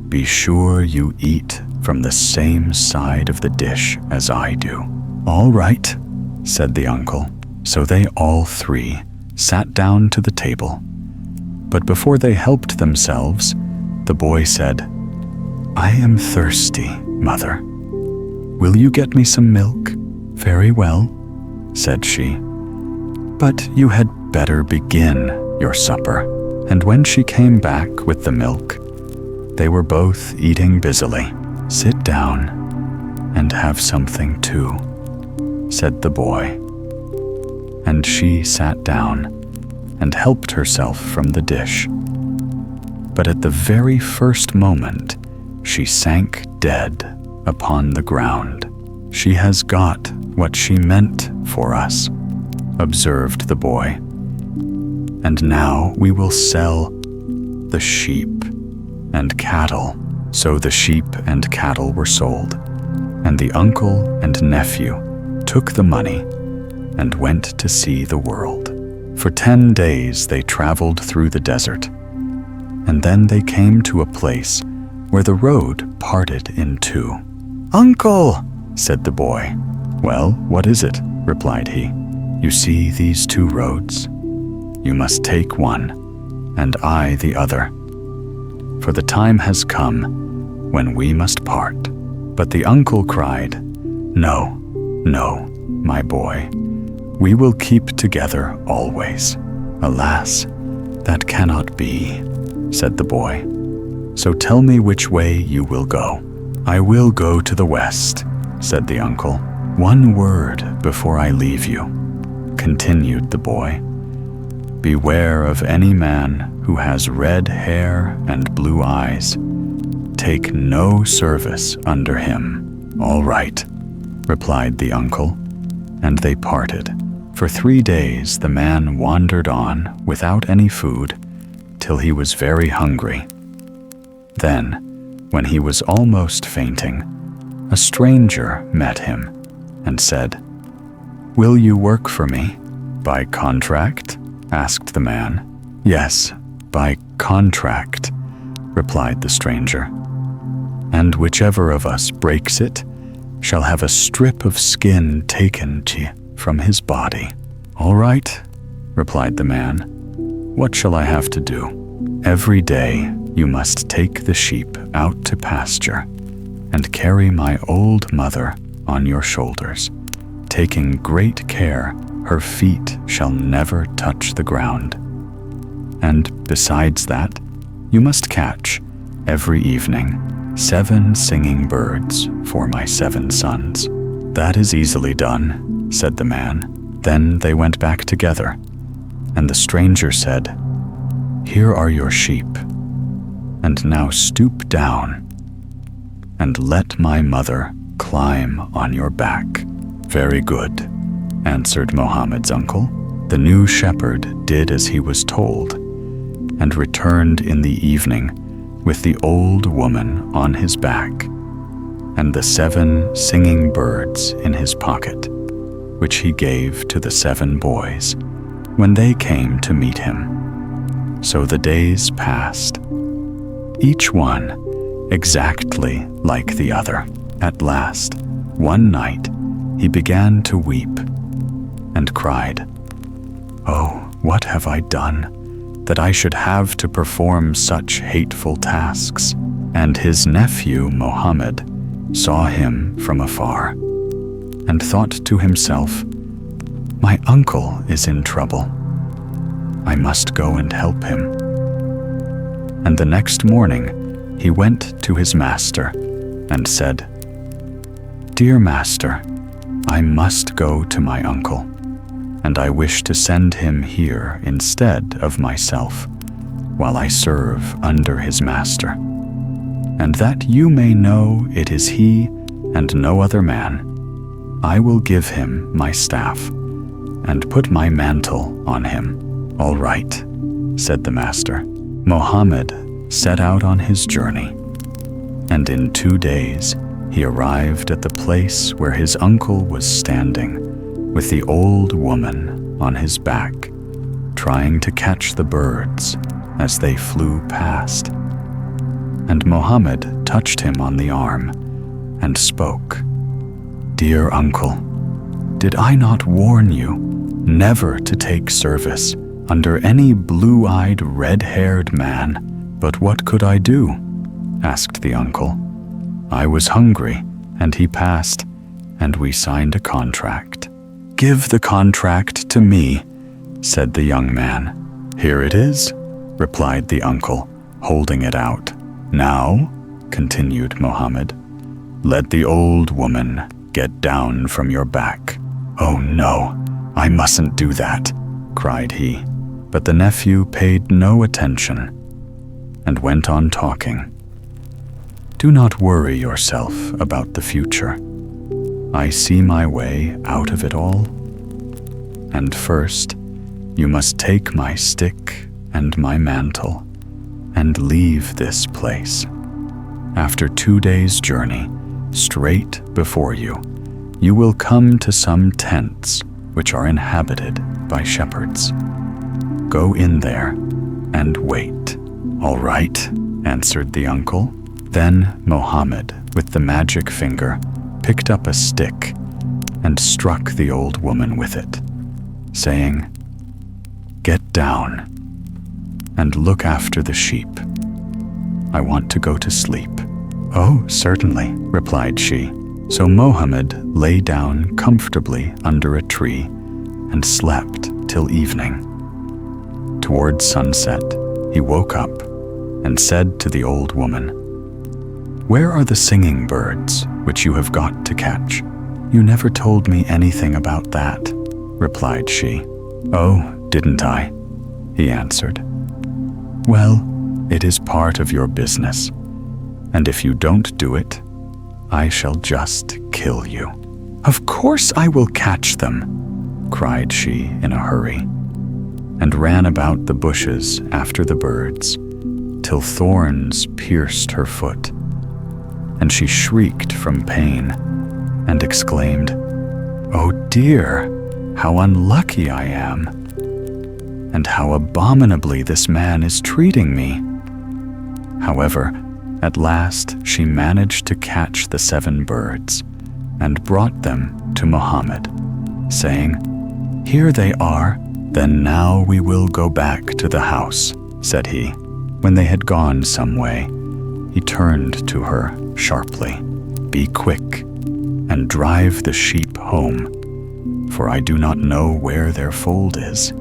be sure you eat from the same side of the dish as I do." "All right," said the uncle. So they all three sat down to the table. But before they helped themselves, the boy said, "I am thirsty, mother. Will you get me some milk?" "Very well," said she. "But you had better begin your supper." And when she came back with the milk, they were both eating busily. "Sit down and have something too," said the boy. And she sat down and helped herself from the dish. but at the very first moment, she sank dead upon the ground. "She has got what she meant for us," observed the boy. "And now we will sell the sheep and cattle." So the sheep and cattle were sold, and the uncle and nephew took the money and went to see the world. For 10 days they traveled through the desert, and then they came to a place where the road parted in two. "Uncle," said the boy. "Well, what is it?" replied he. "You see these two roads? You must take one, and I the other. For the time has come when we must part." But the uncle cried, "No, no, my boy. We will keep together always." "Alas, that cannot be," said the boy. "So tell me which way you will go." "I will go to the west," said the uncle. "One word before I leave you," continued the boy. "Beware of any man who has red hair and blue eyes. Take no service under him." "All right," replied the uncle, and they parted. For 3 days the man wandered on without any food till he was very hungry. Then, when he was almost fainting, a stranger met him and said, "Will you work for me?" "By contract?" asked the man. "Yes, by contract," replied the stranger. "And whichever of us breaks it shall have a strip of skin taken from his body." "All right," replied the man. "What shall I have to do?" "Every day you must take the sheep out to pasture and carry my old mother on your shoulders, taking great care her feet shall never touch the ground. And besides that, you must catch, every evening, 7 singing birds for my 7 sons." "That is easily done," said the man. Then they went back together, and the stranger said, "Here are your sheep, and now stoop down and let my mother climb on your back." "Very good," answered Mohammed's uncle. The new shepherd did as he was told, and returned in the evening with the old woman on his back, and the 7 singing birds in his pocket, which he gave to the 7 boys when they came to meet him. So the days passed, each one exactly like the other. At last, one night, he began to weep and cried, "Oh, what have I done, that I should have to perform such hateful tasks?" And his nephew Mohammed saw him from afar and thought to himself, "My uncle is in trouble. I must go and help him." And the next morning he went to his master and said, "Dear master, I must go to my uncle, and I wish to send him here instead of myself, while I serve under his master. And that you may know it is he and no other man, I will give him my staff and put my mantle on him." "All right," said the master. Mohammed set out on his journey, and in 2 days he arrived at the place where his uncle was standing with the old woman on his back, trying to catch the birds as they flew past. And Mohammed touched him on the arm and spoke, "Dear uncle, did I not warn you never to take service under any blue-eyed, red-haired man? But what could I do?" asked the uncle. "I was hungry, and he passed, and we signed a contract." "Give the contract to me," said the young man. "Here it is," replied the uncle, holding it out. "Now," continued Mohammed, "let the old woman get down from your back." "Oh no, I mustn't do that," cried he. But the nephew paid no attention and went on talking. Do not worry yourself about the future. I see my way out of it all. And first, you must take my stick and my mantle and leave this place. After 2 days' journey, straight before you, you will come to some tents which are inhabited by shepherds. Go in there and wait. All right, answered the uncle. Then Mohammed, with the magic finger, picked up a stick and struck the old woman with it, saying, Get down and look after the sheep. I want to go to sleep. Oh, certainly, replied she. So Mohammed lay down comfortably under a tree and slept till evening. Towards sunset, he woke up and said to the old woman, Where are the singing birds which you have got to catch? You never told me anything about that, replied she. Oh, didn't I? He answered. Well, it is part of your business, and if you don't do it, I shall just kill you. Of course I will catch them, cried she in a hurry, and ran about the bushes after the birds, till thorns pierced her foot, and she shrieked from pain, and exclaimed, Oh dear, how unlucky I am, and how abominably this man is treating me. However, at last she managed to catch the 7 birds and brought them to Mohammed, saying, Here they are, then now we will go back to the house, said he. When they had gone some way, he turned to her sharply, Be quick and drive the sheep home, for I do not know where their fold is.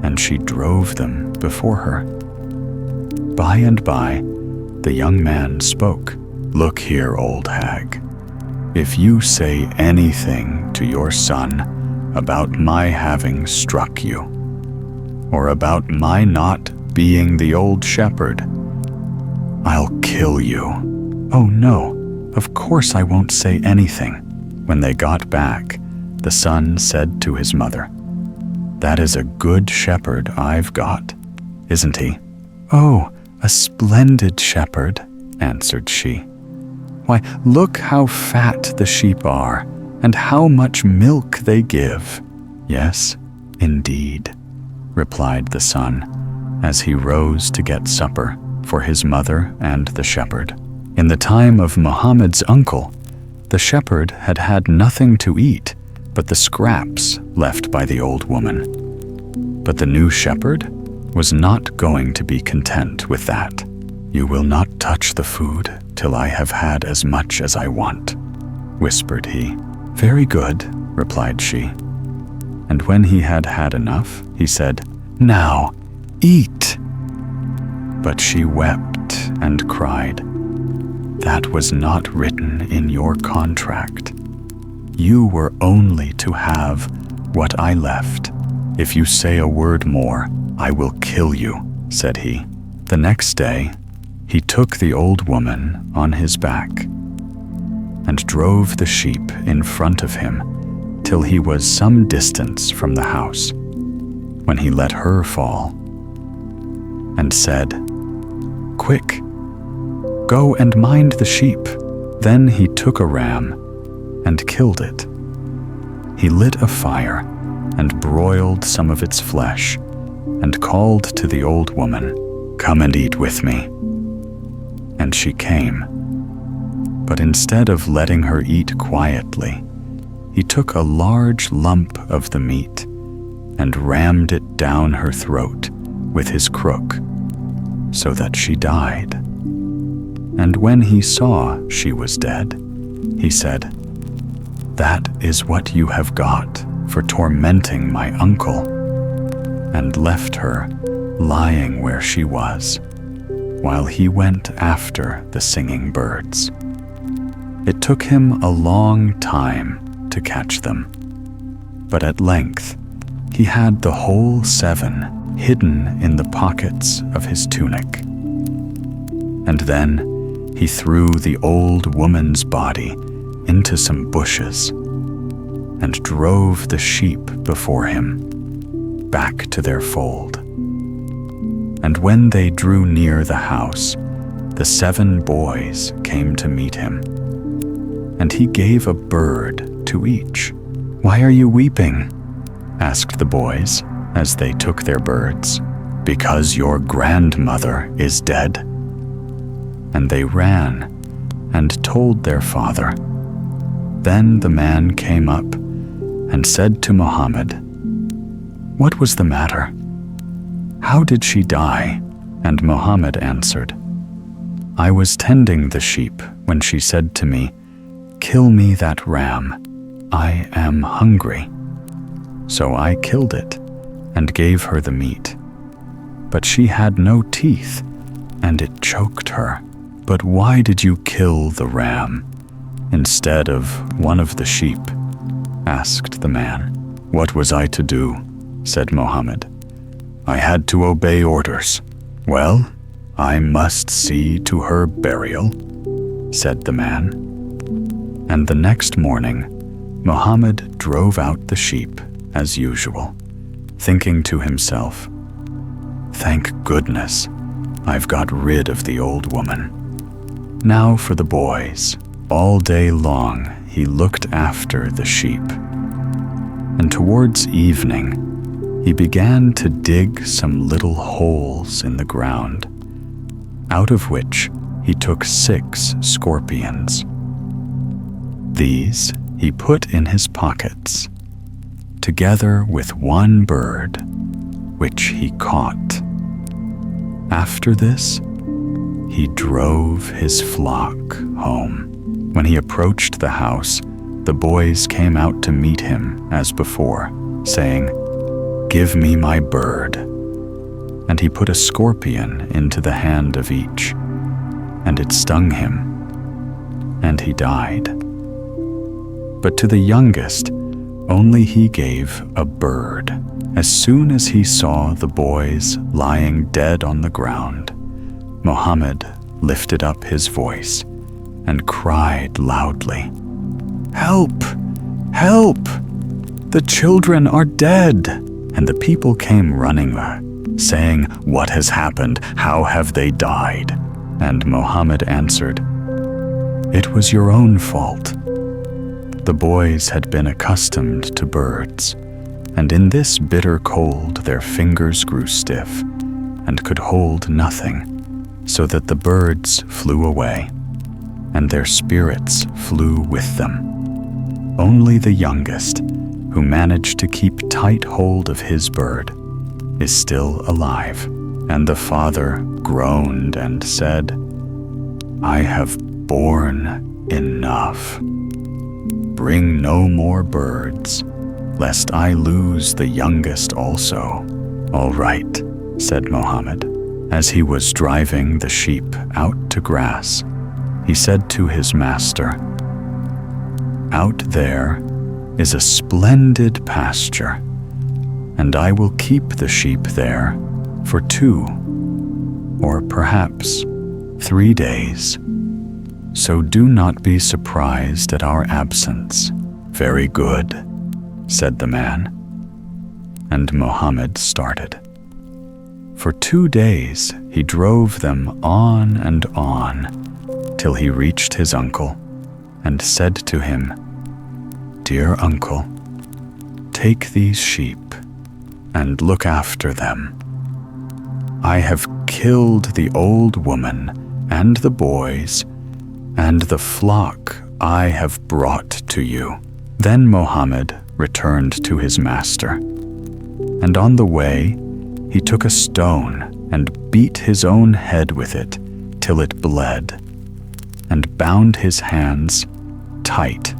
And she drove them before her. By and by, the young man spoke. Look here, old hag. If you say anything to your son about my having struck you, or about my not being the old shepherd, I'll kill you. Oh no, of course I won't say anything. When they got back, the son said to his mother, That is a good shepherd I've got, isn't he? Oh, a splendid shepherd, answered she. Why, look how fat the sheep are, and how much milk they give. Yes, indeed, replied the son, as he rose to get supper for his mother and the shepherd. In the time of Mohammed's uncle, the shepherd had had nothing to eat but the scraps left by the old woman. But the new shepherd was not going to be content with that. You will not touch the food till I have had as much as I want, whispered he. Very good, replied she. And when he had had enough, he said, Now, eat. But she wept and cried, That was not written in your contract. You were only to have what I left. If you say a word more, I will kill you, said he. The next day, he took the old woman on his back and drove the sheep in front of him till he was some distance from the house, when he let her fall and said, Quick, go and mind the sheep. Then he took a ram and killed it. He lit a fire and broiled some of its flesh and called to the old woman, Come and eat with me. And she came. But instead of letting her eat quietly, he took a large lump of the meat and rammed it down her throat with his crook, so that she died. And when he saw she was dead, he said, That is what you have got for tormenting my uncle, and left her lying where she was, while he went after the singing birds. It took him a long time to catch them, but at length he had the whole 7 hidden in the pockets of his tunic. and then he threw the old woman's body into some bushes and drove the sheep before him back to their fold. And when they drew near the house, the 7 boys came to meet him, and he gave a bird to each. "Why are you weeping?" asked the boys as they took their birds. "Because your grandmother is dead." And they ran and told their father. Then the man came up and said to Mohammed, "What was the matter? How did she die?" And Mohammed answered, "I was tending the sheep when she said to me, 'Kill me that ram. I am hungry.' So I killed it and gave her the meat. But she had no teeth, and it choked her." "But why did you kill the ram instead of one of the sheep?" asked the man. "What was I to do?" said Mohammed. "I had to obey orders." "Well, I must see to her burial," said the man. And the next morning, Mohammed drove out the sheep as usual, thinking to himself, "Thank goodness, I've got rid of the old woman. Now for the boys." All day long he looked after the sheep. And towards evening, he began to dig some little holes in the ground, out of which he took 6 scorpions. These he put in his pockets, together with 1 bird, which he caught. After this, he drove his flock home. When he approached the house, the boys came out to meet him as before, saying, "Give me my bird." And he put a scorpion into the hand of each, and it stung him, and he died. But to the youngest, only he gave a bird. As soon as he saw the boys lying dead on the ground, Mohammed lifted up his voice and cried loudly, "Help! Help! The children are dead!" And the people came running, saying, "What has happened? How have they died?" And Mohammed answered, "It was your own fault." The boys had been accustomed to birds, and in this bitter cold their fingers grew stiff and could hold nothing, so that the birds flew away, and their spirits flew with them. Only the youngest, who managed to keep tight hold of his bird, is still alive. And the father groaned and said, "I have borne enough. Bring no more birds, lest I lose the youngest also." "All right," said Mohammed. As he was driving the sheep out to grass, he said to his master, "Out there is a splendid pasture, and I will keep the sheep there for 2 or perhaps 3 days. So do not be surprised at our absence." "Very good," said the man. And Mohammed started. For 2 days he drove them on and on, till he reached his uncle and said to him, "Dear uncle, take these sheep and look after them. I have killed the old woman and the boys and the flock I have brought to you." Then Mohammed returned to his master, and on the way he took a stone and beat his own head with it till it bled, and bound his hands tight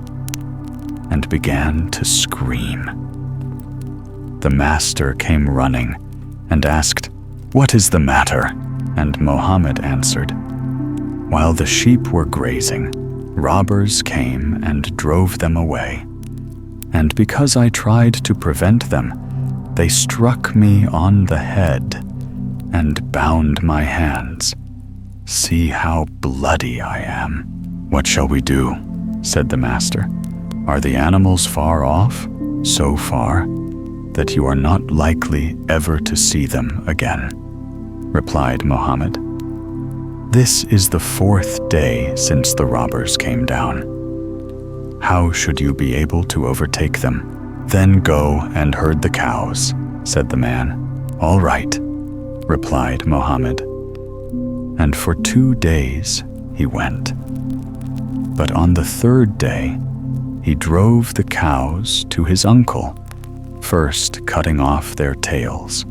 and began to scream. The master came running and asked, "What is the matter?" And Mohammed answered, "While the sheep were grazing, robbers came and drove them away. And because I tried to prevent them, they struck me on the head and bound my hands See how bloody I am." "What shall we do?" said the master. "Are the animals far off? So far that you are not likely ever to see them again," replied Mohammed. "This is the 4th day since the robbers came down. How should you be able to overtake them?" "Then go and herd the cows," said the man. "All right," replied Mohammed. And for 2 days he went. But on the 3rd day, he drove the cows to his uncle, first cutting off their tails.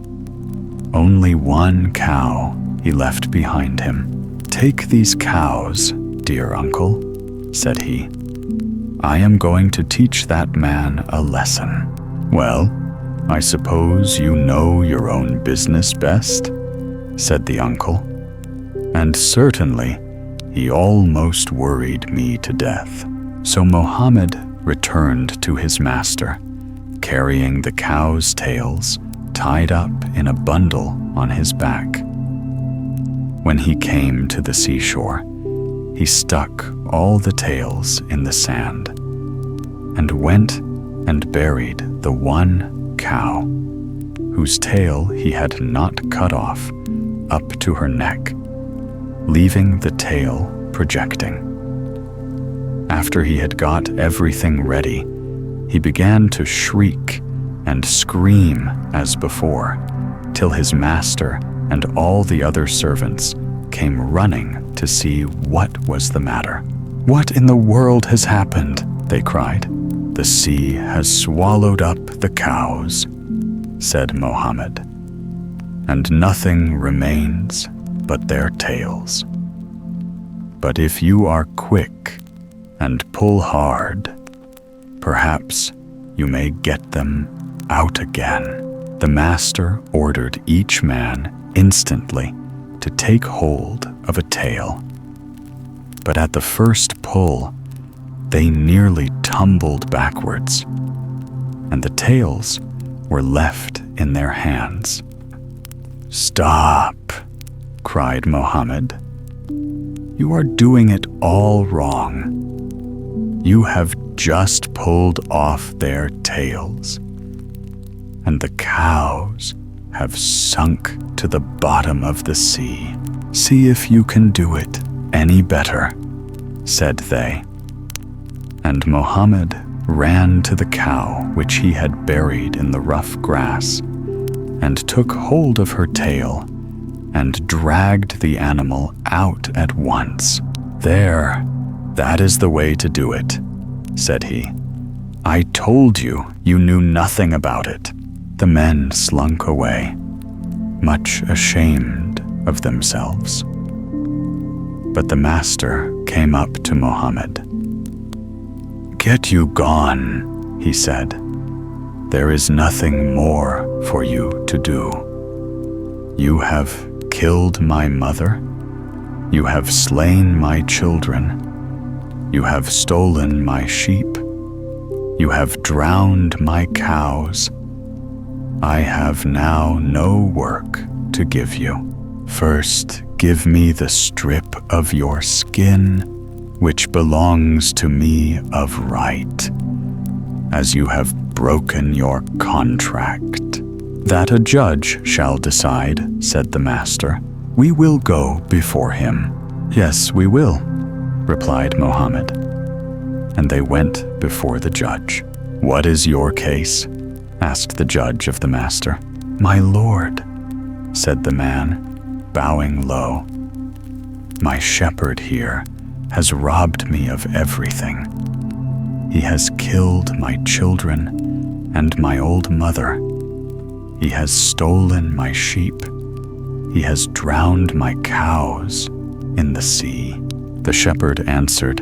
Only 1 cow he left behind him. "Take these cows, dear uncle," said he. "I am going to teach that man a lesson." "Well, I suppose you know your own business best," said the uncle. And certainly, he almost worried me to death. So Mohammed returned to his master, carrying the cows' tails tied up in a bundle on his back. When he came to the seashore, he stuck all the tails in the sand and went and buried the 1 cow, whose tail he had not cut off, up to her neck, leaving the tail projecting. After he had got everything ready, he began to shriek and scream as before, till his master and all the other servants came running to see what was the matter. "What in the world has happened?" they cried. "The sea has swallowed up the cows," said Mohammed, "and nothing remains but their tails. But if you are quick and pull hard, perhaps you may get them out again." The master ordered each man instantly to take hold of a tail. But at the first pull, they nearly tumbled backwards, and the tails were left in their hands. "Stop!" cried Mohammed. "You are doing it all wrong. You have just pulled off their tails, and the cows have sunk to the bottom of the sea. See if you can do it any better," said they. And Mohammed ran to the cow which he had buried in the rough grass, and took hold of her tail, and dragged the animal out at once. "There, that is the way to do it," said he. "I told you you knew nothing about it." The men slunk away, much ashamed of themselves. But the master came up to Mohammed. "Get you gone," he said. "There is nothing more for you to do. You have killed my mother. You have slain my children. You have stolen my sheep. You have drowned my cows. I have now no work to give you. First, give me the strip of your skin, which belongs to me of right, as you have broken your contract." "That a judge shall decide," said the master. "We will go before him." "Yes, we will," replied Mohammed. And they went before the judge. "What is your case?" asked the judge of the master. "My lord," said the man, bowing low, "my shepherd here has robbed me of everything. He has killed my children and my old mother. He has stolen my sheep. He has drowned my cows in the sea." The shepherd answered,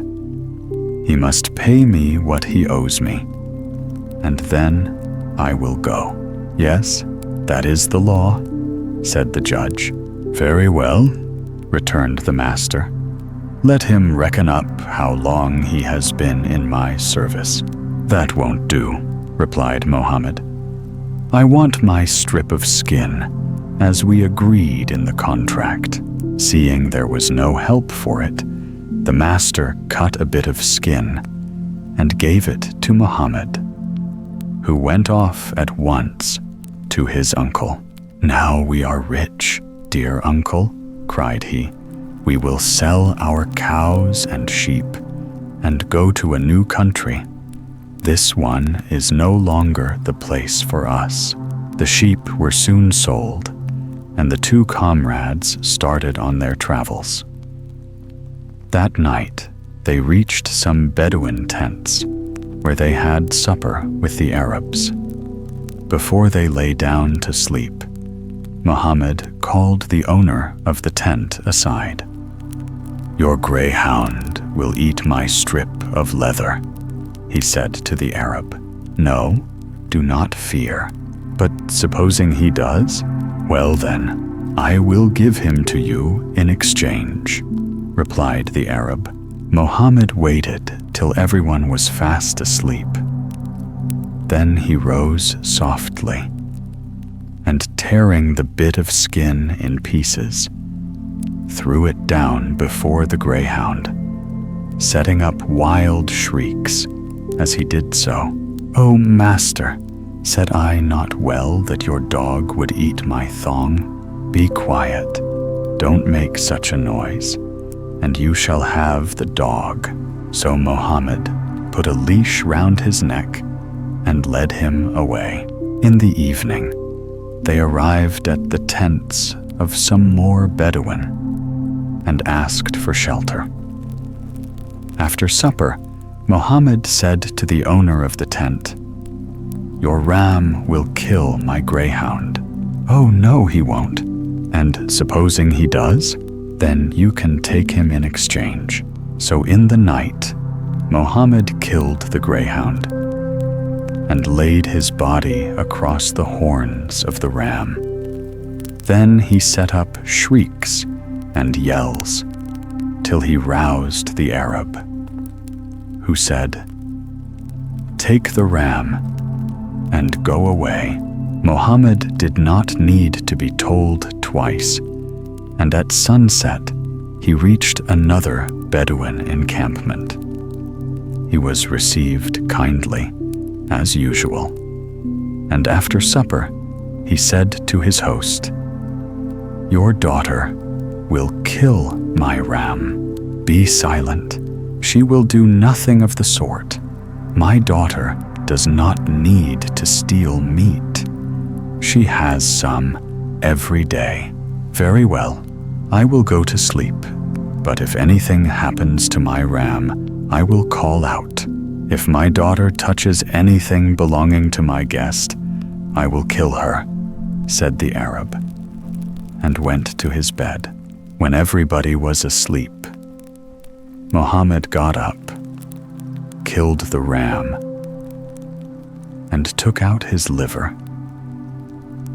"He must pay me what he owes me, and then I will go." "Yes, that is the law," said the judge. "Very well," returned the master. "Let him reckon up how long he has been in my service." "That won't do," replied Mohammed. "I want my strip of skin, as we agreed in the contract." Seeing there was no help for it, the master cut a bit of skin and gave it to Mohammed, who went off at once to his uncle. "Now we are rich, dear uncle," cried he. "We will sell our cows and sheep and go to a new country. This one is no longer the place for us." The sheep were soon sold, and the two comrades started on their travels. That night, they reached some Bedouin tents, where they had supper with the Arabs. Before they lay down to sleep, Mohammed called the owner of the tent aside. "Your greyhound will eat my strip of leather," he said to the Arab. "No, do not fear. But supposing he does? Well then, I will give him to you in exchange," replied the Arab. Mohammed waited till everyone was fast asleep. Then he rose softly, and tearing the bit of skin in pieces, threw it down before the greyhound, setting up wild shrieks as he did so. "O master, said I not well that your dog would eat my thong? Be quiet, don't make such a noise, and you shall have the dog." So Mohammed put a leash round his neck and led him away. In the evening, they arrived at the tents of some more Bedouin and asked for shelter. After supper, Mohammed said to the owner of the tent, "Your ram will kill my greyhound." "Oh no, he won't." "And supposing he does? Then you can take him in exchange." So in the night, Mohammed killed the greyhound and laid his body across the horns of the ram. Then he set up shrieks and yells till he roused the Arab, who said, "Take the ram and go away." Mohammed did not need to be told twice, and at sunset he reached another Bedouin encampment. He was received kindly, as usual, and after supper he said to his host, "Your daughter will kill my ram. Be silent. She will do nothing of the sort. My daughter does not need to steal meat. She has some every day. Very well, I will go to sleep, but if anything happens to my ram, I will call out. If my daughter touches anything belonging to my guest, I will kill her," said the Arab, and went to his bed. When everybody was asleep, Mohammed got up, killed the ram, and took out his liver,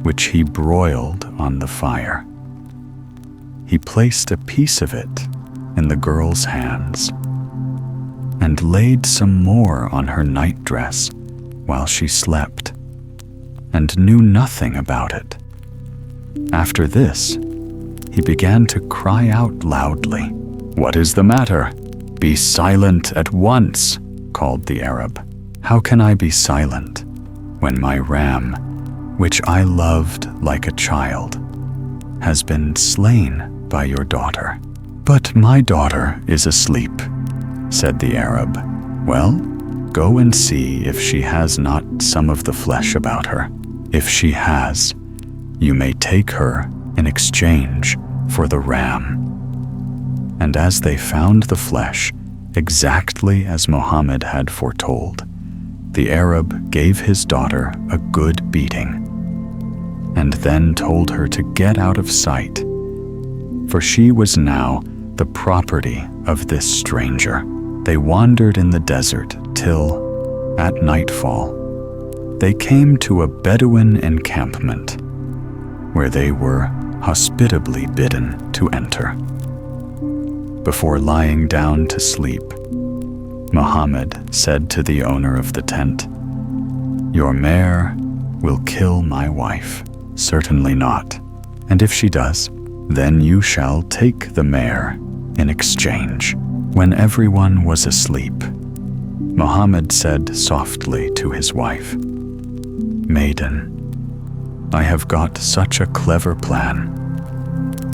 which he broiled on the fire. He placed a piece of it in the girl's hands and laid some more on her nightdress while she slept, and knew nothing about it. After this, he began to cry out loudly. "What is the matter? Be silent at once," called the Arab. "How can I be silent when my ram, which I loved like a child, has been slain by your daughter?" "But my daughter is asleep," said the Arab. "Well, go and see if she has not some of the flesh about her. If she has, you may take her in exchange for the ram." And as they found the flesh, exactly as Mohammed had foretold, the Arab gave his daughter a good beating, and then told her to get out of sight, for she was now the property of this stranger. They wandered in the desert till, at nightfall, they came to a Bedouin encampment, where they were hospitably bidden to enter. Before lying down to sleep, Mohammed said to the owner of the tent, "Your mare will kill my wife." "Certainly not. And if she does, Then you shall take the mare in exchange." When everyone was asleep, Mohammed said softly to his wife, "Maiden, I have got such a clever plan.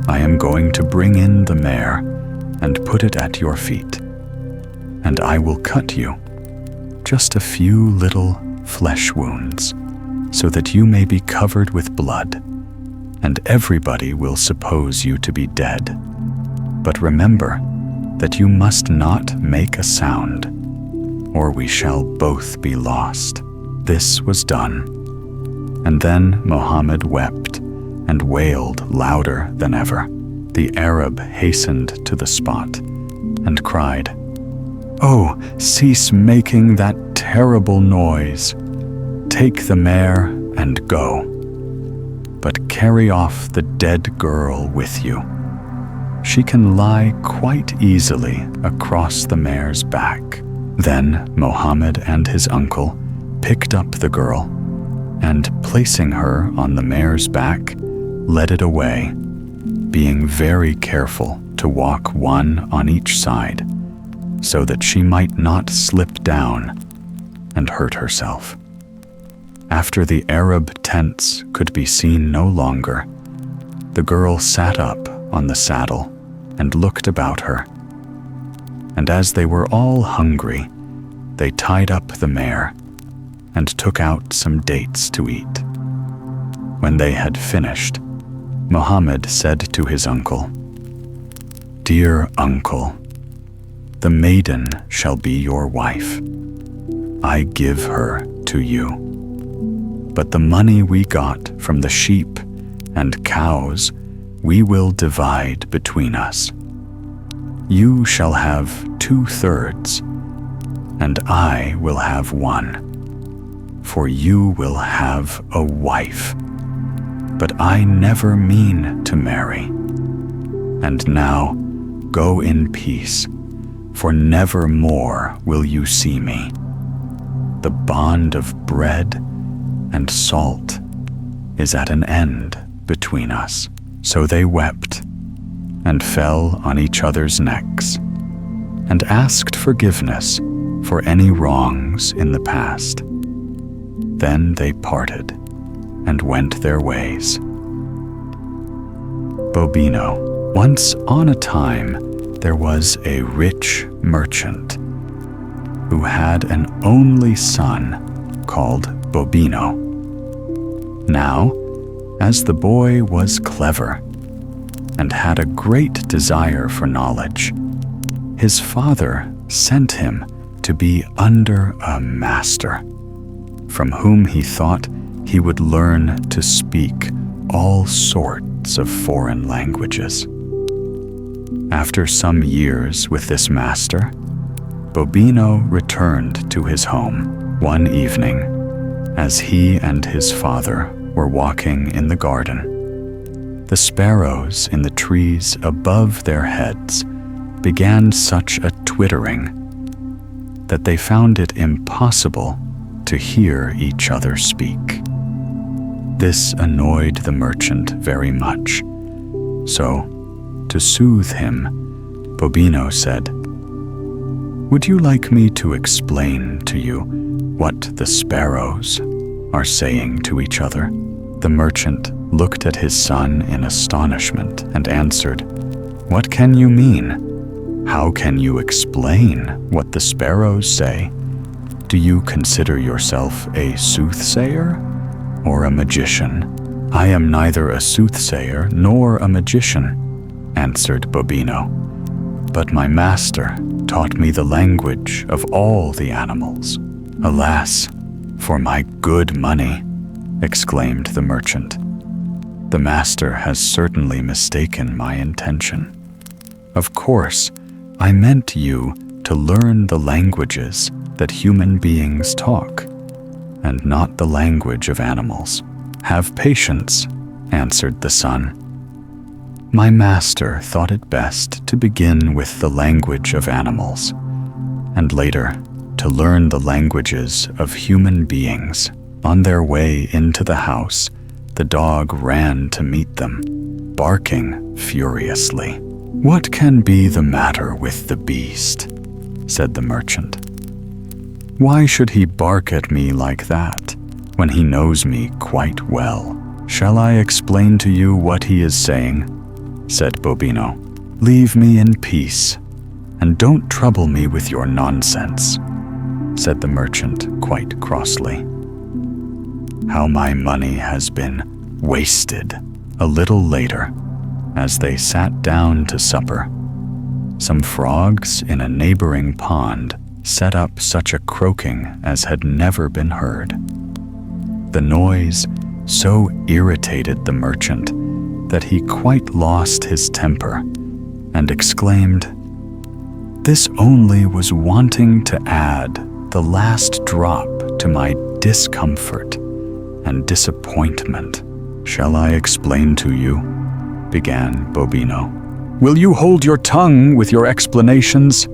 I am going to bring in the mare and put it at your feet, and I will cut you just a few little flesh wounds so that you may be covered with blood, and everybody will suppose you to be dead. But remember that you must not make a sound, or we shall both be lost." This was done, and then Mohammed wept and wailed louder than ever. The Arab hastened to the spot and cried, "Oh, cease making that terrible noise. Take the mare and go, but carry off the dead girl with you. She can lie quite easily across the mare's back." Then Mohammed and his uncle picked up the girl and, placing her on the mare's back, led it away, being very careful to walk one on each side so that she might not slip down and hurt herself. After the Arab tents could be seen no longer, the girl sat up on the saddle and looked about her. And as they were all hungry, they tied up the mare and took out some dates to eat. When they had finished, Mohammed said to his uncle, "Dear uncle, the maiden shall be your wife. I give her to you. But the money we got from the sheep and cows we will divide between us. You shall have 2/3, and I will have 1. For you will have a wife, but I never mean to marry. And now go in peace, for never more will you see me. The bond of bread and salt is at an end between us." So they wept and fell on each other's necks and asked forgiveness for any wrongs in the past. Then they parted and went their ways. Bobino. Once on a time, there was a rich merchant who had an only son called Bobino. Now, as the boy was clever and had a great desire for knowledge, his father sent him to be under a master, from whom he thought he would learn to speak all sorts of foreign languages. After some years with this master, Bobino returned to his home one evening as he and his father were walking in the garden. The sparrows in the trees above their heads began such a twittering that they found it impossible to hear each other speak. This annoyed the merchant very much, so, to soothe him, Bobino said, "Would you like me to explain to you what the sparrows are saying to each other?" The merchant looked at his son in astonishment and answered, "What can you mean? How can you explain what the sparrows say? Do you consider yourself a soothsayer or a magician?" "I am neither a soothsayer nor a magician," answered Bobino, "but my master taught me the language of all the animals." "Alas, for my good money," exclaimed the merchant. "The master has certainly mistaken my intention. Of course, I meant you to learn the languages that human beings talk, and not the language of animals." "Have patience," answered the son. "My master thought it best to begin with the language of animals, and later to learn the languages of human beings." On their way into the house, the dog ran to meet them barking furiously. "What can be the matter with the beast?" said the merchant. "Why should he bark at me like that when he knows me quite well?" "Shall I explain to you what he is saying?" said Bobino. "Leave me in peace, and don't trouble me with your nonsense," said the merchant quite crossly. How my money has been wasted. A little later, as they sat down to supper, some frogs in a neighboring pond set up such a croaking as had never been heard. The noise so irritated the merchant that he quite lost his temper and exclaimed, "This only was wanting to add the last drop to my discomfort and disappointment." "Shall I explain to you?" began Bobino. "Will you hold your tongue with your explanations?"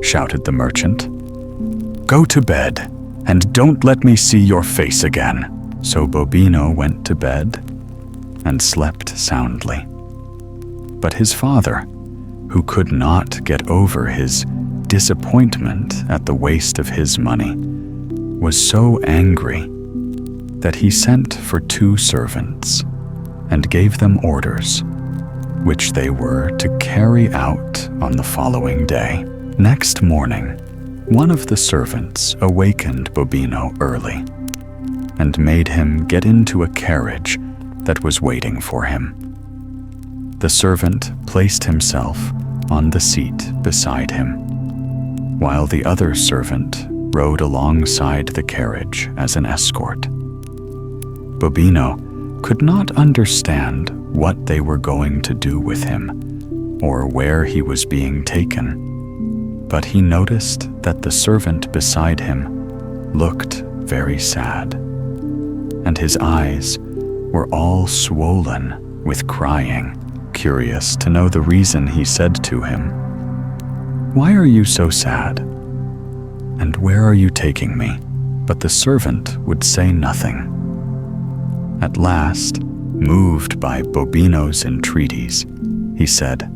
shouted the merchant. "Go to bed, and don't let me see your face again." So Bobino went to bed and slept soundly. But his father, who could not get over his disappointment at the waste of his money, was so angry that he sent for 2 servants and gave them orders, which they were to carry out on the following day. Next morning, one of the servants awakened Bobino early and made him get into a carriage that was waiting for him. The servant placed himself on the seat beside him, while the other servant rode alongside the carriage as an escort. Bobino could not understand what they were going to do with him or where he was being taken, but he noticed that the servant beside him looked very sad, and his eyes were all swollen with crying. Curious to know the reason, he said to him, "Why are you so sad? And where are you taking me?" But the servant would say nothing. At last, moved by Bobino's entreaties, he said,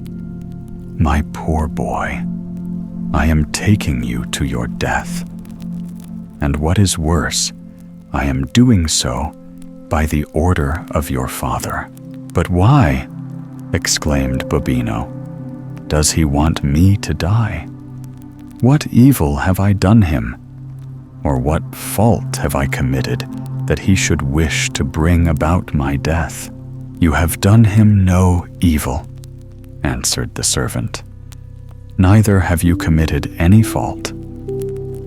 "My poor boy, I am taking you to your death. And what is worse, I am doing so by the order of your father." "But why?" exclaimed Bobino. "Does he want me to die? What evil have I done him? Or what fault have I committed that he should wish to bring about my death?" "You have done him no evil," answered the servant. "Neither have you committed any fault,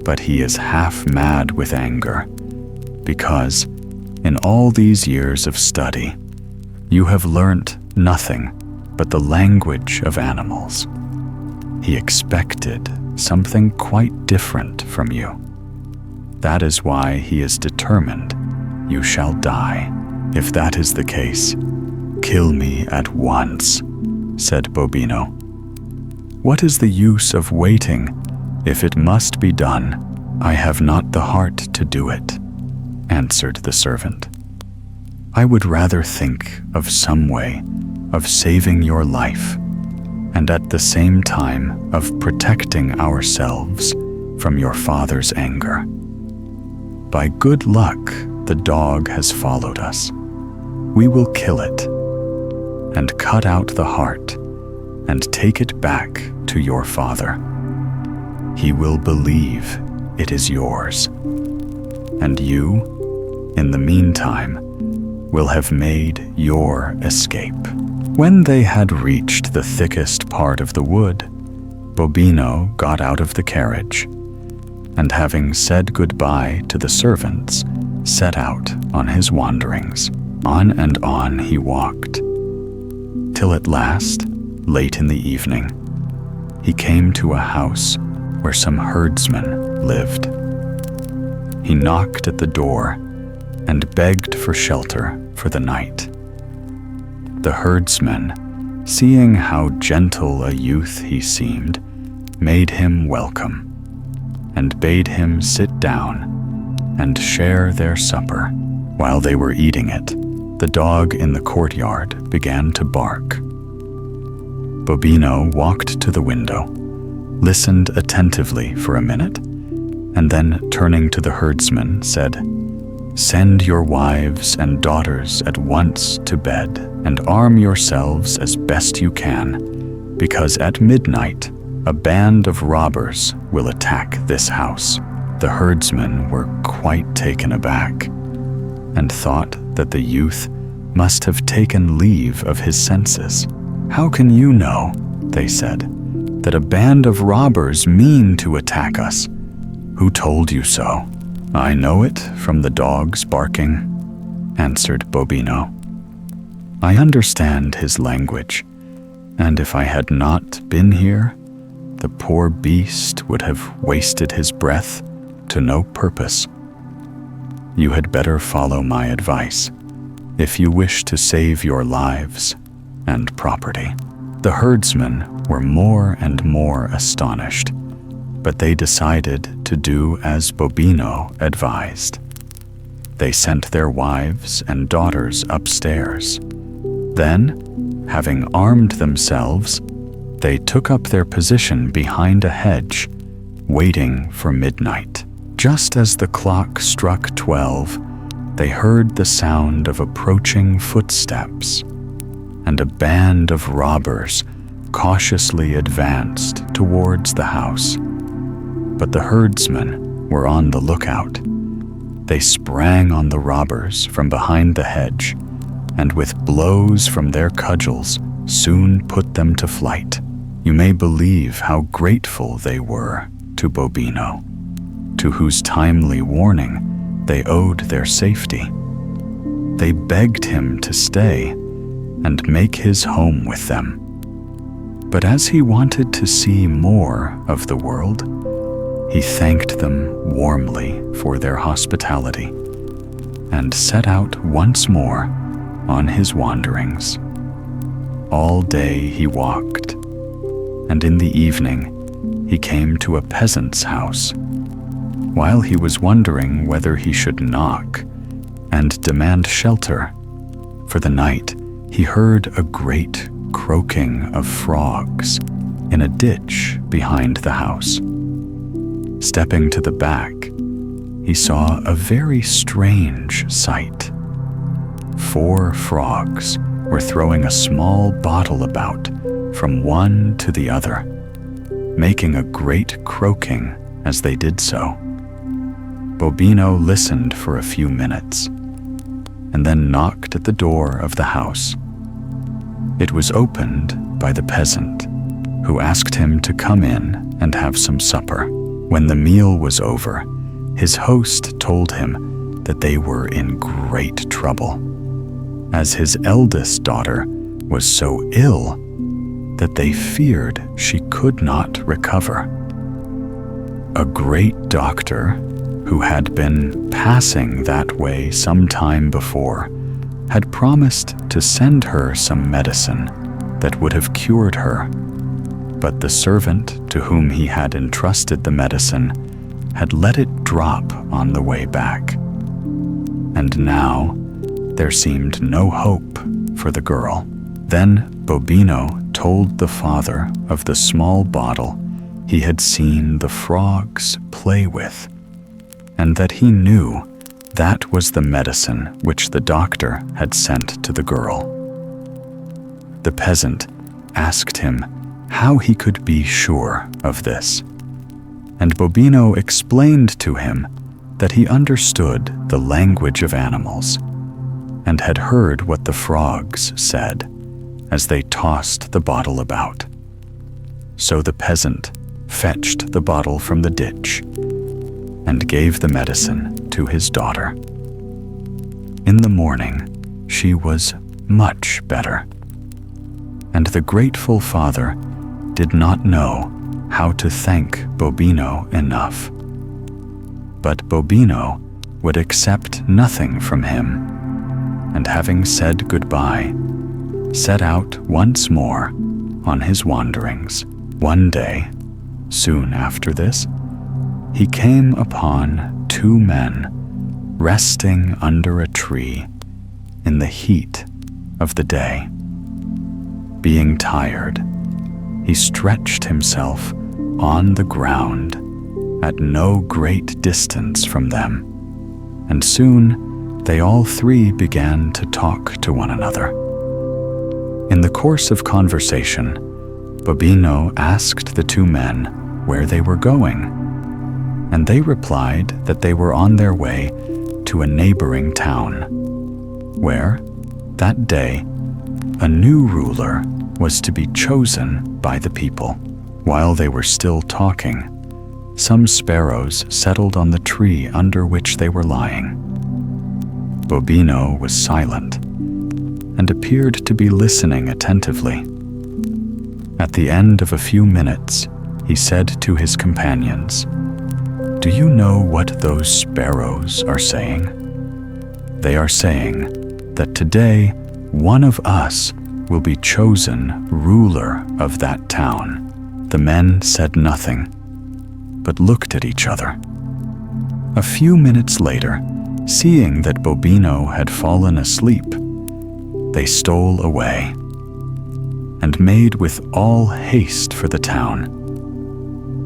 but he is half mad with anger, because in all these years of study, you have learnt nothing but the language of animals. He expected something quite different from you. That is why he is determined you shall die. If that is the case, kill me at once," said Bobino. "What is the use of waiting if it must be done? I have not the heart to do it," answered the servant. "I would rather think of some way of saving your life, and at the same time of protecting ourselves from your father's anger. By good luck, the dog has followed us. We will kill it and cut out the heart and take it back to your father. He will believe it is yours, and you, in the meantime, will have made your escape." When they had reached the thickest part of the wood, Bobino got out of the carriage, and having said goodbye to the servants, set out on his wanderings. On and on he walked, till at last, late in the evening, he came to a house where some herdsmen lived. He knocked at the door and begged for shelter for the night. The herdsmen, seeing how gentle a youth he seemed, made him welcome, and bade him sit down and share their supper. While they were eating it, the dog in the courtyard began to bark. Bobino walked to the window, listened attentively for a minute, and then, turning to the herdsman, said, "Send your wives and daughters at once to bed and arm yourselves as best you can, because at midnight a band of robbers will attack this house." The herdsmen were quite taken aback and thought that the youth must have taken leave of his senses. "How can you know," they said, "that a band of robbers mean to attack us? Who told you so?" "I know it from the dogs barking," answered Bobino. "I understand his language, and if I had not been here, the poor beast would have wasted his breath to no purpose. You had better follow my advice if you wish to save your lives and property." The herdsmen were more and more astonished, but they decided to do as Bobino advised. They sent their wives and daughters upstairs. Then, having armed themselves, they took up their position behind a hedge, waiting for midnight. Just as the clock struck 12, they heard the sound of approaching footsteps, and a band of robbers cautiously advanced towards the house. But the herdsmen were on the lookout. They sprang on the robbers from behind the hedge, and with blows from their cudgels soon put them to flight. You may believe how grateful they were to Bobino, to whose timely warning they owed their safety. They begged him to stay and make his home with them. But as he wanted to see more of the world, he thanked them warmly for their hospitality and set out once more on his wanderings. All day he walked, and in the evening he came to a peasant's house. While he was wondering whether he should knock and demand shelter for the night, he heard a great croaking of frogs in a ditch behind the house. Stepping to the back, he saw a very strange sight. 4 frogs were throwing a small bottle about from one to the other, making a great croaking as they did so. Bobino listened for a few minutes, and then knocked at the door of the house. It was opened by the peasant, who asked him to come in and have some supper. When the meal was over, his host told him that they were in great trouble, as his eldest daughter was so ill that they feared she could not recover. A great doctor, who had been passing that way some time before, had promised to send her some medicine that would have cured her. But the servant to whom he had entrusted the medicine had let it drop on the way back. And now there seemed no hope for the girl. Then Bobino told the father of the small bottle he had seen the frogs play with, and that he knew that was the medicine which the doctor had sent to the girl. The peasant asked him how he could be sure of this, and Bobino explained to him that he understood the language of animals and had heard what the frogs said as they tossed the bottle about. So the peasant fetched the bottle from the ditch and gave the medicine to his daughter. In the morning, she was much better, and the grateful father did not know how to thank Bobino enough. But Bobino would accept nothing from him, and having said goodbye, set out once more on his wanderings. One day, soon after this, he came upon 2 men resting under a tree in the heat of the day. Being tired, he stretched himself on the ground at no great distance from them, and soon they all three began to talk to one another. In the course of conversation, Bobino asked the two men where they were going, and they replied that they were on their way to a neighboring town, where, that day, a new ruler was to be chosen by the people. While they were still talking, some sparrows settled on the tree under which they were lying. Bobino was silent and appeared to be listening attentively. At the end of a few minutes, he said to his companions, "Do you know what those sparrows are saying? They are saying that today one of us will be chosen ruler of that town." The men said nothing, but looked at each other. A few minutes later, seeing that Bobino had fallen asleep, they stole away and made with all haste for the town,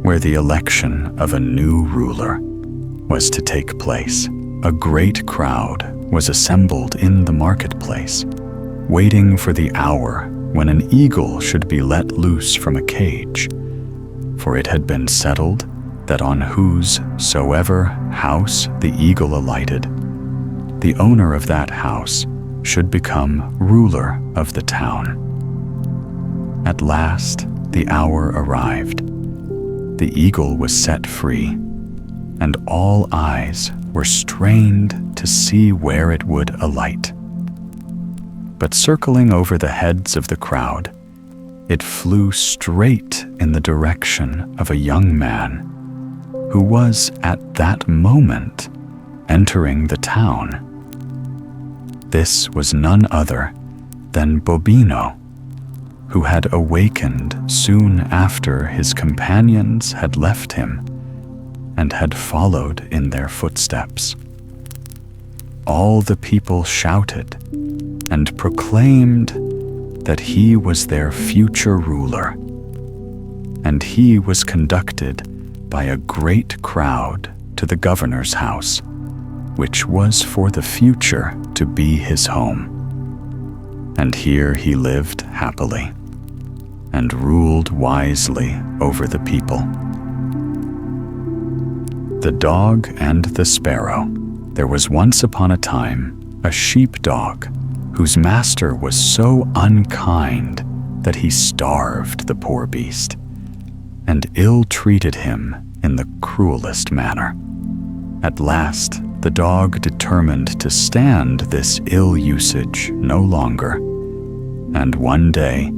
where the election of a new ruler was to take place. A great crowd was assembled in the marketplace, waiting for the hour when an eagle should be let loose from a cage, for it had been settled that on whosoever house the eagle alighted, the owner of that house should become ruler of the town. At last, the hour arrived. The eagle was set free, and all eyes were strained to see where it would alight. But circling over the heads of the crowd, it flew straight in the direction of a young man who was at that moment entering the town. This was none other than Bobino, who had awakened soon after his companions had left him and had followed in their footsteps. All the people shouted and proclaimed that he was their future ruler, and he was conducted by a great crowd to the governor's house, which was for the future to be his home. And here he lived happily and ruled wisely over the people. The Dog and the Sparrow. There was once upon a time a sheepdog whose master was so unkind that he starved the poor beast and ill-treated him in the cruelest manner. At last, the dog determined to stand this ill usage no longer, and one day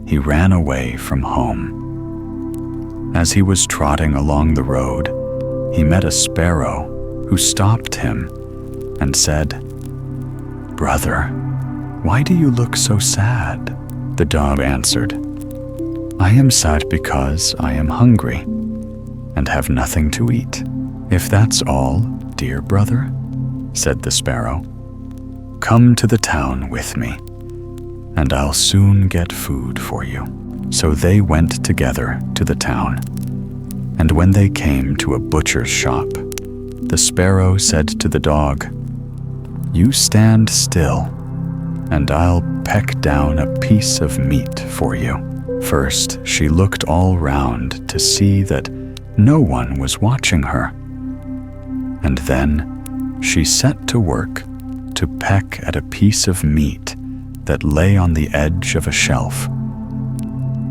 he ran away from home. As he was trotting along the road, he met a sparrow who stopped him and said, "Brother, why do you look so sad?" The dog answered, "I am sad because I am hungry and have nothing to eat." "If that's all, dear brother," said the sparrow, "come to the town with me, and I'll soon get food for you." So they went together to the town, and when they came to a butcher's shop, the sparrow said to the dog, "You stand still, and I'll peck down a piece of meat for you." First, she looked all round to see that no one was watching her, and then she set to work to peck at a piece of meat that lay on the edge of a shelf,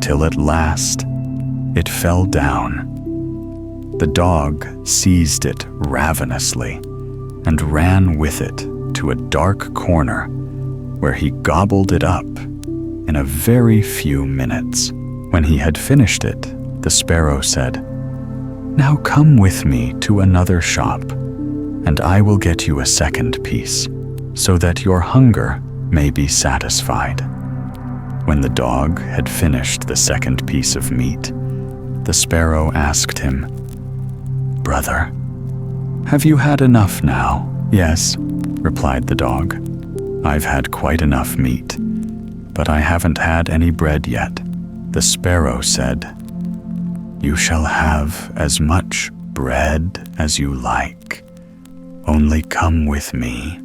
till at last it fell down. The dog seized it ravenously and ran with it to a dark corner where he gobbled it up in a very few minutes. When he had finished it, the sparrow said, "Now come with me to another shop, and I will get you a second piece, so that your hunger may be satisfied." When the dog had finished the second piece of meat, the sparrow asked him, "Brother, have you had enough now?" "Yes," replied the dog. I've had quite enough meat, but I haven't had any bread yet." The sparrow said, "You shall have as much bread as you like. Only come with me."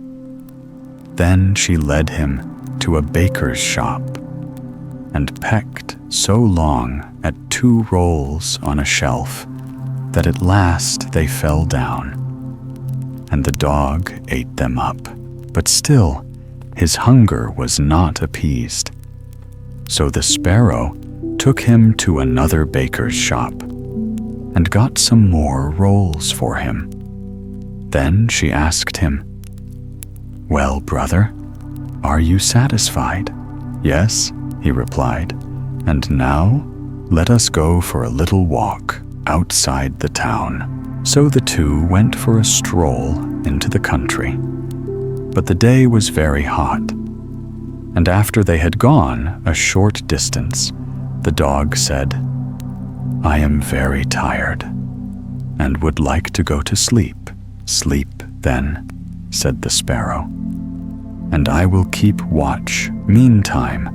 Then she led him to a baker's shop and pecked so long at 2 rolls on a shelf that at last they fell down, and the dog ate them up. But still, his hunger was not appeased. So the sparrow took him to another baker's shop and got some more rolls for him. Then she asked him, "Well, brother, are you satisfied?" "Yes," he replied, "and now let us go for a little walk outside the town." So the two went for a stroll into the country. But the day was very hot, and after they had gone a short distance, the dog said, "I am very tired and would like to go to sleep." "Sleep, then," said the sparrow, "and I will keep watch meantime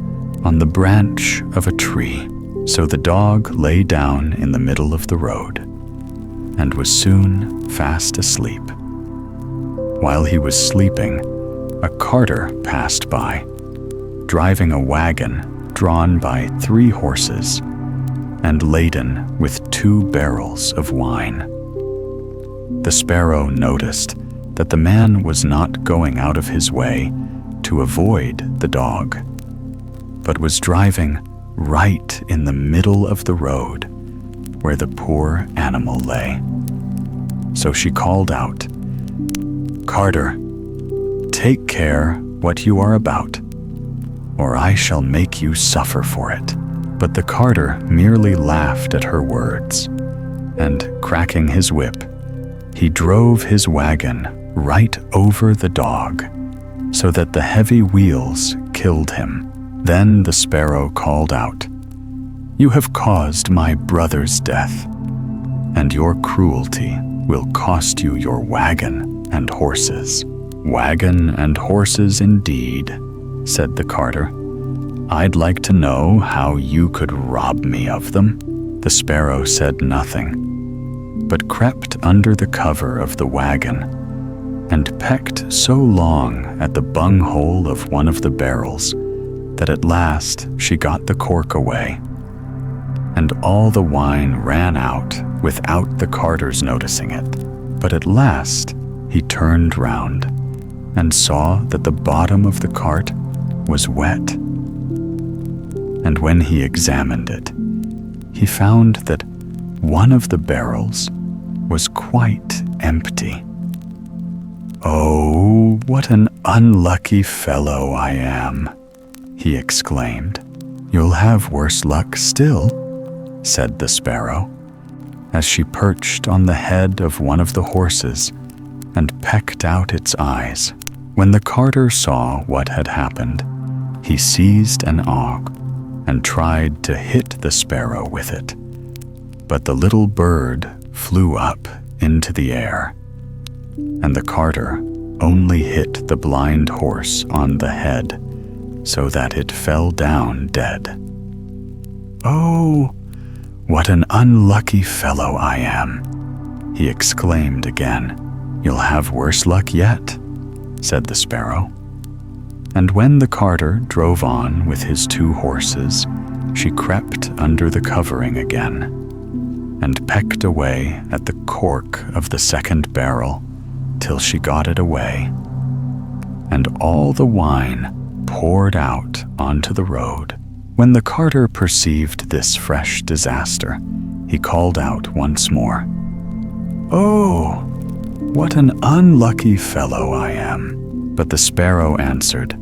on the branch of a tree." So the dog lay down in the middle of the road and was soon fast asleep. While he was sleeping, a carter passed by, driving a wagon drawn by 3 horses and laden with 2 barrels of wine. The sparrow noticed that the man was not going out of his way to avoid the dog, but was driving right in the middle of the road where the poor animal lay. So she called out, "Carter, take care what you are about, or I shall make you suffer for it." But the carter merely laughed at her words, and cracking his whip, he drove his wagon right over the dog, so that the heavy wheels killed him. Then the sparrow called out, "You have caused my brother's death, and your cruelty will cost you your wagon and horses." "Wagon and horses indeed," said the carter. "I'd like to know how you could rob me of them." The sparrow said nothing, but crept under the cover of the wagon and pecked so long at the bunghole of one of the barrels that at last she got the cork away, and all the wine ran out without the carter's noticing it. But at last he turned round and saw that the bottom of the cart was wet. And when he examined it, he found that one of the barrels was quite empty. "Oh, what an unlucky fellow I am," he exclaimed. "You'll have worse luck still," said the sparrow, as she perched on the head of one of the horses and pecked out its eyes. When the carter saw what had happened, he seized an awl and tried to hit the sparrow with it. But the little bird flew up into the air, and the carter only hit the blind horse on the head, so that it fell down dead. "Oh, what an unlucky fellow I am," he exclaimed again. "You'll have worse luck yet," said the sparrow. And when the carter drove on with his 2 horses, she crept under the covering again and pecked away at the cork of the second barrel till she got it away, and all the wine poured out onto the road. When the carter perceived this fresh disaster, he called out once more, "Oh, what an unlucky fellow I am." But the sparrow answered,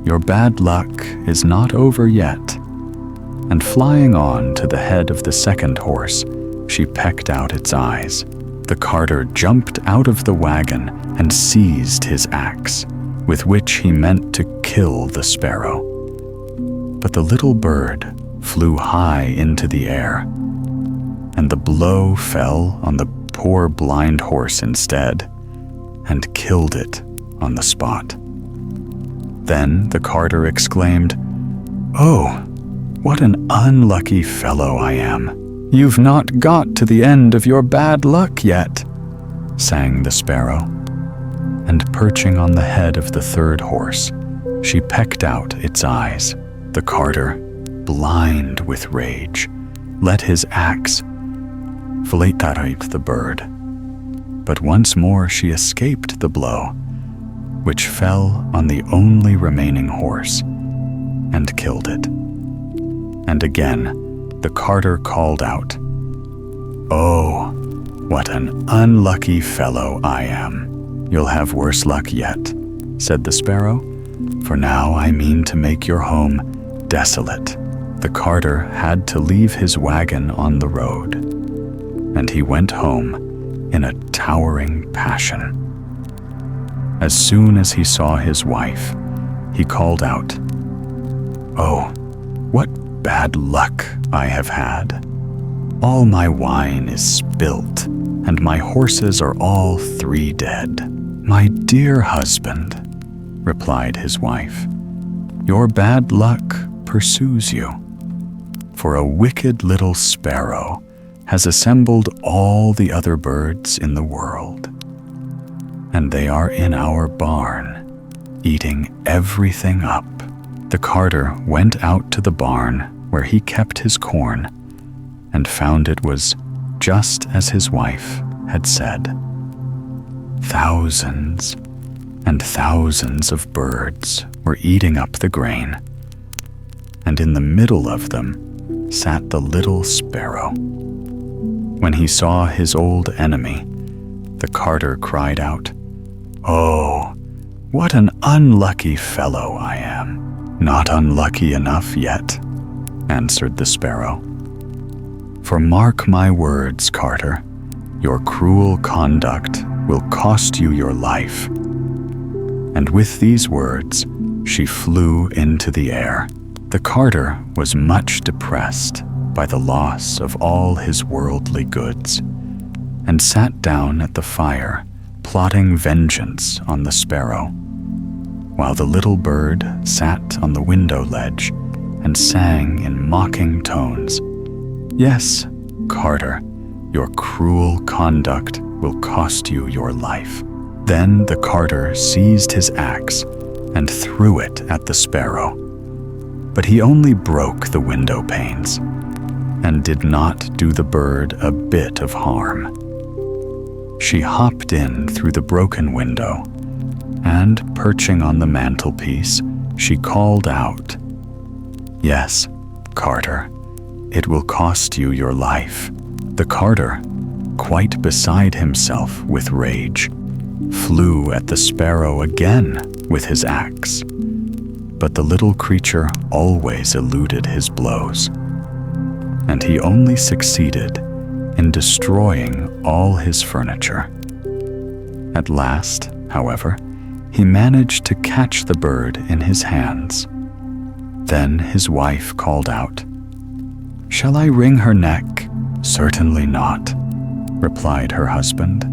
"Your bad luck is not over yet." And flying on to the head of the second horse, she pecked out its eyes. The carter jumped out of the wagon and seized his axe, with which he meant to kill the sparrow. But the little bird flew high into the air, and the blow fell on the poor blind horse instead, and killed it on the spot. Then the carter exclaimed, "Oh, what an unlucky fellow I am! You've not got to the end of your bad luck yet," sang the sparrow. And perching on the head of the third horse, she pecked out its eyes. The carter, blind with rage, let his axe flatarate the bird. But once more she escaped the blow, which fell on the only remaining horse, and killed it. And again the carter called out, "Oh, what an unlucky fellow I am! You'll have worse luck yet," said the sparrow, "for now I mean to make your home desolate." The carter had to leave his wagon on the road, and he went home in a towering passion. As soon as he saw his wife, he called out, "Oh, what bad luck I have had! All my wine is spilt, and my horses are all 3 dead." "My dear husband," replied his wife, "your bad luck pursues you, for a wicked little sparrow has assembled all the other birds in the world, and they are in our barn, eating everything up." The carter went out to the barn where he kept his corn, and found it was just as his wife had said. Thousands and thousands of birds were eating up the grain, and in the middle of them sat the little sparrow. When he saw his old enemy, the carter cried out, "Oh, what an unlucky fellow I am!" "Not unlucky enough yet," answered the sparrow. "For mark my words, carter, your cruel conduct will cost you your life." And with these words, she flew into the air. The carter was much depressed by the loss of all his worldly goods, and sat down at the fire, plotting vengeance on the sparrow, while the little bird sat on the window ledge and sang in mocking tones, "Yes, carter, your cruel conduct will cost you your life." Then the carter seized his axe and threw it at the sparrow, but he only broke the window panes and did not do the bird a bit of harm. She hopped in through the broken window, and perching on the mantelpiece, she called out, "Yes, carter, it will cost you your life." The carter, quite beside himself with rage, flew at the sparrow again with his axe, but the little creature always eluded his blows, and he only succeeded in destroying all his furniture. At last, however, he managed to catch the bird in his hands. Then his wife called out, "Shall I wring her neck?" "Certainly not," replied her husband.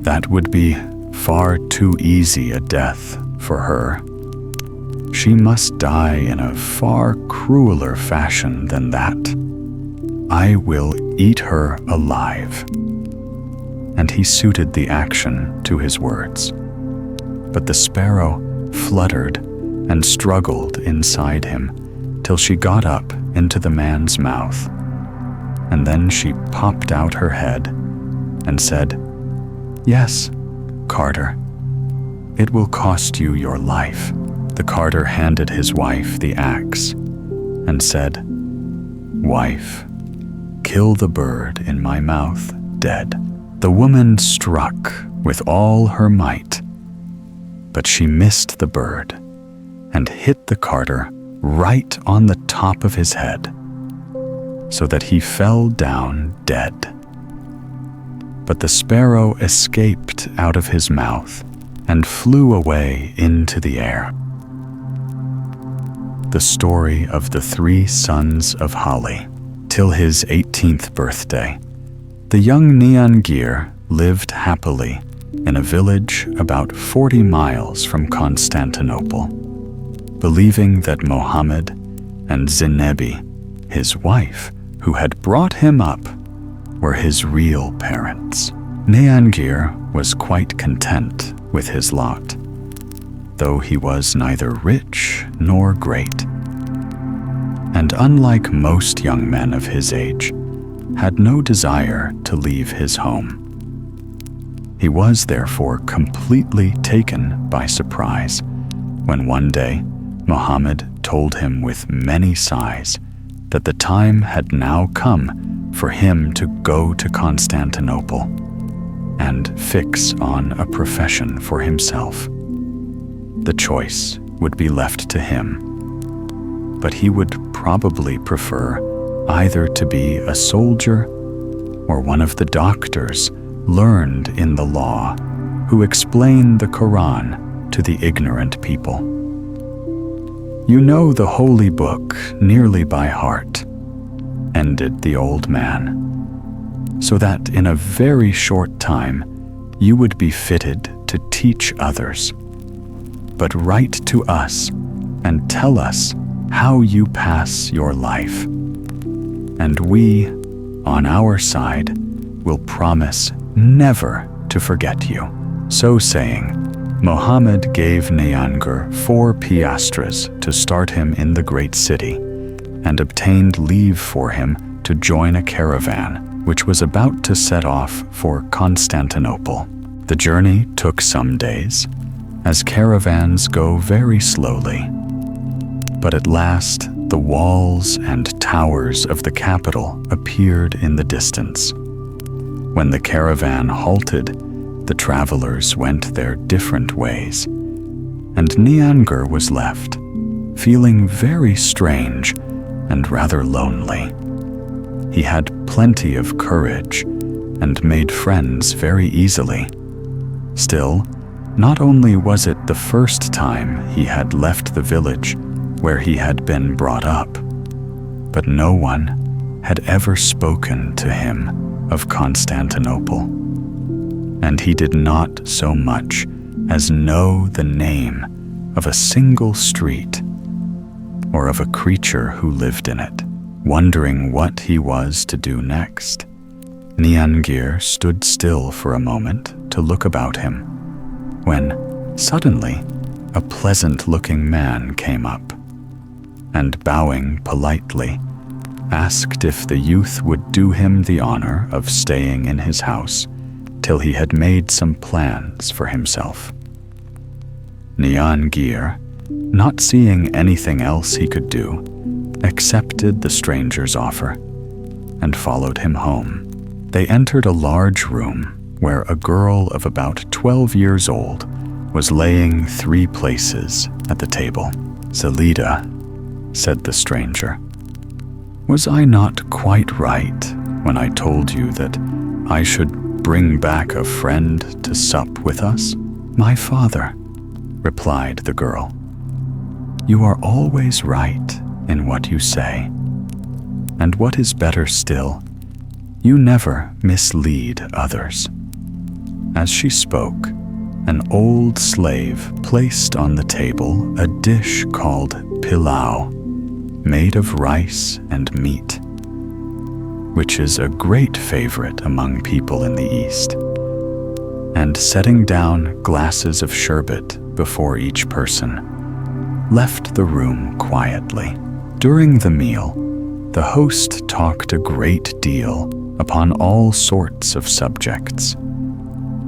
"That would be far too easy a death for her. She must die in a far crueler fashion than that. I will eat her alive." And he suited the action to his words. But the sparrow fluttered and struggled inside him till she got up into the man's mouth, and then she popped out her head and said, "Yes, carter, it will cost you your life." The carter handed his wife the axe and said, "Wife, kill the bird in my mouth dead." The woman struck with all her might, but she missed the bird and hit the carter right on the top of his head, so that he fell down dead. But the sparrow escaped out of his mouth and flew away into the air. The story of the 3 sons of Holly. Till his 18th birthday, the young Neangir lived happily in a village about 40 miles from Constantinople. believing that Mohammed and Zinebi, his wife, who had brought him up, were his real parents. Neangir was quite content with his lot, though he was neither rich nor great, and unlike most young men of his age, had no desire to leave his home. He was therefore completely taken by surprise when one day Mohammed told him with many sighs that the time had now come for him to go to Constantinople and fix on a profession for himself. The choice would be left to him, but he would probably prefer either to be a soldier or one of the doctors learned in the law who explain the Quran to the ignorant people. "You know the holy book nearly by heart," ended the old man, "so that in a very short time you would be fitted to teach others. But write to us and tell us how you pass your life, and we, on our side, will promise never to forget you." So saying, Mohammed gave Neangir 4 piastres to start him in the great city, and obtained leave for him to join a caravan which was about to set off for Constantinople. The journey took some days, as caravans go very slowly. But at last, the walls and towers of the capital appeared in the distance. When the caravan halted, the travelers went their different ways, and Neangir was left, feeling very strange and rather lonely. He had plenty of courage and made friends very easily. Still, not only was it the first time he had left the village where he had been brought up, but no one had ever spoken to him of Constantinople, and he did not so much as know the name of a single street or of a creature who lived in it. Wondering what he was to do next, Neangir stood still for a moment to look about him, when suddenly a pleasant-looking man came up, and bowing politely, asked if the youth would do him the honor of staying in his house till he had made some plans for himself. Neangir, not seeing anything else he could do, accepted the stranger's offer and followed him home. They entered a large room where a girl of about 12 years old was laying 3 places at the table. "Zelida," said the stranger, "was I not quite right when I told you that I should bring back a friend to sup with us?" "My father," replied the girl, "you are always right in what you say, and what is better still, you never mislead others." As she spoke, an old slave placed on the table a dish called pilau, made of rice and meat, which is a great favorite among people in the East, and setting down glasses of sherbet before each person, left the room quietly. During the meal, the host talked a great deal upon all sorts of subjects,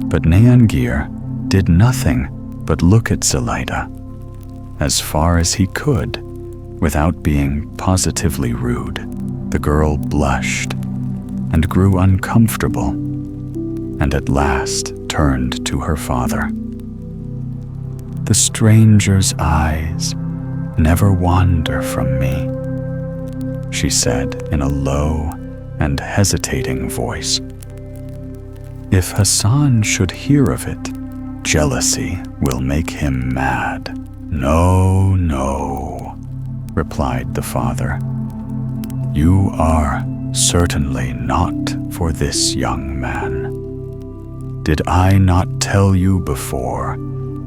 but Neangir did nothing but look at Zelida, as far as he could, without being positively rude. The girl blushed and grew uncomfortable, and at last turned to her father. "The stranger's eyes never wander from me," she said in a low and hesitating voice. "If Hassan should hear of it, jealousy will make him mad." "No, no," replied the father. "You are certainly not for this young man. Did I not tell you before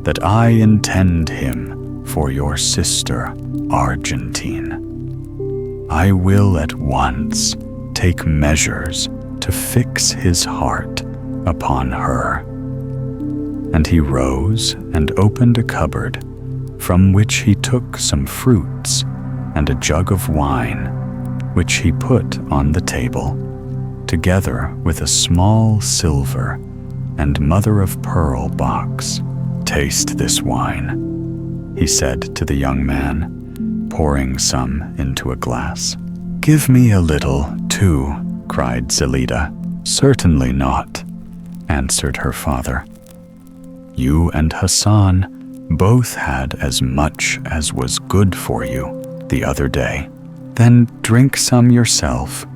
that I intend him for your sister, Argentine. I will at once take measures to fix his heart upon her." And he rose and opened a cupboard, from which he took some fruits and a jug of wine, which he put on the table, together with a small silver and mother-of-pearl box. "Taste this wine," he said to the young man, pouring some into a glass. "Give me a little, too," cried Zelida. "Certainly not," answered her father. "You and Hassan both had as much as was good for you the other day." "Then drink some yourself,"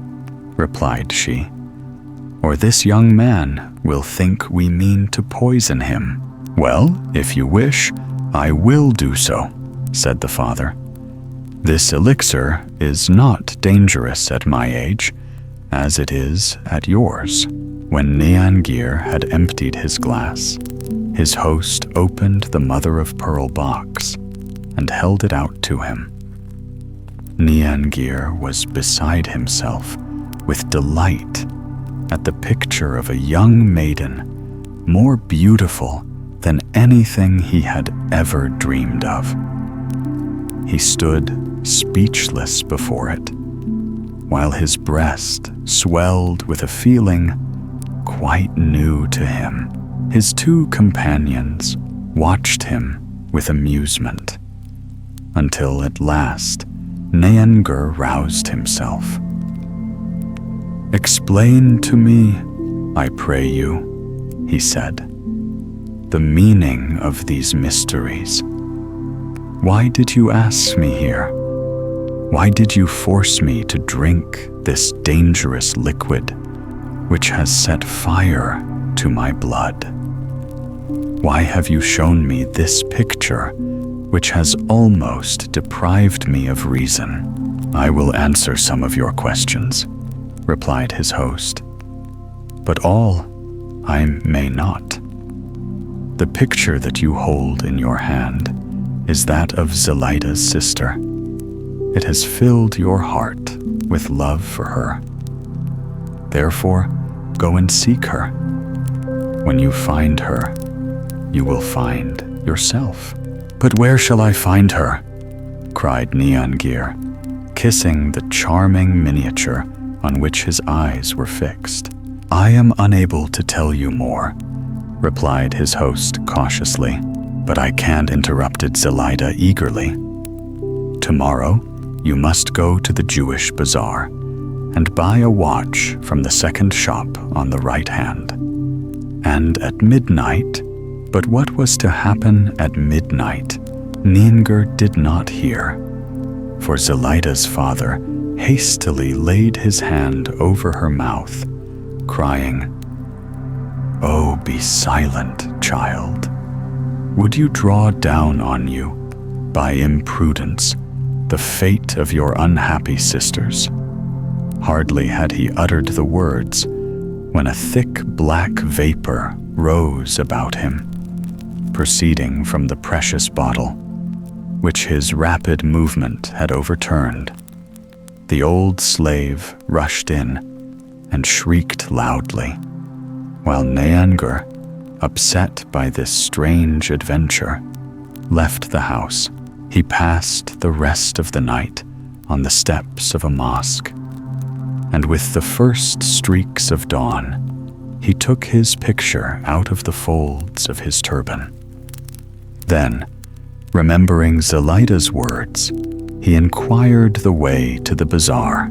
replied she, "or this young man will think we mean to poison him." "Well, if you wish, I will do so," said the father. "This elixir is not dangerous at my age, as it is at yours." When Neangir had emptied his glass, his host opened the mother-of-pearl box and held it out to him. Neangir was beside himself with delight at the picture of a young maiden more beautiful than anything he had ever dreamed of. He stood speechless before it, while his breast swelled with a feeling quite new to him. His two companions watched him with amusement, until at last Neangir roused himself. "Explain to me, I pray you," he said, "the meaning of these mysteries. Why did you ask me here? Why did you force me to drink this dangerous liquid, which has set fire to my blood? Why have you shown me this picture, which has almost deprived me of reason?" "I will answer some of your questions," replied his host, "but all I may not. The picture that you hold in your hand is that of Zelaida's sister. It has filled your heart with love for her. Therefore, go and seek her. When you find her, you will find yourself." "But where shall I find her?" cried Neangir, kissing the charming miniature on which his eyes were fixed. "I am unable to tell you more," replied his host cautiously, "but I can't," interrupted Zelaida eagerly. "Tomorrow, you must go to the Jewish bazaar and buy a watch from the second shop on the right hand. And at midnight," but what was to happen at midnight, Neangir did not hear, for Zelaida's father hastily laid his hand over her mouth, crying, "Oh, be silent, child. Would you draw down on you, by imprudence, the fate of your unhappy sisters?" Hardly had he uttered the words when a thick black vapor rose about him, proceeding from the precious bottle, which his rapid movement had overturned. The old slave rushed in and shrieked loudly, while Neangir, upset by this strange adventure, left the house. He passed the rest of the night on the steps of a mosque, and with the first streaks of dawn, he took his picture out of the folds of his turban. Then, remembering Zelaida's words, he inquired the way to the bazaar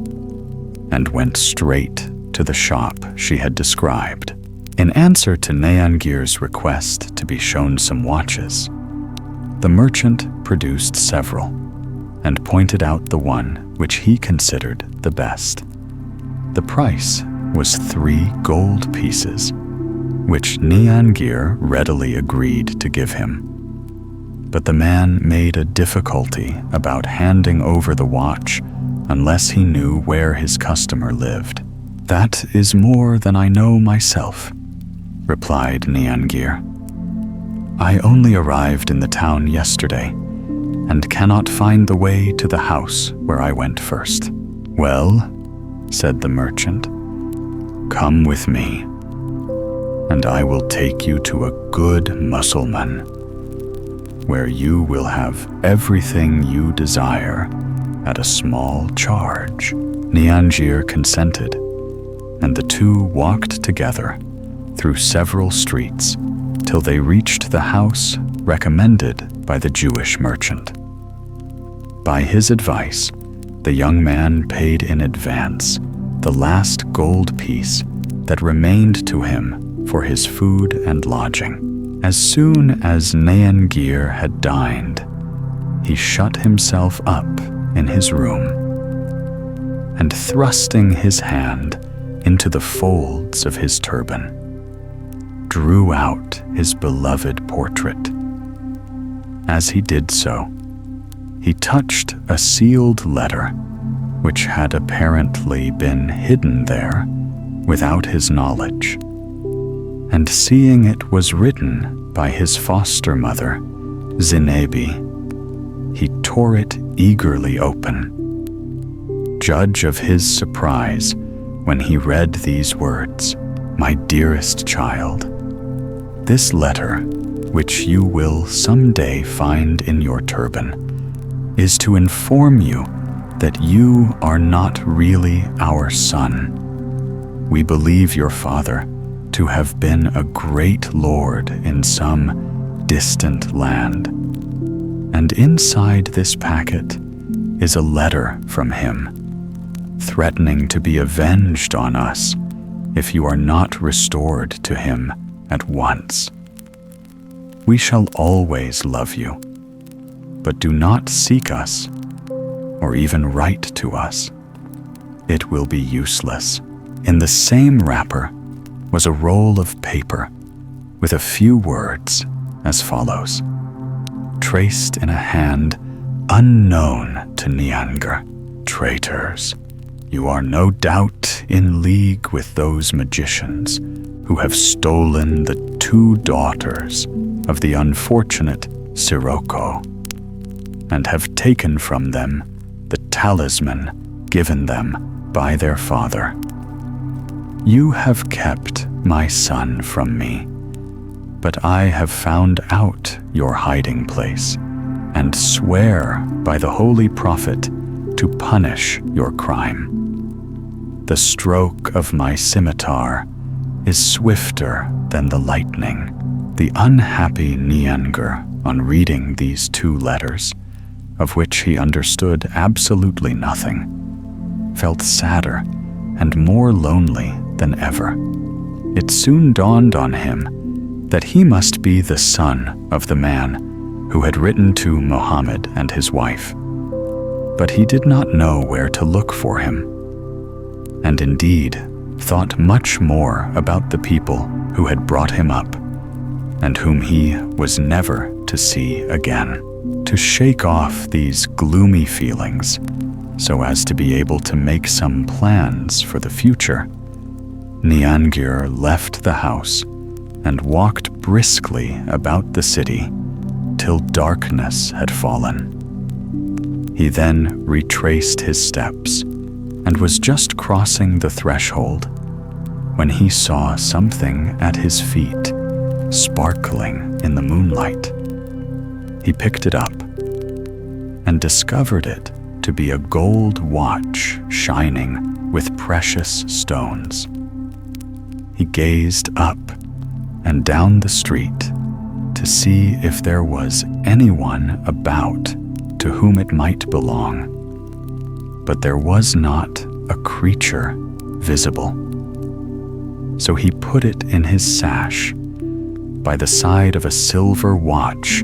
and went straight to the shop she had described. In answer to Neangir's request to be shown some watches, the merchant produced several and pointed out the one which he considered the best. The price was 3 gold pieces, which Neangir readily agreed to give him. But the man made a difficulty about handing over the watch unless he knew where his customer lived. "That is more than I know myself," replied Neangir. "I only arrived in the town yesterday, and cannot find the way to the house where I went first." "Well," said the merchant, "come with me, and I will take you to a good Mussulman, where you will have everything you desire at a small charge." Niangir consented, and the two walked together through several streets till they reached the house recommended by the Jewish merchant. By his advice, the young man paid in advance the last gold piece that remained to him for his food and lodging. As soon as Niangir had dined, he shut himself up in his room, and thrusting his hand into the folds of his turban, drew out his beloved portrait. As he did so, he touched a sealed letter which had apparently been hidden there without his knowledge, and seeing it was written by his foster mother, Zinebi, he tore it eagerly open. Judge of his surprise when he read these words: "My dearest child, this letter, which you will someday find in your turban, is to inform you that you are not really our son. We believe your father to have been a great lord in some distant land, and inside this packet is a letter from him, threatening to be avenged on us if you are not restored to him at once. We shall always love you, but do not seek us or even write to us. It will be useless." In the same wrapper was a roll of paper with a few words as follows, traced in a hand unknown to Niangir. "Traitors, you are no doubt in league with those magicians who have stolen the 2 daughters of the unfortunate Sirocco, and have taken from them the talisman given them by their father. You have kept my son from me, but I have found out your hiding place, and swear by the Holy Prophet to punish your crime. The stroke of my scimitar is swifter than the lightning." The unhappy Niangir, on reading these 2 letters, of which he understood absolutely nothing, felt sadder and more lonely than ever. It soon dawned on him that he must be the son of the man who had written to Mohammed and his wife, but he did not know where to look for him, and indeed thought much more about the people who had brought him up, and whom he was never to see again. To shake off these gloomy feelings, so as to be able to make some plans for the future, Niangir left the house and walked briskly about the city till darkness had fallen. He then retraced his steps and was just crossing the threshold when he saw something at his feet, sparkling in the moonlight. He picked it up and discovered it to be a gold watch shining with precious stones. He gazed up and down the street to see if there was anyone about to whom it might belong, but there was not a creature visible. So he put it in his sash by the side of a silver watch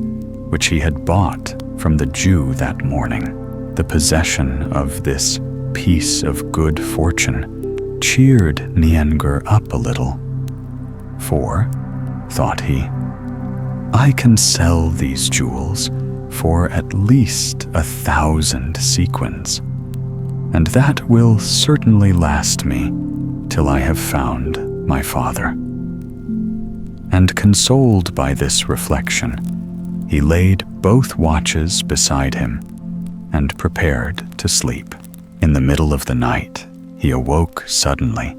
which he had bought from the Jew that morning. The possession of this piece of good fortune cheered Niangir up a little, for, thought he, I can sell these jewels for at least 1,000 sequins, and that will certainly last me till I have found my father. And consoled by this reflection, he laid both watches beside him and prepared to sleep. In the middle of the night, he awoke suddenly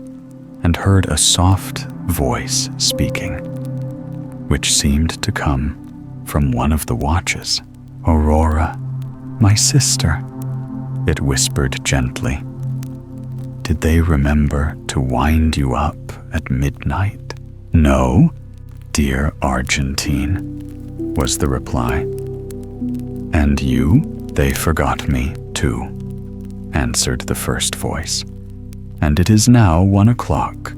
and heard a soft voice speaking, which seemed to come from one of the watches. "Aurora, my sister," it whispered gently. "Did they remember to wind you up at midnight?" "No, dear Argentine," was the reply. "And you? They forgot me, too," answered the first voice. "And it is now 1 o'clock,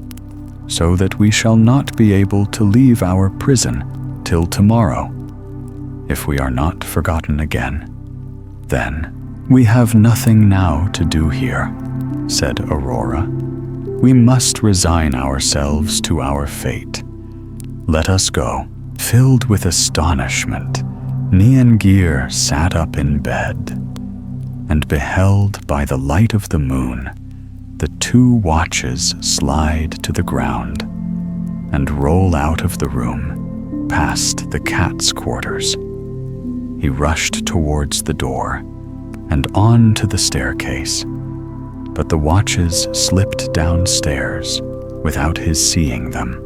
so that we shall not be able to leave our prison till tomorrow. If we are not forgotten again, then we have nothing now to do here," said Aurora. "We must resign ourselves to our fate. Let us go." Filled with astonishment, Niangir sat up in bed and beheld by the light of the moon the 2 watches slide to the ground and roll out of the room past the cat's quarters. He rushed towards the door and on to the staircase, but the watches slipped downstairs without his seeing them,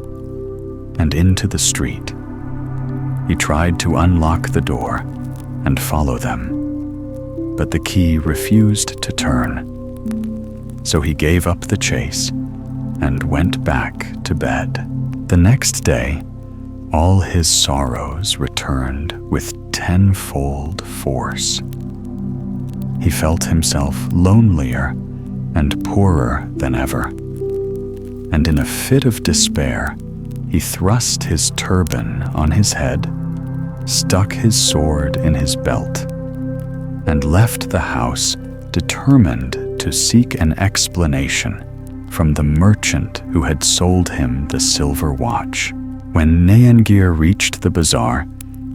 and into the street. He tried to unlock the door and follow them, but the key refused to turn. So he gave up the chase and went back to bed. The next day, all his sorrows returned with 10-fold force. He felt himself lonelier and poorer than ever, and in a fit of despair, he thrust his turban on his head, stuck his sword in his belt, and left the house determined to seek an explanation from the merchant who had sold him the silver watch. When Niangir reached the bazaar,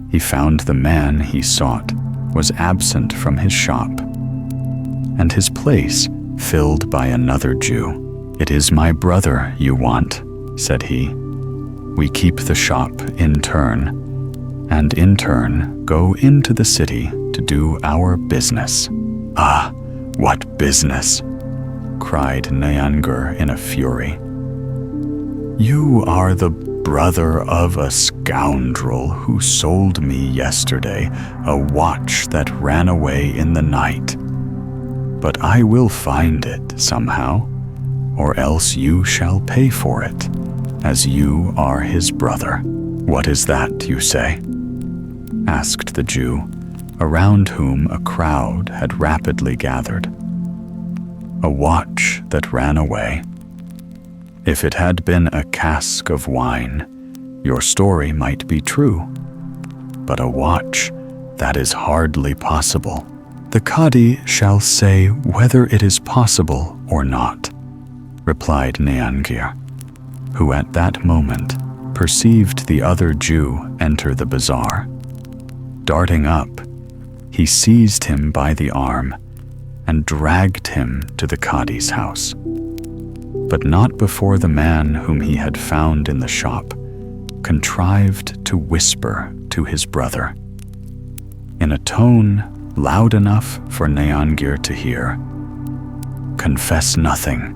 he found the man he sought was absent from his shop, and his place filled by another Jew. "It is my brother you want," said he. "We keep the shop in turn, and in turn go into the city to do our business." "Ah, what business?" cried Niangir in a fury. "You are the brother of a scoundrel who sold me yesterday a watch that ran away in the night. But I will find it somehow, or else you shall pay for it, as you are his brother." "What is that you say?" asked the Jew, around whom a crowd had rapidly gathered. "A watch that ran away. If it had been a cask of wine, your story might be true. But a watch, that is hardly possible. The Qadi shall say whether it is possible or not," replied Niangir, who at that moment perceived the other Jew enter the bazaar. Darting up, he seized him by the arm and dragged him to the Qadi's house, but not before the man whom he had found in the shop contrived to whisper to his brother, in a tone loud enough for Niangir to hear, "Confess nothing,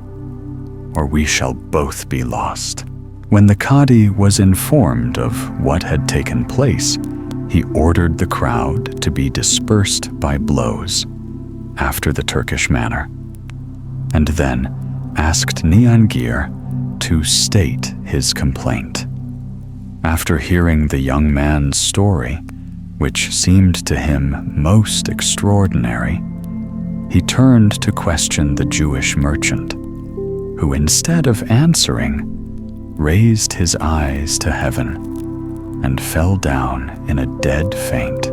or we shall both be lost." When the Qadi was informed of what had taken place, he ordered the crowd to be dispersed by blows, after the Turkish manner, and then asked Niangir to state his complaint. After hearing the young man's story, which seemed to him most extraordinary, he turned to question the Jewish merchant, who instead of answering, raised his eyes to heaven and fell down in a dead faint.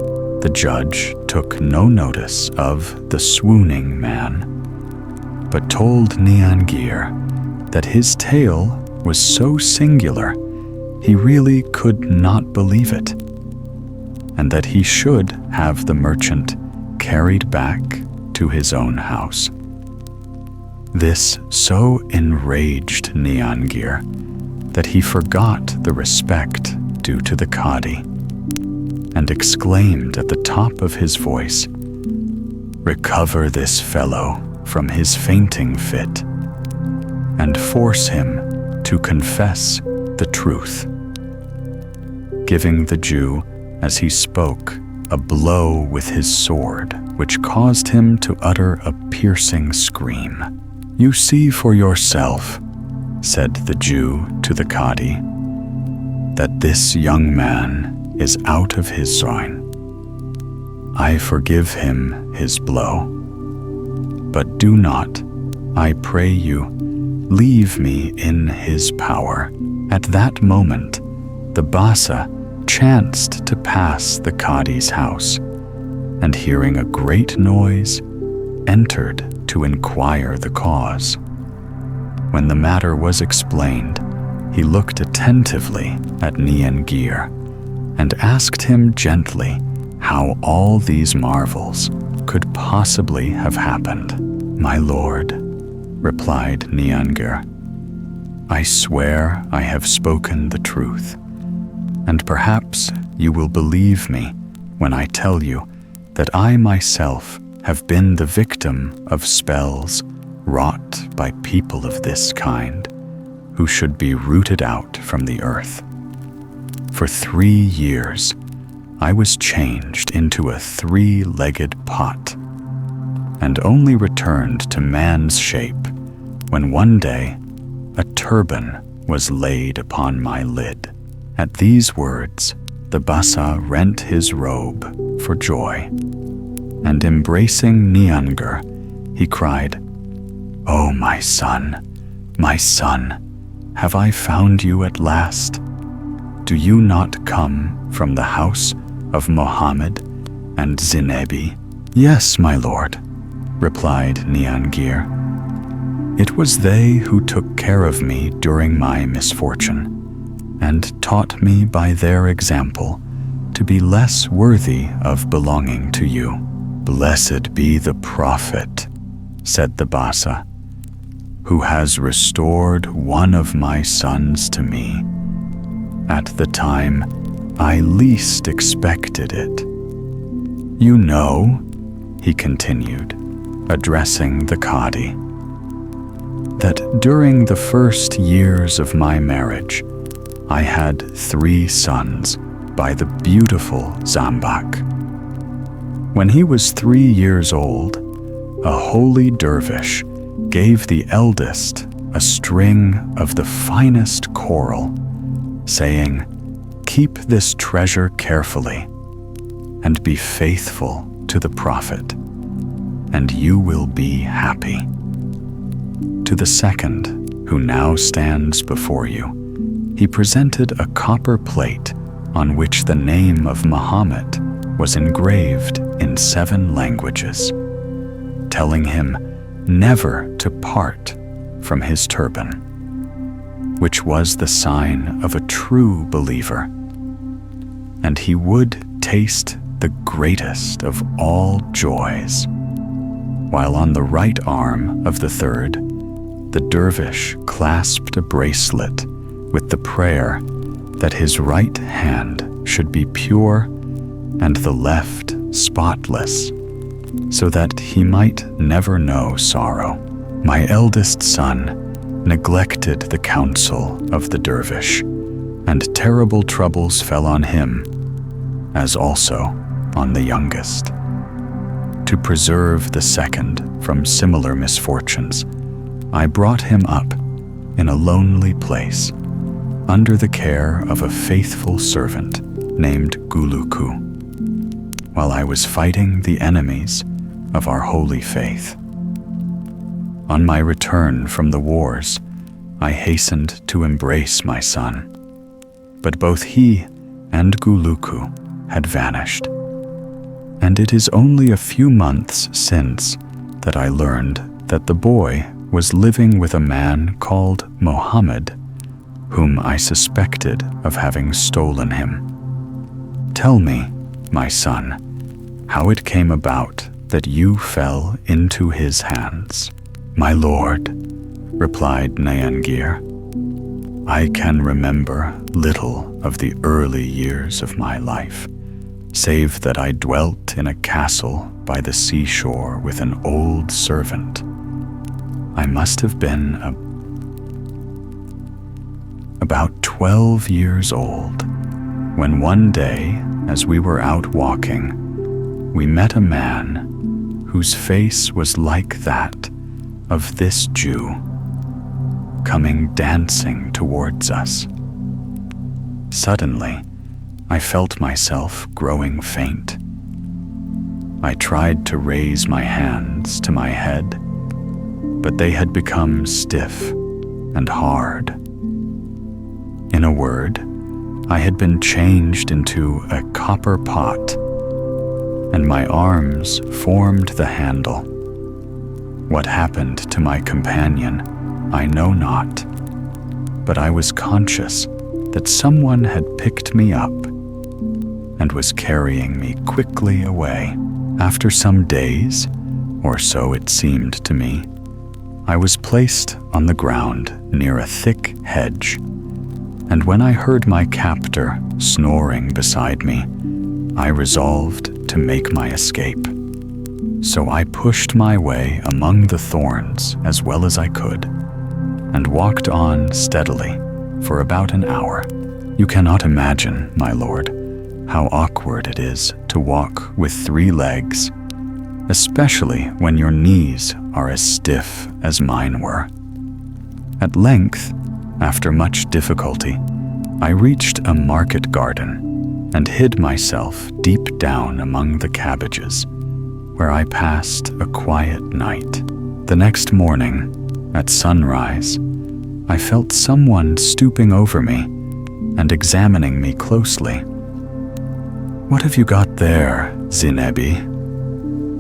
The judge took no notice of the swooning man, but told Niangir that his tale was so singular he really could not believe it, and that he should have the merchant carried back to his own house. This so enraged Niangir that he forgot the respect due to the Qadi. and exclaimed at the top of his voice, "Recover this fellow from his fainting fit, and force him to confess the truth," giving the Jew, as he spoke, a blow with his sword, which caused him to utter a piercing scream. "You see for yourself," said the Jew to the Qadi, "that this young man is out of his sign. I forgive him his blow. But do not, I pray you, leave me in his power." At that moment, the Basa chanced to pass the Qadi's house, and hearing a great noise, entered to inquire the cause. When the matter was explained, he looked attentively at Niangir and asked him gently how all these marvels could possibly have happened. "My lord," replied Niangir, "I swear I have spoken the truth, and perhaps you will believe me when I tell you that I myself have been the victim of spells wrought by people of this kind, who should be rooted out from the earth. For 3 years, I was changed into a 3-legged pot, and only returned to man's shape when one day a turban was laid upon my lid." At these words, the Basa rent his robe for joy, and embracing Niangir, he cried, "Oh, my son, have I found you at last? Do you not come from the house of Mohammed and Zinebi?" "Yes, my lord," replied Niangir. "It was they who took care of me during my misfortune, and taught me by their example to be less worthy of belonging to you." "Blessed be the Prophet," said the Basa, "who has restored one of my sons to me at the time I least expected it. You know," he continued, addressing the Qadi, "that during the first years of my marriage, I had 3 sons by the beautiful Zambak. When he was 3 years old, a holy dervish gave the eldest a string of the finest coral, saying, 'Keep this treasure carefully, and be faithful to the Prophet, and you will be happy.' To the second, who now stands before you, he presented a copper plate on which the name of Mohammed was engraved in 7 languages, telling him never to part from his turban, which was the sign of a true believer, and he would taste the greatest of all joys. While on the right arm of the third, the dervish clasped a bracelet with the prayer that his right hand should be pure and the left spotless, so that he might never know sorrow. My eldest son neglected the counsel of the dervish, and terrible troubles fell on him, as also on the youngest. To preserve the second from similar misfortunes, I brought him up in a lonely place, under the care of a faithful servant named Guluku, while I was fighting the enemies of our holy faith. On my return from the wars, I hastened to embrace my son, but both he and Guluku had vanished, and it is only a few months since that I learned that the boy was living with a man called Mohammed, whom I suspected of having stolen him. Tell me, my son, how it came about that you fell into his hands." "My lord," replied Niangir, "I can remember little of the early years of my life, save that I dwelt in a castle by the seashore with an old servant. I must have been about 12 years old, when one day, as we were out walking, we met a man whose face was like that of this Jew, coming dancing towards us. Suddenly, I felt myself growing faint. I tried to raise my hands to my head, but they had become stiff and hard. In a word, I had been changed into a copper pot, and my arms formed the handle. What happened to my companion, I know not, but I was conscious that someone had picked me up and was carrying me quickly away. After some days, or so it seemed to me, I was placed on the ground near a thick hedge, and when I heard my captor snoring beside me, I resolved to make my escape. So I pushed my way among the thorns as well as I could, and walked on steadily for about an hour. You cannot imagine, my lord, how awkward it is to walk with 3 legs, especially when your knees are as stiff as mine were. At length, after much difficulty, I reached a market garden and hid myself deep down among the cabbages, where I passed a quiet night. The next morning, at sunrise, I felt someone stooping over me and examining me closely. "What have you got there, Zinebi?"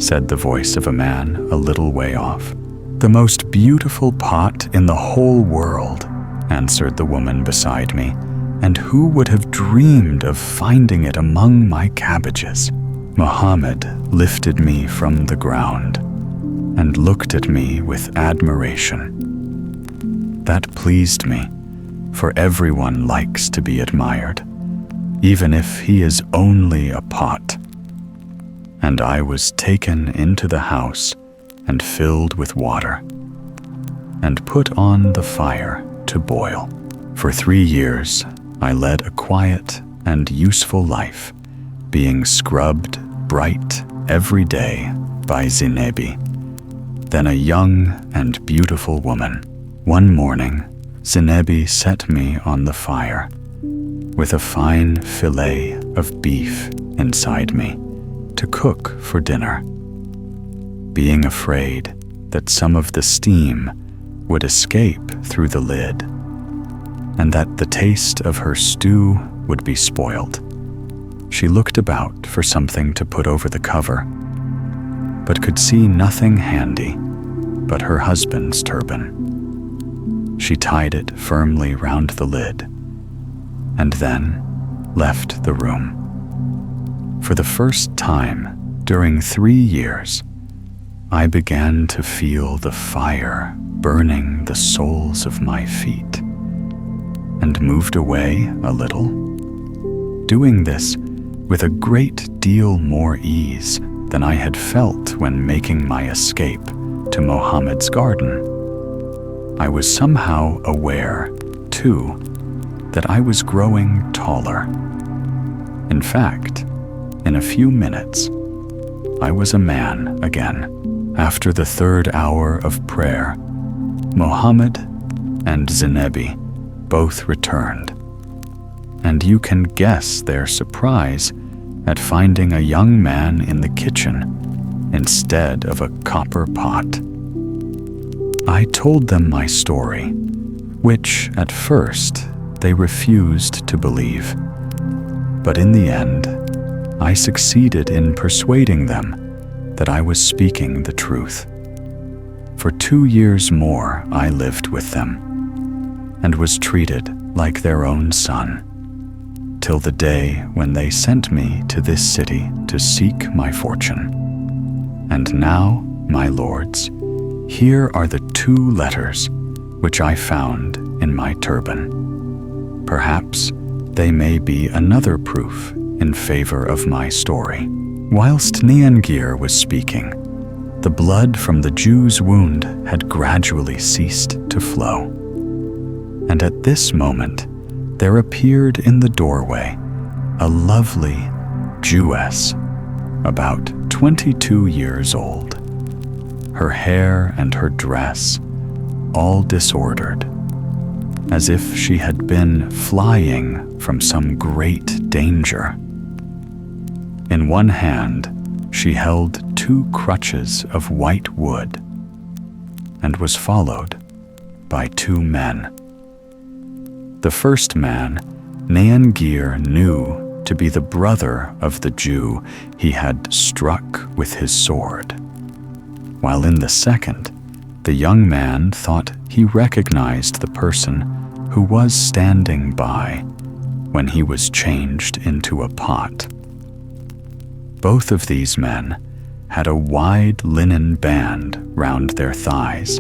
said the voice of a man a little way off. "The most beautiful pot in the whole world," answered the woman beside me, "and who would have dreamed of finding it among my cabbages?" Mohammed lifted me from the ground and looked at me with admiration. That pleased me, for everyone likes to be admired, even if he is only a pot. And I was taken into the house and filled with water, and put on the fire to boil. For 3 years, I led a quiet and useful life, being scrubbed bright every day by Zinebi, then a young and beautiful woman. One morning, Zinebi set me on the fire, with a fine fillet of beef inside me, to cook for dinner. Being afraid that some of the steam would escape through the lid, and that the taste of her stew would be spoiled, she looked about for something to put over the cover, but could see nothing handy but her husband's turban. She tied it firmly round the lid, and then left the room. For the first time during 3 years, I began to feel the fire burning the soles of my feet, and moved away a little, doing this with a great deal more ease than I had felt when making my escape to Mohammed's garden. I was somehow aware, too, that I was growing taller. In fact, in a few minutes, I was a man again. After the 3rd hour of prayer, Mohammed and Zinebi both returned, and you can guess their surprise at finding a young man in the kitchen instead of a copper pot. I told them my story, which at first they refused to believe, but in the end, I succeeded in persuading them that I was speaking the truth. For 2 years more I lived with them, and was treated like their own son, till the day when they sent me to this city to seek my fortune. And now, my lords, here are the 2 letters which I found in my turban. Perhaps they may be another proof in favor of my story. Whilst Niangir was speaking, the blood from the Jew's wound had gradually ceased to flow. And at this moment, there appeared in the doorway a lovely Jewess, about 22 years old. Her hair and her dress all disordered, as if she had been flying from some great danger. In one hand, she held 2 crutches of white wood and was followed by 2 men. The first man, Niangir knew to be the brother of the Jew he had struck with his sword, while in the second, the young man thought he recognized the person who was standing by when he was changed into a pot. Both of these men had a wide linen band round their thighs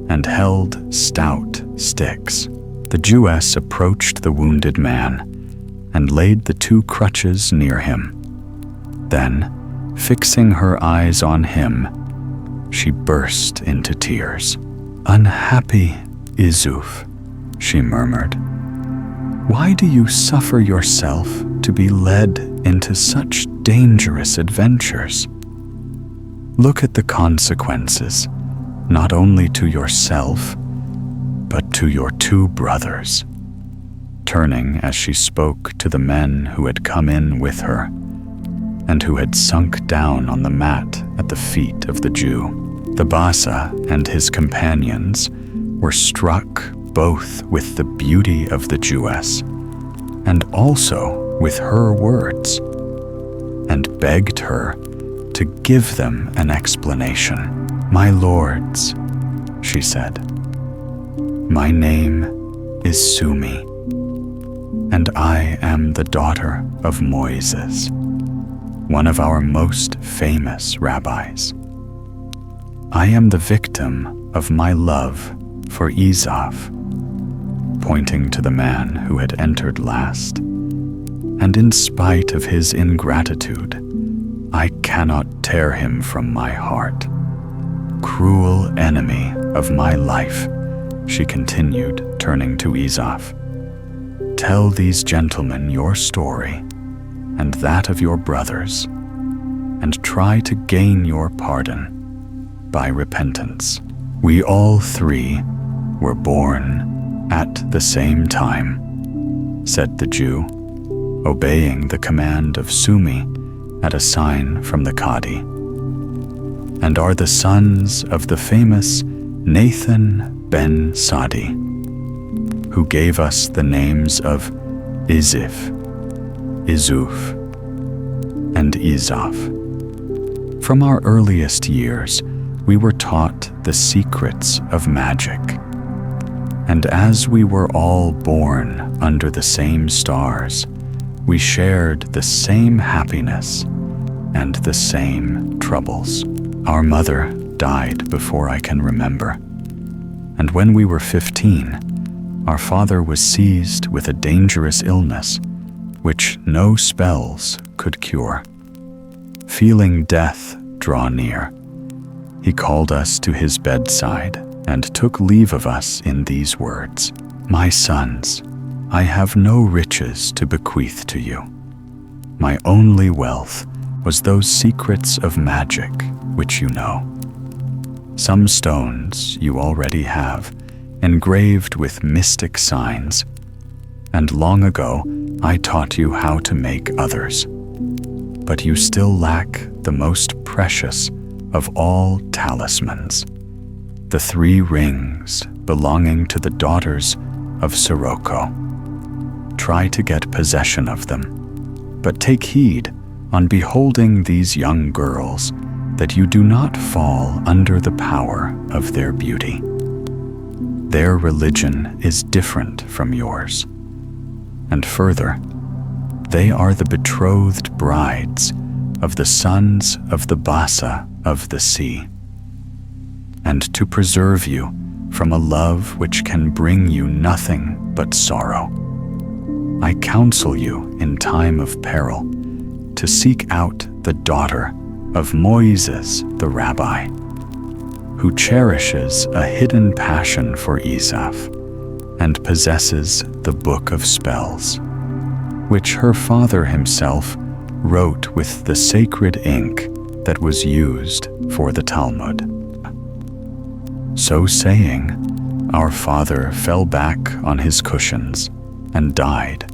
and held stout sticks. The Jewess approached the wounded man and laid the 2 crutches near him. Then, fixing her eyes on him, she burst into tears. "Unhappy Izuf," she murmured, "why do you suffer yourself to be led into such dangerous adventures? Look at the consequences, not only to yourself, but to your 2 brothers." Turning as she spoke to the men who had come in with her and who had sunk down on the mat at the feet of the Jew, the Basa and his companions were struck both with the beauty of the Jewess and also with her words, and begged her to give them an explanation. "My lords," she said, "my name is Sumi, and I am the daughter of Moises, one of our most famous rabbis. I am the victim of my love for Izaf," pointing to the man who had entered last, "and in spite of his ingratitude, I cannot tear him from my heart. Cruel enemy of my life," she continued, turning to Izaf. "Tell these gentlemen your story and that of your brothers, and try to gain your pardon by repentance. We all 3 were born at the same time," said the Jew, obeying the command of Sumi at a sign from the Qadi, "and are the sons of the famous Nathan ben Sadi, who gave us the names of Izif, Izuf, and Izaf. From our earliest years, we were taught the secrets of magic, and as we were all born under the same stars, we shared the same happiness and the same troubles. Our mother died before I can remember, and when we were 15, our father was seized with a dangerous illness which no spells could cure. Feeling death draw near, he called us to his bedside and took leave of us in these words: "My sons, I have no riches to bequeath to you. My only wealth was those secrets of magic which you know. Some stones you already have, engraved with mystic signs, and long ago I taught you how to make others. But you still lack the most precious of all talismans, the 3 rings belonging to the daughters of Sirocco. Try to get possession of them, but take heed on beholding these young girls that you do not fall under the power of their beauty. Their religion is different from yours. And further, they are the betrothed brides of the sons of the Basa of the sea. And to preserve you from a love which can bring you nothing but sorrow, I counsel you in time of peril to seek out the daughter of Moses the rabbi, who cherishes a hidden passion for Esaf and possesses the book of spells, which her father himself wrote with the sacred ink that was used for the Talmud. So saying, our father fell back on his cushions and died,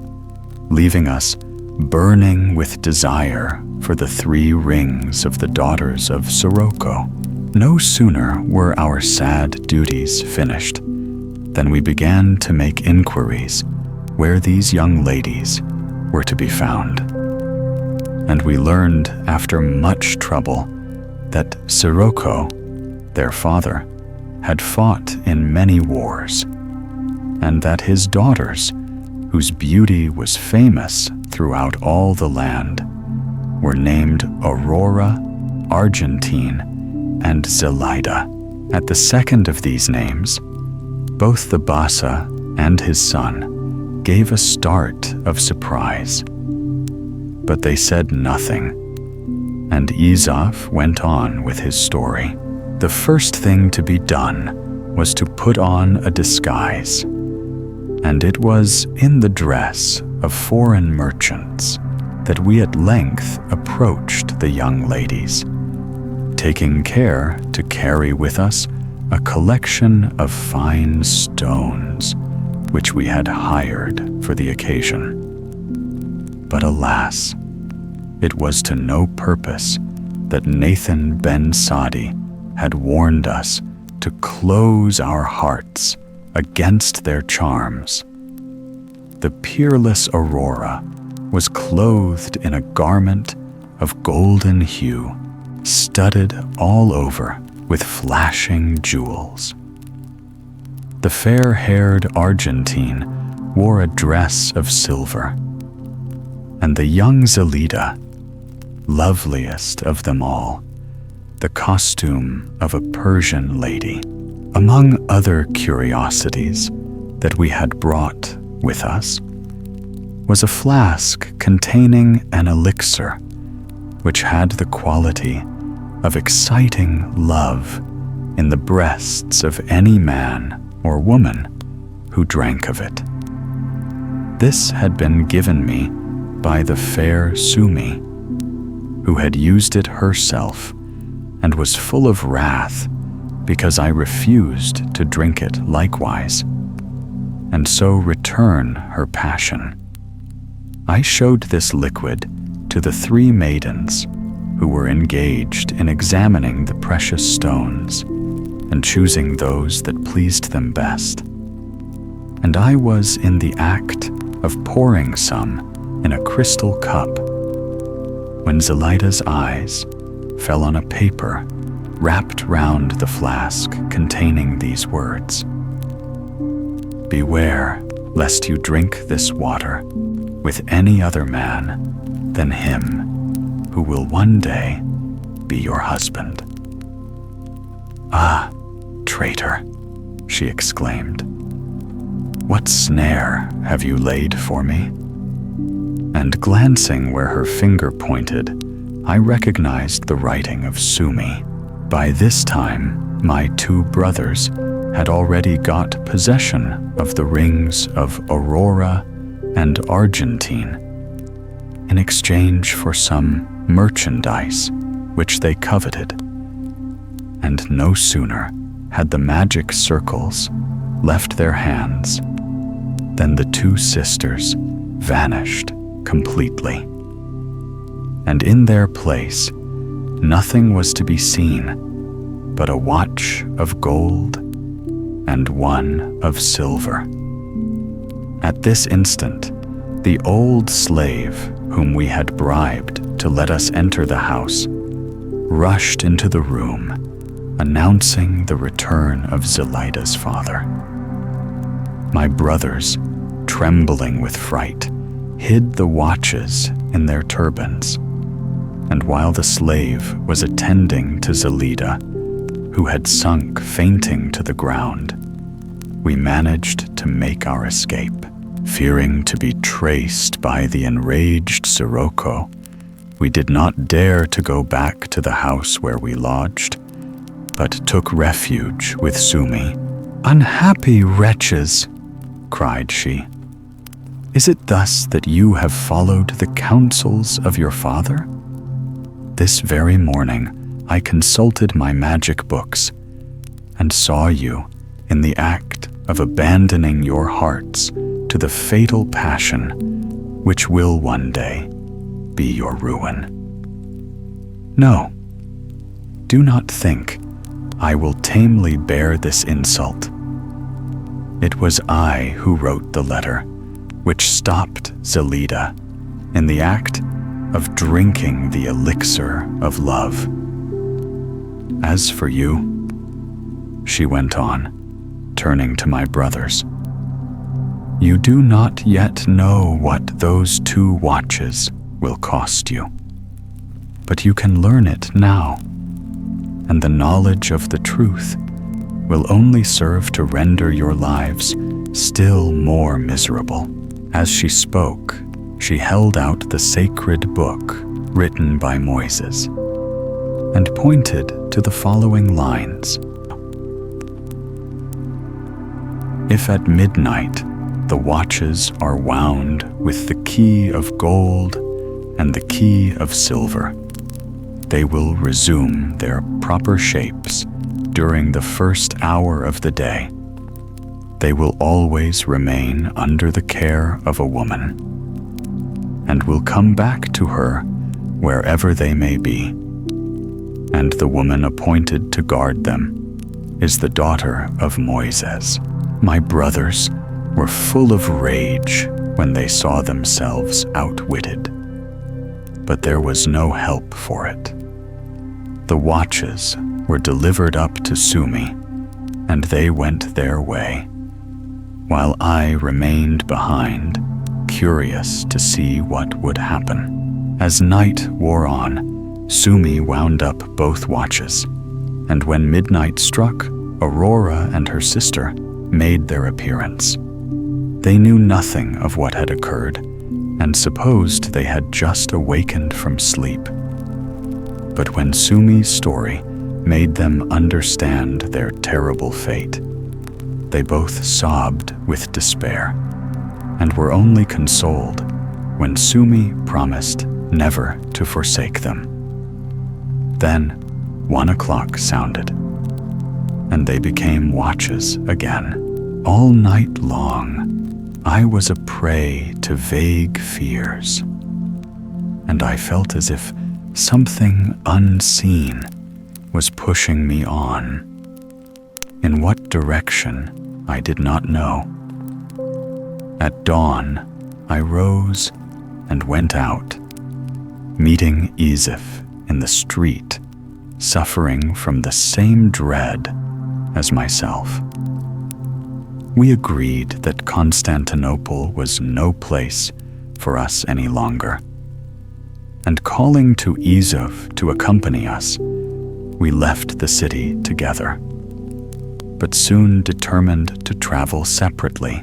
leaving us burning with desire for the 3 rings of the daughters of Sirocco. No sooner were our sad duties finished than we began to make inquiries where these young ladies were to be found. And we learned after much trouble that Sirocco, their father, had fought in many wars, and that his daughters, whose beauty was famous throughout all the land, were named Aurora, Argentine, and Zelida. At the second of these names, both the Bassa and his son gave a start of surprise. But they said nothing, and Esaf went on with his story. The first thing to be done was to put on a disguise, and it was in the dress of foreign merchants that we at length approached the young ladies, taking care to carry with us a collection of fine stones which we had hired for the occasion. But alas, it was to no purpose that Nathan ben Sadi had warned us to close our hearts against their charms. The peerless Aurora was clothed in a garment of golden hue, studded all over with flashing jewels. The fair-haired Argentine wore a dress of silver, and the young Zelida, loveliest of them all, the costume of a Persian lady. Among other curiosities that we had brought with us was a flask containing an elixir which had the quality of exciting love in the breasts of any man or woman who drank of it. This had been given me by the fair Sumi, who had used it herself and was full of wrath because I refused to drink it likewise, and so return her passion. I showed this liquid to the 3 maidens who were engaged in examining the precious stones and choosing those that pleased them best. And I was in the act of pouring some in a crystal cup when Zelida's eyes fell on a paper wrapped round the flask containing these words: "Beware lest you drink this water with any other man than him who will one day be your husband." "Ah, traitor," she exclaimed, "what snare have you laid for me?" And glancing where her finger pointed, I recognized the writing of Sumi. By this time, my 2 brothers had already got possession of the rings of Aurora and Argentine in exchange for some merchandise which they coveted. And no sooner had the magic circles left their hands than the 2 sisters vanished completely. And in their place, nothing was to be seen but a watch of gold and one of silver. At this instant, the old slave whom we had bribed to let us enter the house rushed into the room, announcing the return of Zelida's father. My brothers, trembling with fright, hid the watches in their turbans, and while the slave was attending to Zelida, who had sunk fainting to the ground, we managed to make our escape. Fearing to be traced by the enraged Sirocco, we did not dare to go back to the house where we lodged, but took refuge with Sumi. "Unhappy wretches," cried she. "Is it thus that you have followed the counsels of your father? This very morning I consulted my magic books and saw you in the act of abandoning your hearts to the fatal passion which will one day be your ruin. No, do not think I will tamely bear this insult. It was I who wrote the letter which stopped Zelida in the act of drinking the elixir of love. As for you," she went on, turning to my brothers, "you do not yet know what those 2 watches will cost you. But you can learn it now, and the knowledge of the truth will only serve to render your lives still more miserable." As she spoke, she held out the sacred book written by Moises and pointed to the following lines. "If at midnight the watches are wound with the key of gold and the key of silver, they will resume their proper shapes during the first hour of the day. They will always remain under the care of a woman, and will come back to her wherever they may be. And the woman appointed to guard them is the daughter of Moises." My brothers were full of rage when they saw themselves outwitted, but there was no help for it. The watches were delivered up to Sumi, and they went their way, while I remained behind, curious to see what would happen. As night wore on, Sumi wound up both watches, and when midnight struck, Aurora and her sister made their appearance. They knew nothing of what had occurred, and supposed they had just awakened from sleep. But when Sumi's story made them understand their terrible fate, they both sobbed with despair, and were only consoled when Sumi promised never to forsake them. Then 1 o'clock sounded, and they became watches again. All night long, I was a prey to vague fears, and I felt as if something unseen was pushing me on. In what direction, I did not know. At dawn, I rose and went out, meeting Isif in the street, suffering from the same dread as myself. We agreed that Constantinople was no place for us any longer, and calling to Isif to accompany us, we left the city together, but soon determined to travel separately,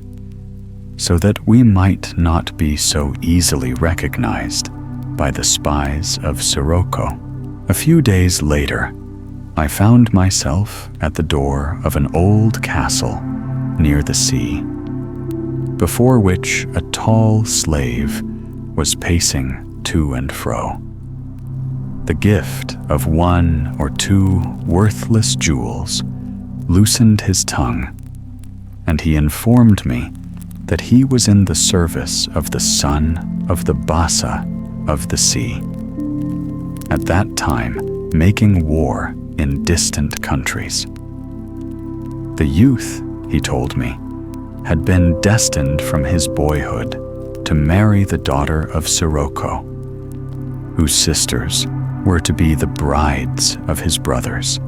so that we might not be so easily recognized by the spies of Sirocco. A few days later, I found myself at the door of an old castle near the sea, before which a tall slave was pacing to and fro. The gift of 1 or 2 worthless jewels loosened his tongue, and he informed me that he was in the service of the son of the Bassa of the sea, at that time making war in distant countries. The youth, he told me, had been destined from his boyhood to marry the daughter of Sirocco, whose sisters were to be the brides of his brothers,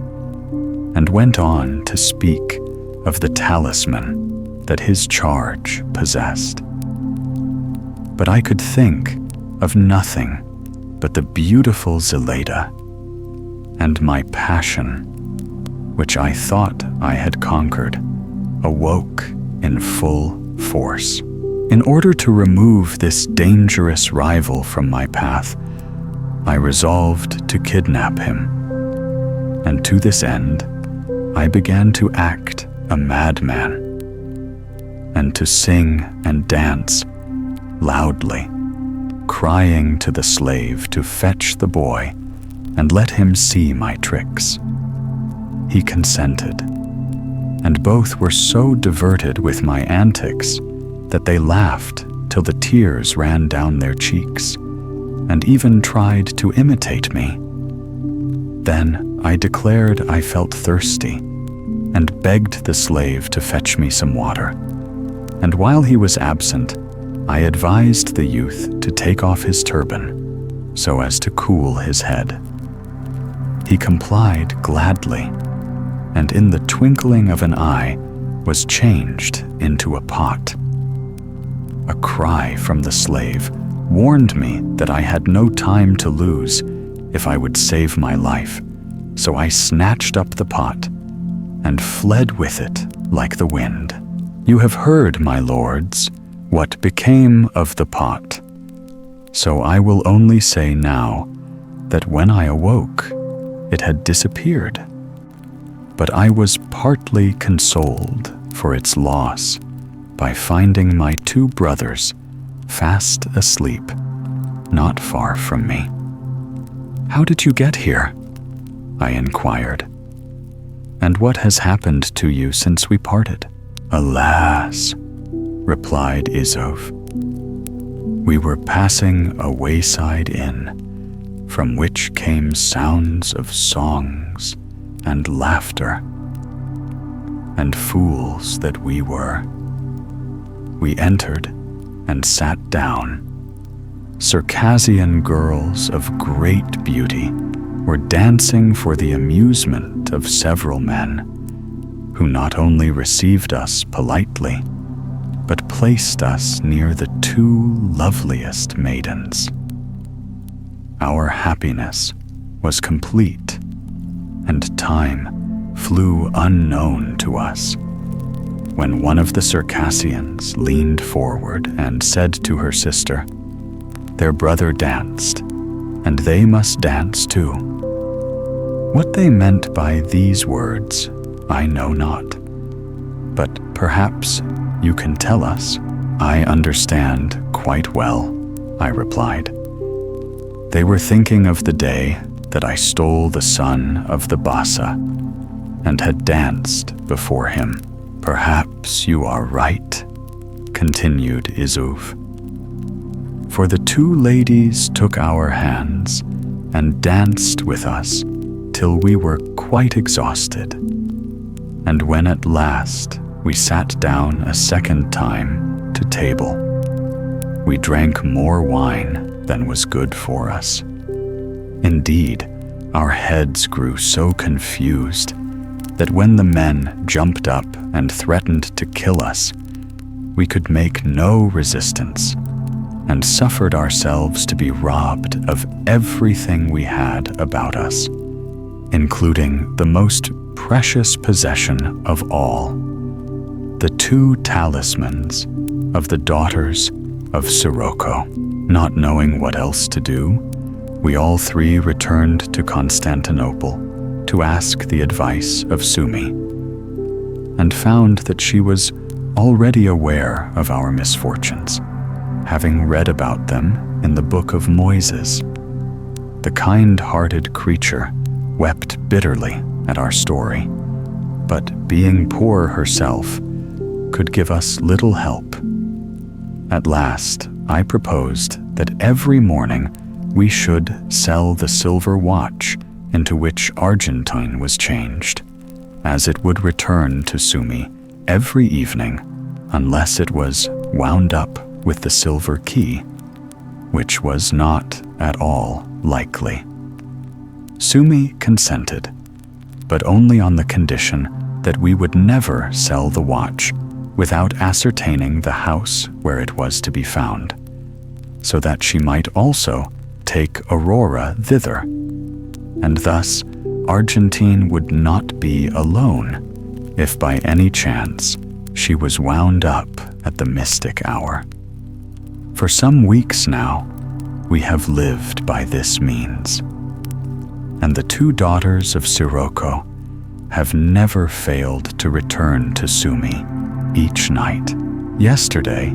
and went on to speak of the talisman that his charge possessed. But I could think of nothing but the beautiful Zelida, and my passion, which I thought I had conquered, awoke in full force. In order to remove this dangerous rival from my path, I resolved to kidnap him. And to this end, I began to act a madman, and to sing and dance loudly, crying to the slave to fetch the boy and let him see my tricks. He consented, and both were so diverted with my antics that they laughed till the tears ran down their cheeks, and even tried to imitate me. Then I declared I felt thirsty, and begged the slave to fetch me some water. And while he was absent, I advised the youth to take off his turban, so as to cool his head. He complied gladly, and in the twinkling of an eye was changed into a pot. A cry from the slave warned me that I had no time to lose if I would save my life, so I snatched up the pot and fled with it like the wind. You have heard, my lords, what became of the pot, so I will only say now that when I awoke, it had disappeared. But I was partly consoled for its loss by finding my two brothers fast asleep, not far from me. How did you get here? I inquired. And what has happened to you since we parted? Alas, replied Izov, we were passing a wayside inn, from which came sounds of songs and laughter. And fools that we were. We entered and sat down. Circassian girls of great beauty were dancing for the amusement of several men, who not only received us politely, but placed us near the two loveliest maidens. Our happiness was complete, and time flew unknown to us, when one of the Circassians leaned forward and said to her sister, their brother danced, and they must dance too. What they meant by these words, I know not, but perhaps you can tell us. I understand quite well, I replied. They were thinking of the day that I stole the son of the Bassa and had danced before him. Perhaps you are right, continued Izov. For the two ladies took our hands and danced with us till we were quite exhausted. And when at last we sat down a second time to table, we drank more wine than was good for us. Indeed, our heads grew so confused that when the men jumped up and threatened to kill us, we could make no resistance, and suffered ourselves to be robbed of everything we had about us, including the most precious possession of all, the two talismans of the daughters of Sirocco. Not knowing what else to do, we all three returned to Constantinople to ask the advice of Sumi, and found that she was already aware of our misfortunes, having read about them in the book of Moises. The kind-hearted creature wept bitterly at our story, but being poor herself, could give us little help. At last, I proposed that every morning we should sell the silver watch into which Argentine was changed, as it would return to Sumi every evening unless it was wound up with the silver key, which was not at all likely. Sumi consented, but only on the condition that we would never sell the watch without ascertaining the house where it was to be found, so that she might also take Aurora thither, and thus Argentine would not be alone if by any chance she was wound up at the mystic hour. For some weeks now, we have lived by this means, and the two daughters of Sirocco have never failed to return to Sumi each night. Yesterday,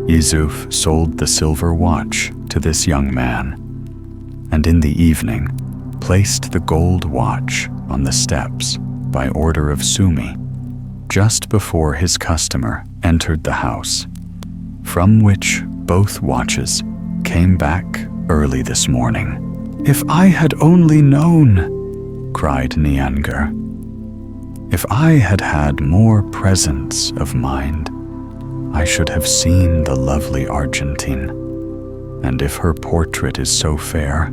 Yusuf sold the silver watch to this young man, and in the evening placed the gold watch on the steps by order of Sumi, just before his customer entered the house, from which both watches came back early this morning. "If I had only known," cried Nianger. "If I had had more presence of mind, I should have seen the lovely Argentine. And if her portrait is so fair,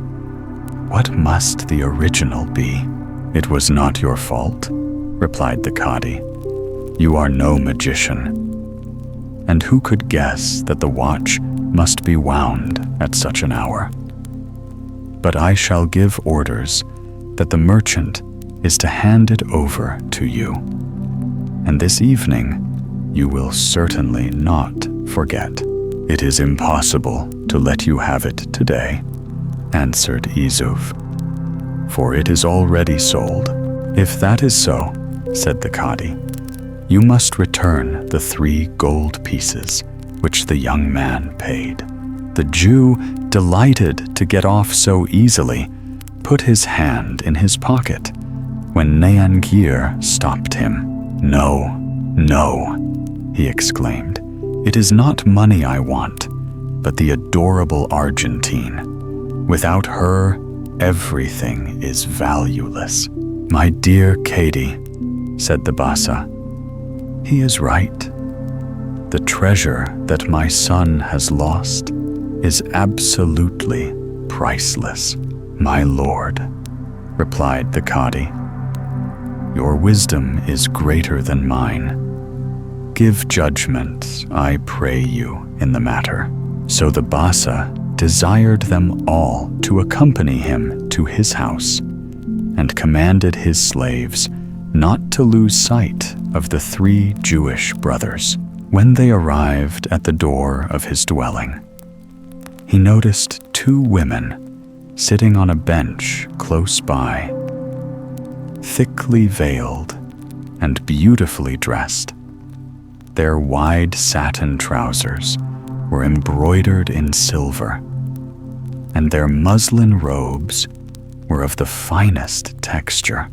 what must the original be?" "It was not your fault," replied the Cadi. "You are no magician. And who could guess that the watch must be wound at such an hour? But I shall give orders that the merchant is to hand it over to you. And this evening, you will certainly not forget." "It is impossible to let you have it today," answered Yusuf, "for it is already sold." "If that is so," said the Cadi, "you must return the 3 gold pieces which the young man paid." The Jew, delighted to get off so easily, put his hand in his pocket when Neangir stopped him. "No, no," he exclaimed. "It is not money I want, but the adorable Argentine. Without her, everything is valueless." "My dear Katie," said the Bassa, "he is right. The treasure that my son has lost is absolutely priceless." "My lord," replied the Cadi, "your wisdom is greater than mine. Give judgment, I pray you, in the matter." So the Bassa desired them all to accompany him to his house, and commanded his slaves not to lose sight of the 3 Jewish brothers. When they arrived at the door of his dwelling, he noticed 2 women sitting on a bench close by, thickly veiled and beautifully dressed. Their wide satin trousers were embroidered in silver, and their muslin robes were of the finest texture.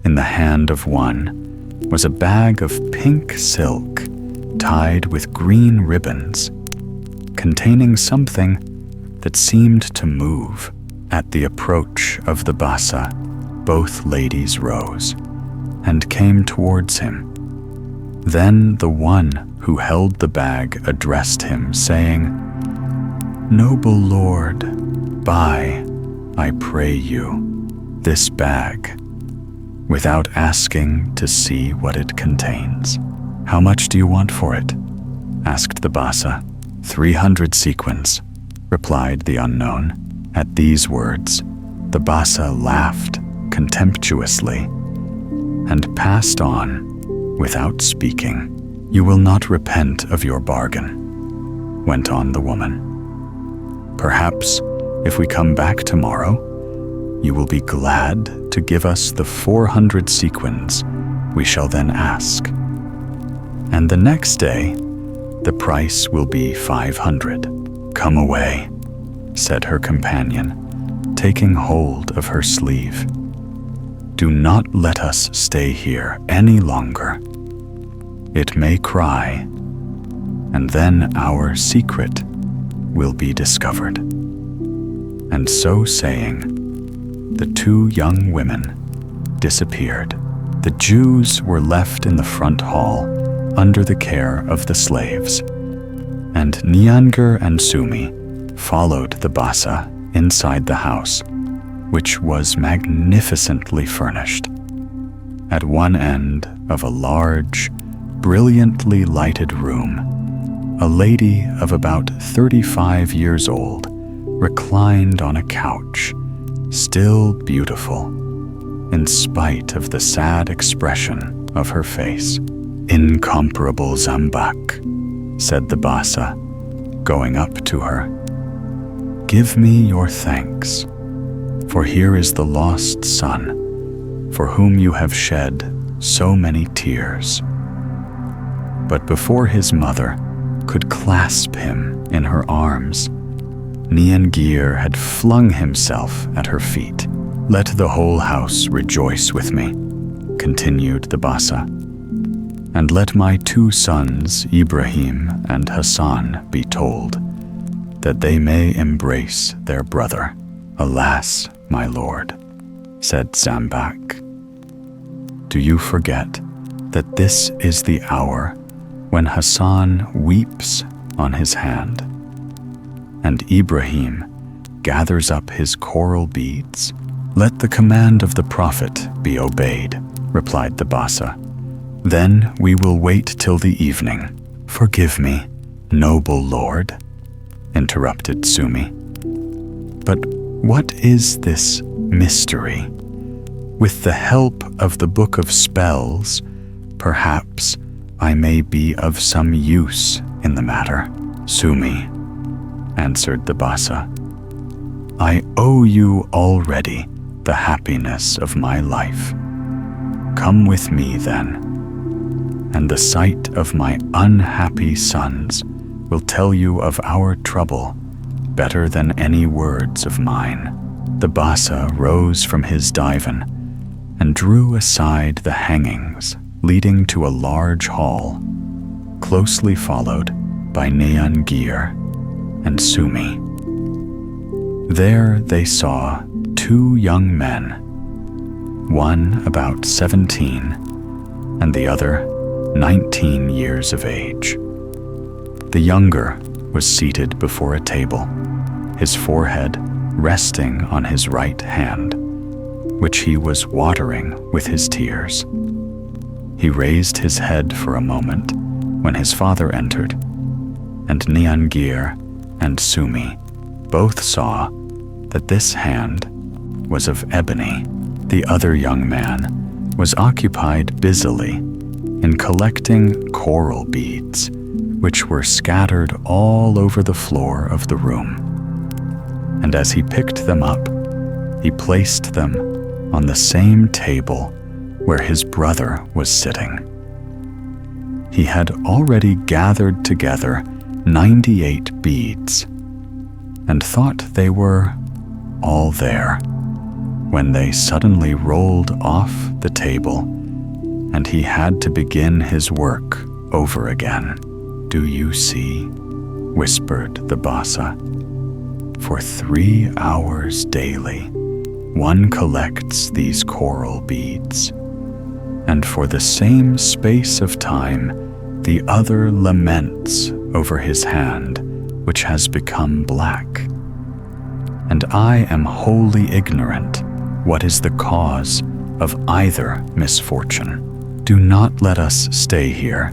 In the hand of one was a bag of pink silk tied with green ribbons, containing something that seemed to move. At the approach of the Bassa, both ladies rose and came towards him. Then the one who held the bag addressed him, saying, "Noble lord, buy, I pray you, this bag, without asking to see what it contains." "How much do you want for it?" asked the Bassa. 300 sequins, replied the unknown. At these words, the Bassa laughed contemptuously and passed on without speaking. "You will not repent of your bargain," went on the woman. "Perhaps if we come back tomorrow, you will be glad to give us the 400 sequins we shall then ask. And the next day, the price will be 500. "Come away," said her companion, taking hold of her sleeve. "Do not let us stay here any longer. It may cry, and then our secret will be discovered." And so saying, the 2 young women disappeared. The Jews were left in the front hall under the care of the slaves, and Nianger and Sumi followed the Bassa inside the house, which was magnificently furnished. At one end of a large, brilliantly lighted room, a lady of about 35 years old reclined on a couch, still beautiful, in spite of the sad expression of her face. "Incomparable Zambak," said the Bassa, going up to her. "Give me your thanks, for here is the lost son, for whom you have shed so many tears." But before his mother could clasp him in her arms, Niangir had flung himself at her feet. "Let the whole house rejoice with me," continued the Bassa, "and let my 2 sons, Ibrahim and Hassan, be told, that they may embrace their brother." "Alas, my lord," said Zambak, "do you forget that this is the hour when Hassan weeps on his hand, and Ibrahim gathers up his coral beads?" "Let the command of the Prophet be obeyed," replied the Bassa. "Then we will wait till the evening." "Forgive me, noble lord," interrupted Sumi. "But what is this mystery? With the help of the Book of Spells, perhaps I may be of some use in the matter." "Sumi," answered the Bassa, "I owe you already the happiness of my life. Come with me then, and the sight of my unhappy sons will tell you of our trouble better than any words of mine." The Bassa rose from his divan and drew aside the hangings leading to a large hall, closely followed by Niangir and Sumi. There they saw 2 young men, one about 17 and the other 19 years of age. The younger was seated before a table, his forehead resting on his right hand, which he was watering with his tears. He raised his head for a moment when his father entered, and Niangir and Sumi both saw that this hand was of ebony. The other young man was occupied busily in collecting coral beads, which were scattered all over the floor of the room. And as he picked them up, he placed them on the same table where his brother was sitting. He had already gathered together 98 beads and thought they were all there, when they suddenly rolled off the table and he had to begin his work over again. "Do you see?" whispered the Bassa. "For 3 hours daily, one collects these coral beads, and for the same space of time, the other laments over his hand, which has become black. And I am wholly ignorant what is the cause of either misfortune." "Do not let us stay here,"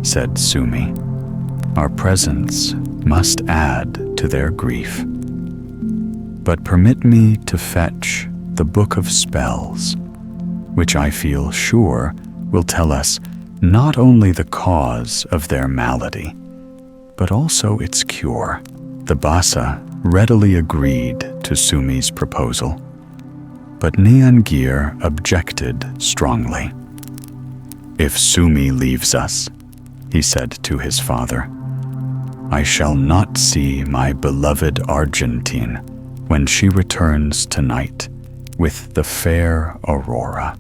said Sumi. "Our presence must add to their grief. But permit me to fetch the Book of Spells, which I feel sure will tell us not only the cause of their malady, but also its cure." The Bassa readily agreed to Sumi's proposal, but Niangir objected strongly. "If Sumi leaves us," he said to his father, "I shall not see my beloved Argentine when she returns tonight with the fair Aurora.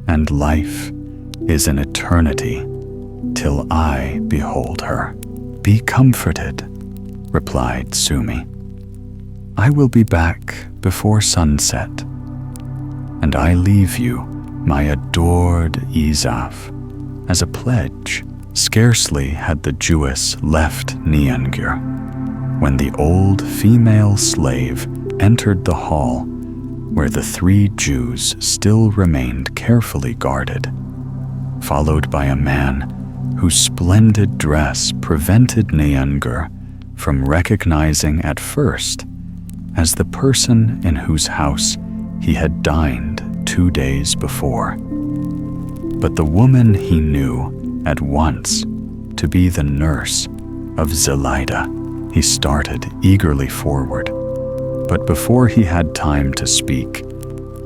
And life is an eternity till I behold her." "Be comforted," replied Sumi. "I will be back before sunset, and I leave you my adored Izaf as a pledge." Scarcely had the Jewess left Niangir when the old female slave entered the hall where the 3 Jews still remained carefully guarded, followed by a man whose splendid dress prevented Niangir from recognizing at first as the person in whose house he had dined 2 days before. But the woman he knew at once to be the nurse of Zelida. He started eagerly forward, but before he had time to speak,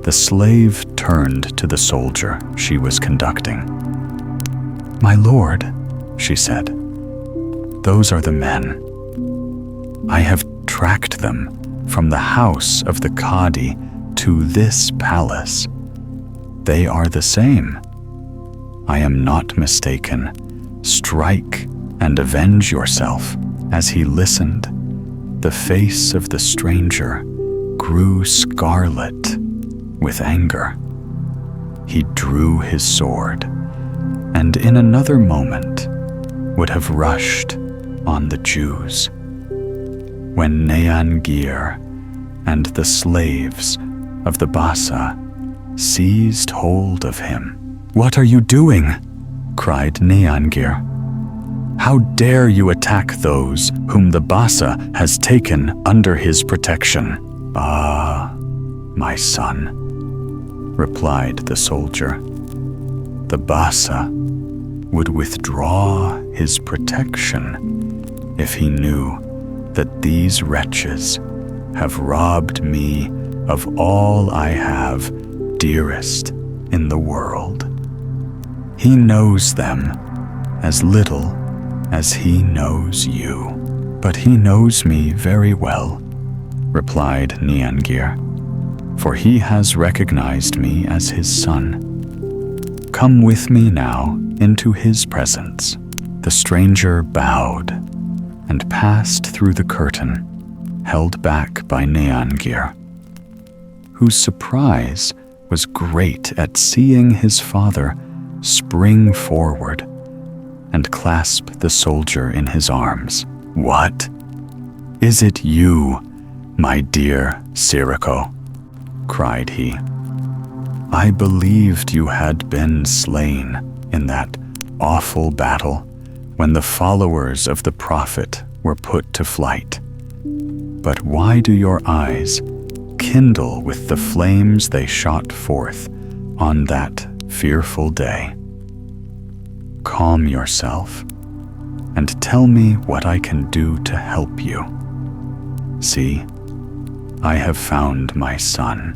the slave turned to the soldier she was conducting. "My lord," she said, "those are the men. I have tracked them from the house of the Qadi to this palace. They are the same. I am not mistaken. Strike and avenge yourself." As he listened, the face of the stranger grew scarlet with anger. He drew his sword, and in another moment would have rushed on the Jews. When Neangir and the slaves of the Basa seized hold of him. "What are you doing?" cried Neangir. "How dare you attack those whom the Basa has taken under his protection?" "Ah, my son," replied the soldier, "the Basa would withdraw his protection if he knew that these wretches have robbed me of all I have dearest in the world. He knows them as little as he knows you." "But he knows me very well," replied Neangir, "for he has recognized me as his son. Come with me now into his presence." The stranger bowed and passed through the curtain, held back by Neangir, whose surprise was great at seeing his father spring forward and clasp the soldier in his arms. "What? Is it you, my dear Sirocco?" cried he. "I believed you had been slain in that awful battle when the followers of the Prophet were put to flight. But why do your eyes kindle with the flames they shot forth on that fearful day? Calm yourself and tell me what I can do to help you. See, I have found my son.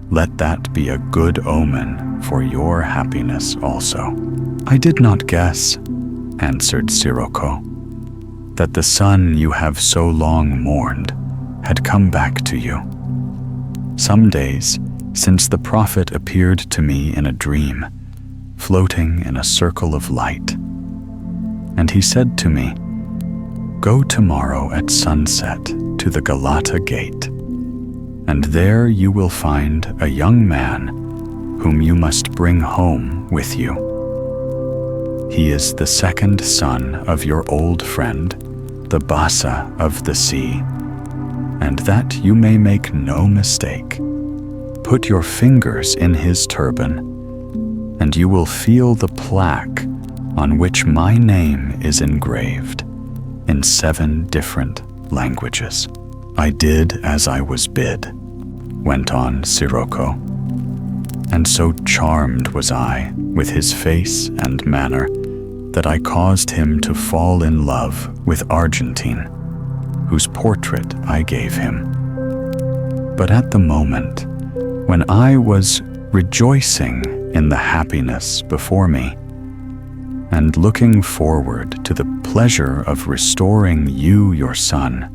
Let that be a good omen for your happiness also." "I did not guess," answered Sirocco, "that the son you have so long mourned had come back to you. Some days since the Prophet appeared to me in a dream, floating in a circle of light. And he said to me, 'Go tomorrow at sunset to the Galata gate, and there you will find a young man whom you must bring home with you. He is the second son of your old friend, the Basa of the sea, and that you may make no mistake. Put your fingers in his turban, and you will feel the plaque on which my name is engraved in 7 different languages.'" "I did as I was bid," went on Sirocco, "and so charmed was I with his face and manner that I caused him to fall in love with Argentine, whose portrait I gave him. But at the moment when I was rejoicing in the happiness before me, and looking forward to the pleasure of restoring you your son,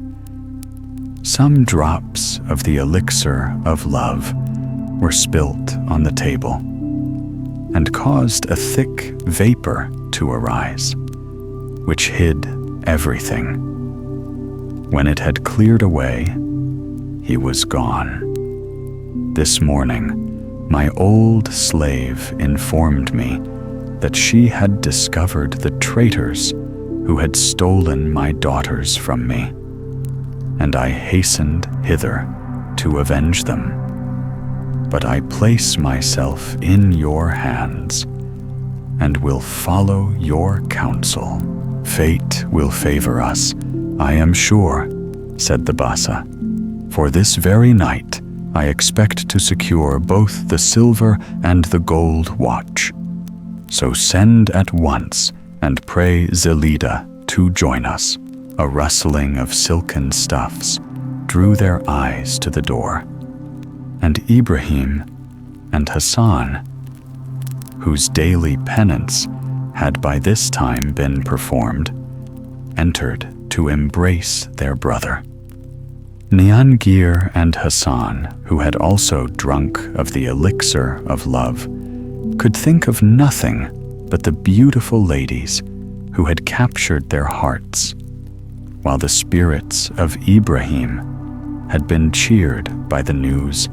some drops of the elixir of love were spilt on the table, and caused a thick vapor to arise, which hid everything. When it had cleared away, he was gone. This morning, my old slave informed me that she had discovered the traitors who had stolen my daughters from me, and I hastened hither to avenge them. But I place myself in your hands and will follow your counsel. Fate will favor us, I am sure, said the Basa. For this very night, I expect to secure both the silver and the gold watch. So send at once and pray Zelida to join us." A rustling of silken stuffs drew their eyes to the door, and Ibrahim and Hassan, whose daily penance had by this time been performed, entered to embrace their brother. Niangir and Hassan, who had also drunk of the elixir of love, could think of nothing but the beautiful ladies who had captured their hearts, while the spirits of Ibrahim had been cheered by the news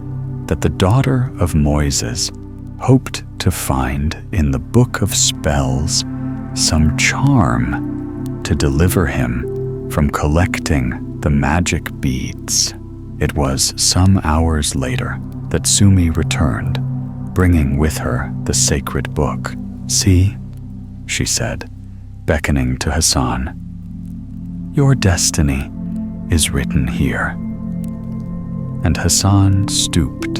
that the daughter of Moises hoped to find in the book of spells some charm to deliver him from collecting the magic beads. It was some hours later that Sumi returned, bringing with her the sacred book. "See," she said, beckoning to Hassan, "your destiny is written here." And Hassan stooped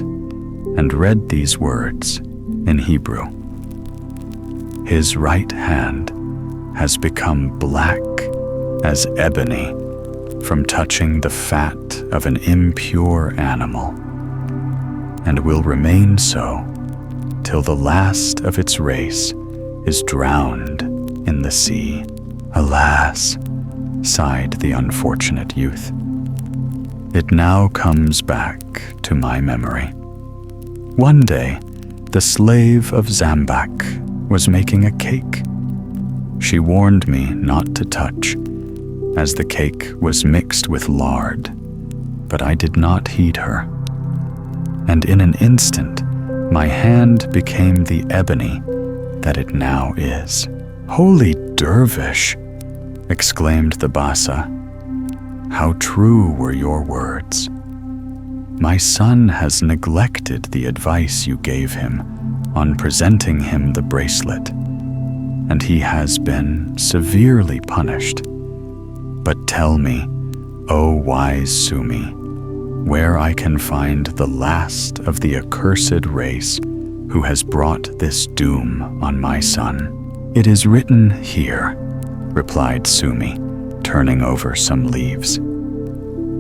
and read these words in Hebrew. "His right hand has become black as ebony from touching the fat of an impure animal, and will remain so till the last of its race is drowned in the sea." "Alas," sighed the unfortunate youth. "It now comes back to my memory. One day, the slave of Zambak was making a cake. She warned me not to touch, as the cake was mixed with lard, but I did not heed her. And in an instant, my hand became the ebony that it now is." "Holy dervish," exclaimed the Bassa, "how true were your words. My son has neglected the advice you gave him on presenting him the bracelet, and he has been severely punished. But tell me, O wise Sumi, where I can find the last of the accursed race who has brought this doom on my son." "It is written here," replied Sumi, turning over some leaves.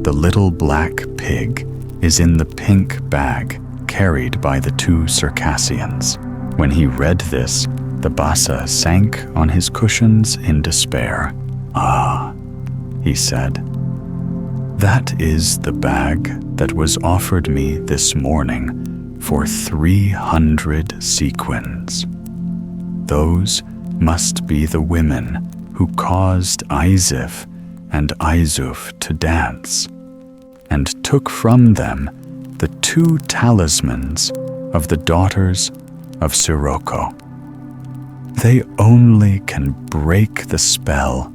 "The little black pig is in the pink bag carried by the two Circassians." When he read this, the Bassa sank on his cushions in despair. "Ah," he said, "that is the bag that was offered me this morning for 300 sequins. Those must be the women who caused Isif and Isuf to dance, and took from them the 2 talismans of the daughters of Sirocco. They only can break the spell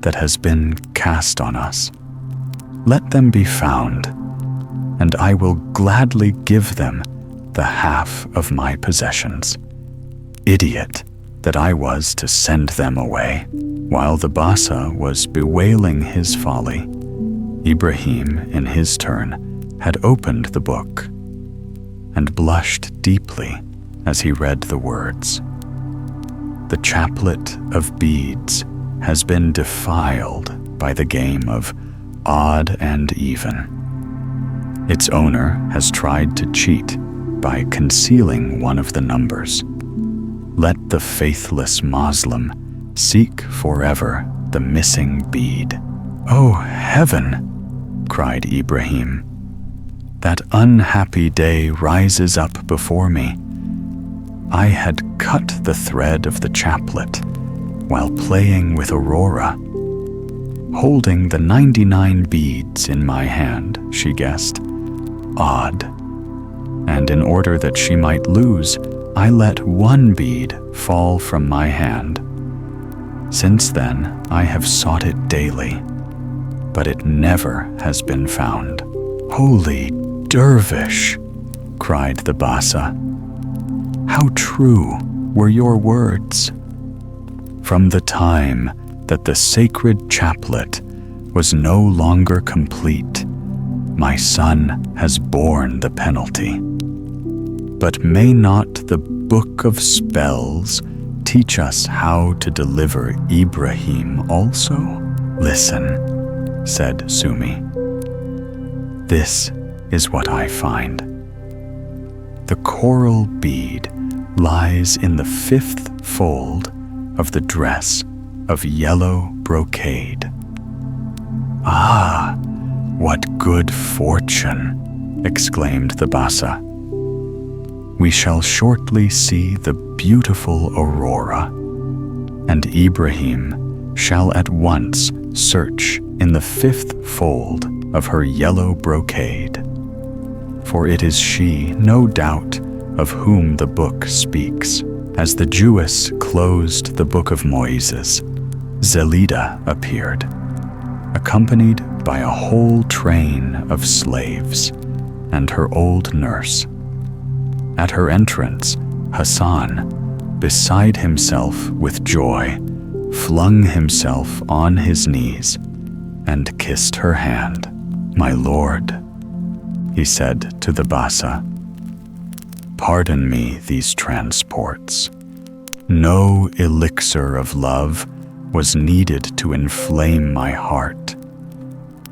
that has been cast on us. Let them be found, and I will gladly give them the half of my possessions. Idiot that I was to send them away." While the Bassa was bewailing his folly, Ibrahim, in his turn, had opened the book and blushed deeply as he read the words. "The chaplet of beads has been defiled by the game of odd and even. Its owner has tried to cheat by concealing one of the numbers. Let the faithless Moslem seek forever the missing bead." "Oh, heaven!" cried Ibrahim. "That unhappy day rises up before me. I had cut the thread of the chaplet while playing with Aurora. Holding the 99 beads in my hand, she guessed. Odd. And in order that she might lose, I let one bead fall from my hand. Since then, I have sought it daily, but it never has been found." "Holy dervish!" cried the Bassa. "How true were your words. From the time that the sacred chaplet was no longer complete, my son has borne the penalty. But may not the book of spells teach us how to deliver Ibrahim also? Listen, said Sumi. This is what I find. The coral bead lies in the 5th fold of the dress of yellow brocade. Ah, what good fortune, exclaimed the Bassa. We shall shortly see the beautiful aurora, and Ibrahim shall at once search in the 5th fold of her yellow brocade. For it is she, no doubt, of whom the book speaks. As the Jewess closed the book of Moses, Zelida appeared, accompanied by a whole train of slaves and her old nurse. At her entrance, Hassan, beside himself with joy, flung himself on his knees and kissed her hand. My lord, he said to the Bassa, pardon me these transports. No elixir of love was needed to inflame my heart.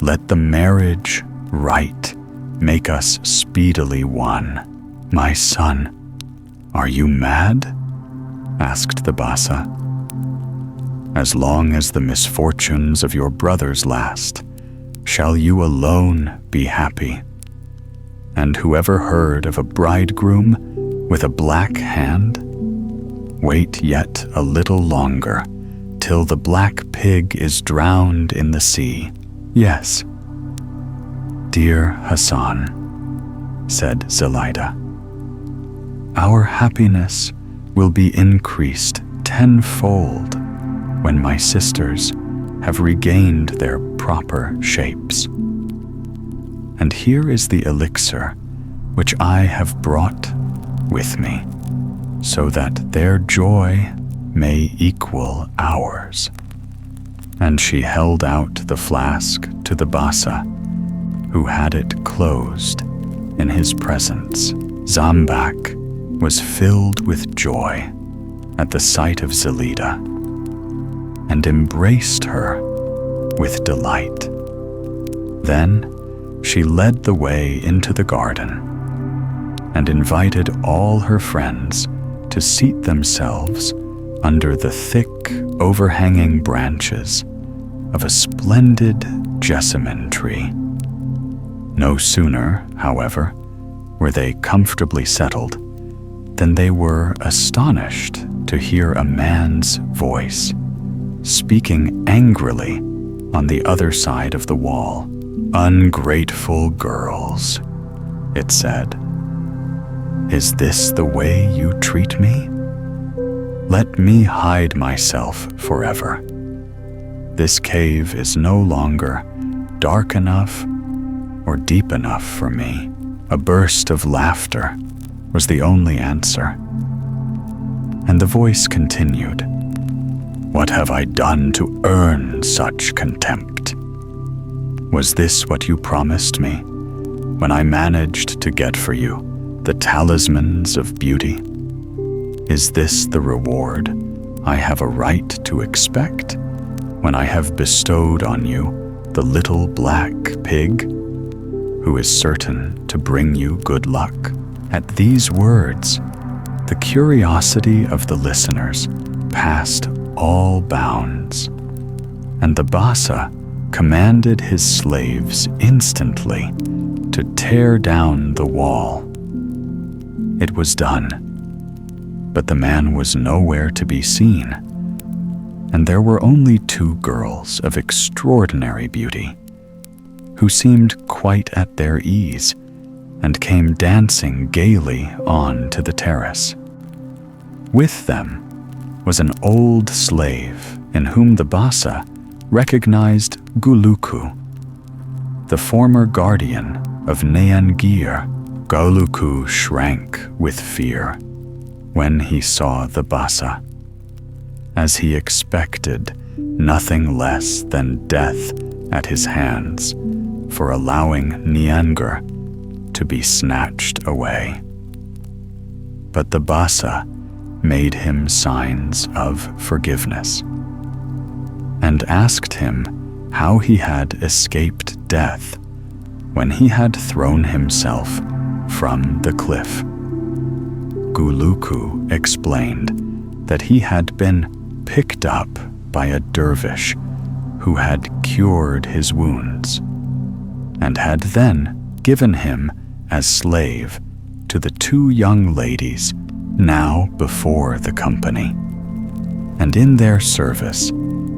Let the marriage rite make us speedily one. My son, are you mad? Asked the Bassa. As long as the misfortunes of your brothers last, shall you alone be happy. And whoever heard of a bridegroom with a black hand? Wait yet a little longer, till the black pig is drowned in the sea. Yes, dear Hassan, said Zelida, our happiness will be increased tenfold when my sisters have regained their proper shapes. And here is the elixir which I have brought with me, so that their joy may equal ours. And she held out the flask to the Bassa, who had it closed in his presence. Zambak was filled with joy at the sight of Zelida and embraced her with delight. Then she led the way into the garden and invited all her friends to seat themselves under the thick, overhanging branches of a splendid jessamine tree. No sooner, however, were they comfortably settled than they were astonished to hear a man's voice speaking angrily on the other side of the wall. Ungrateful girls, it said. Is this the way you treat me? Let me hide myself forever. This cave is no longer dark enough or deep enough for me. A burst of laughter was the only answer. And the voice continued, what have I done to earn such contempt? Was this what you promised me when I managed to get for you the talismans of beauty? Is this the reward I have a right to expect when I have bestowed on you the little black pig, who is certain to bring you good luck? At these words, the curiosity of the listeners passed all bounds, and the Bassa commanded his slaves instantly to tear down the wall. It was done, but the man was nowhere to be seen, and there were only 2 girls of extraordinary beauty, who seemed quite at their ease and came dancing gaily on to the terrace. With them was an old slave in whom the Bassa recognized Guluku, the former guardian of Neangir. Guluku shrank with fear when he saw the Bassa, as he expected nothing less than death at his hands for allowing Neangir to be snatched away. But the Bassa made him signs of forgiveness, and asked him how he had escaped death when he had thrown himself from the cliff. Guluku explained that he had been picked up by a dervish who had cured his wounds, and had then given him as slave to the two young ladies now before the company, and in their service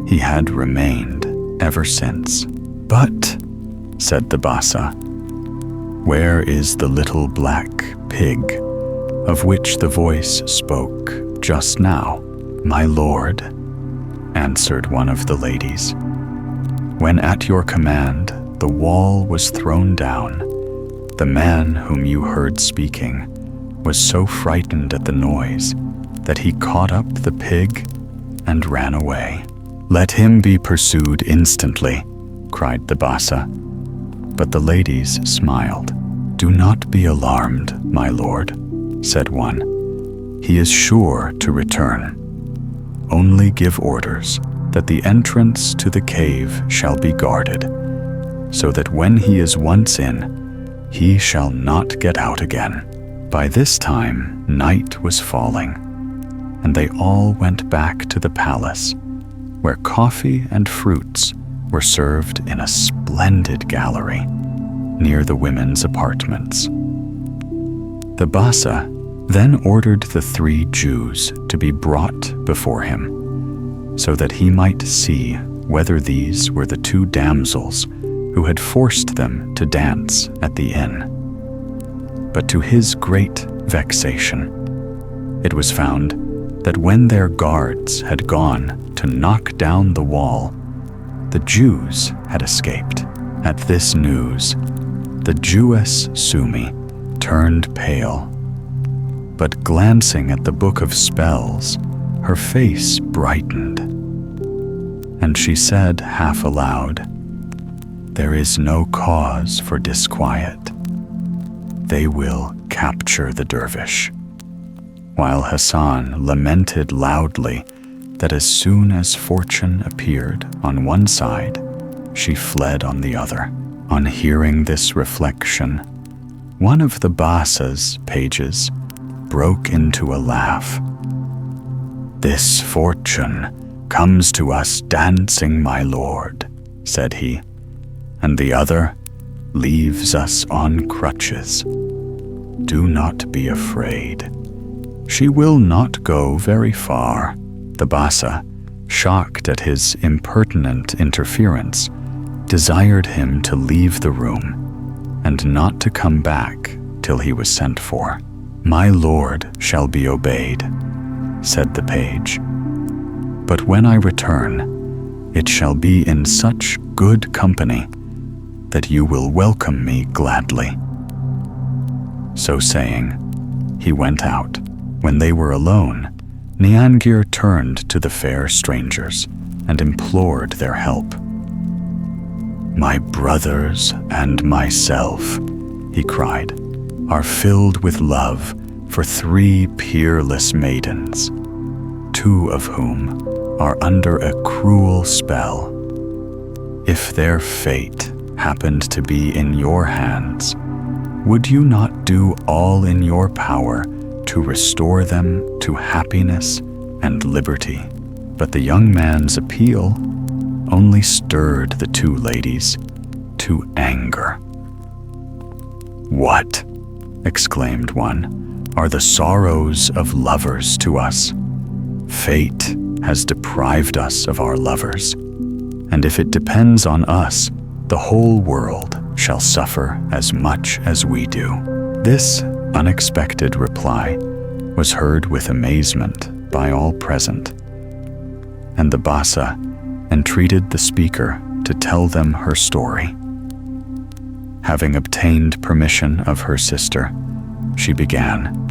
he had remained ever since. "But," said the Bassa, "where is the little black pig of which the voice spoke just now?" "My lord," answered one of the ladies, "when at your command the wall was thrown down, the man whom you heard speaking was so frightened at the noise that he caught up the pig and ran away." "Let him be pursued instantly," cried the Bassa. But the ladies smiled. "Do not be alarmed, my lord," said one. "He is sure to return. Only give orders that the entrance to the cave shall be guarded, so that when he is once in, he shall not get out again." By this time, night was falling, and they all went back to the palace, where coffee and fruits were served in a splendid gallery near the women's apartments. The Bassa then ordered the 3 Jews to be brought before him, so that he might see whether these were the 2 damsels who had forced them to dance at the inn. But to his great vexation, it was found that when their guards had gone to knock down the wall, the Jews had escaped. At this news, the Jewess Sumi turned pale, but glancing at the book of spells, her face brightened, and she said half aloud, "There is no cause for disquiet. They will capture the dervish," while Hassan lamented loudly that as soon as fortune appeared on one side, she fled on the other. On hearing this reflection, one of the Bassa's pages broke into a laugh. "This fortune comes to us dancing, my lord," said he, "and the other leaves us on crutches. Do not be afraid. She will not go very far." The Bassa, shocked at his impertinent interference, desired him to leave the room and not to come back till he was sent for. "My lord shall be obeyed," said the page. "But when I return, it shall be in such good company that you will welcome me gladly." So saying, he went out. When they were alone, Niangir turned to the fair strangers and implored their help. "My brothers and myself," he cried, "are filled with love for 3 peerless maidens, 2 of whom are under a cruel spell. If their fate happened to be in your hands, would you not do all in your power to restore them to happiness and liberty?" But the young man's appeal only stirred the 2 ladies to anger. "What," exclaimed one, "are the sorrows of lovers to us? Fate has deprived us of our lovers, and if it depends on us, the whole world shall suffer as much as we do." This unexpected reply was heard with amazement by all present, and the Bassa entreated the speaker to tell them her story. Having obtained permission of her sister, she began,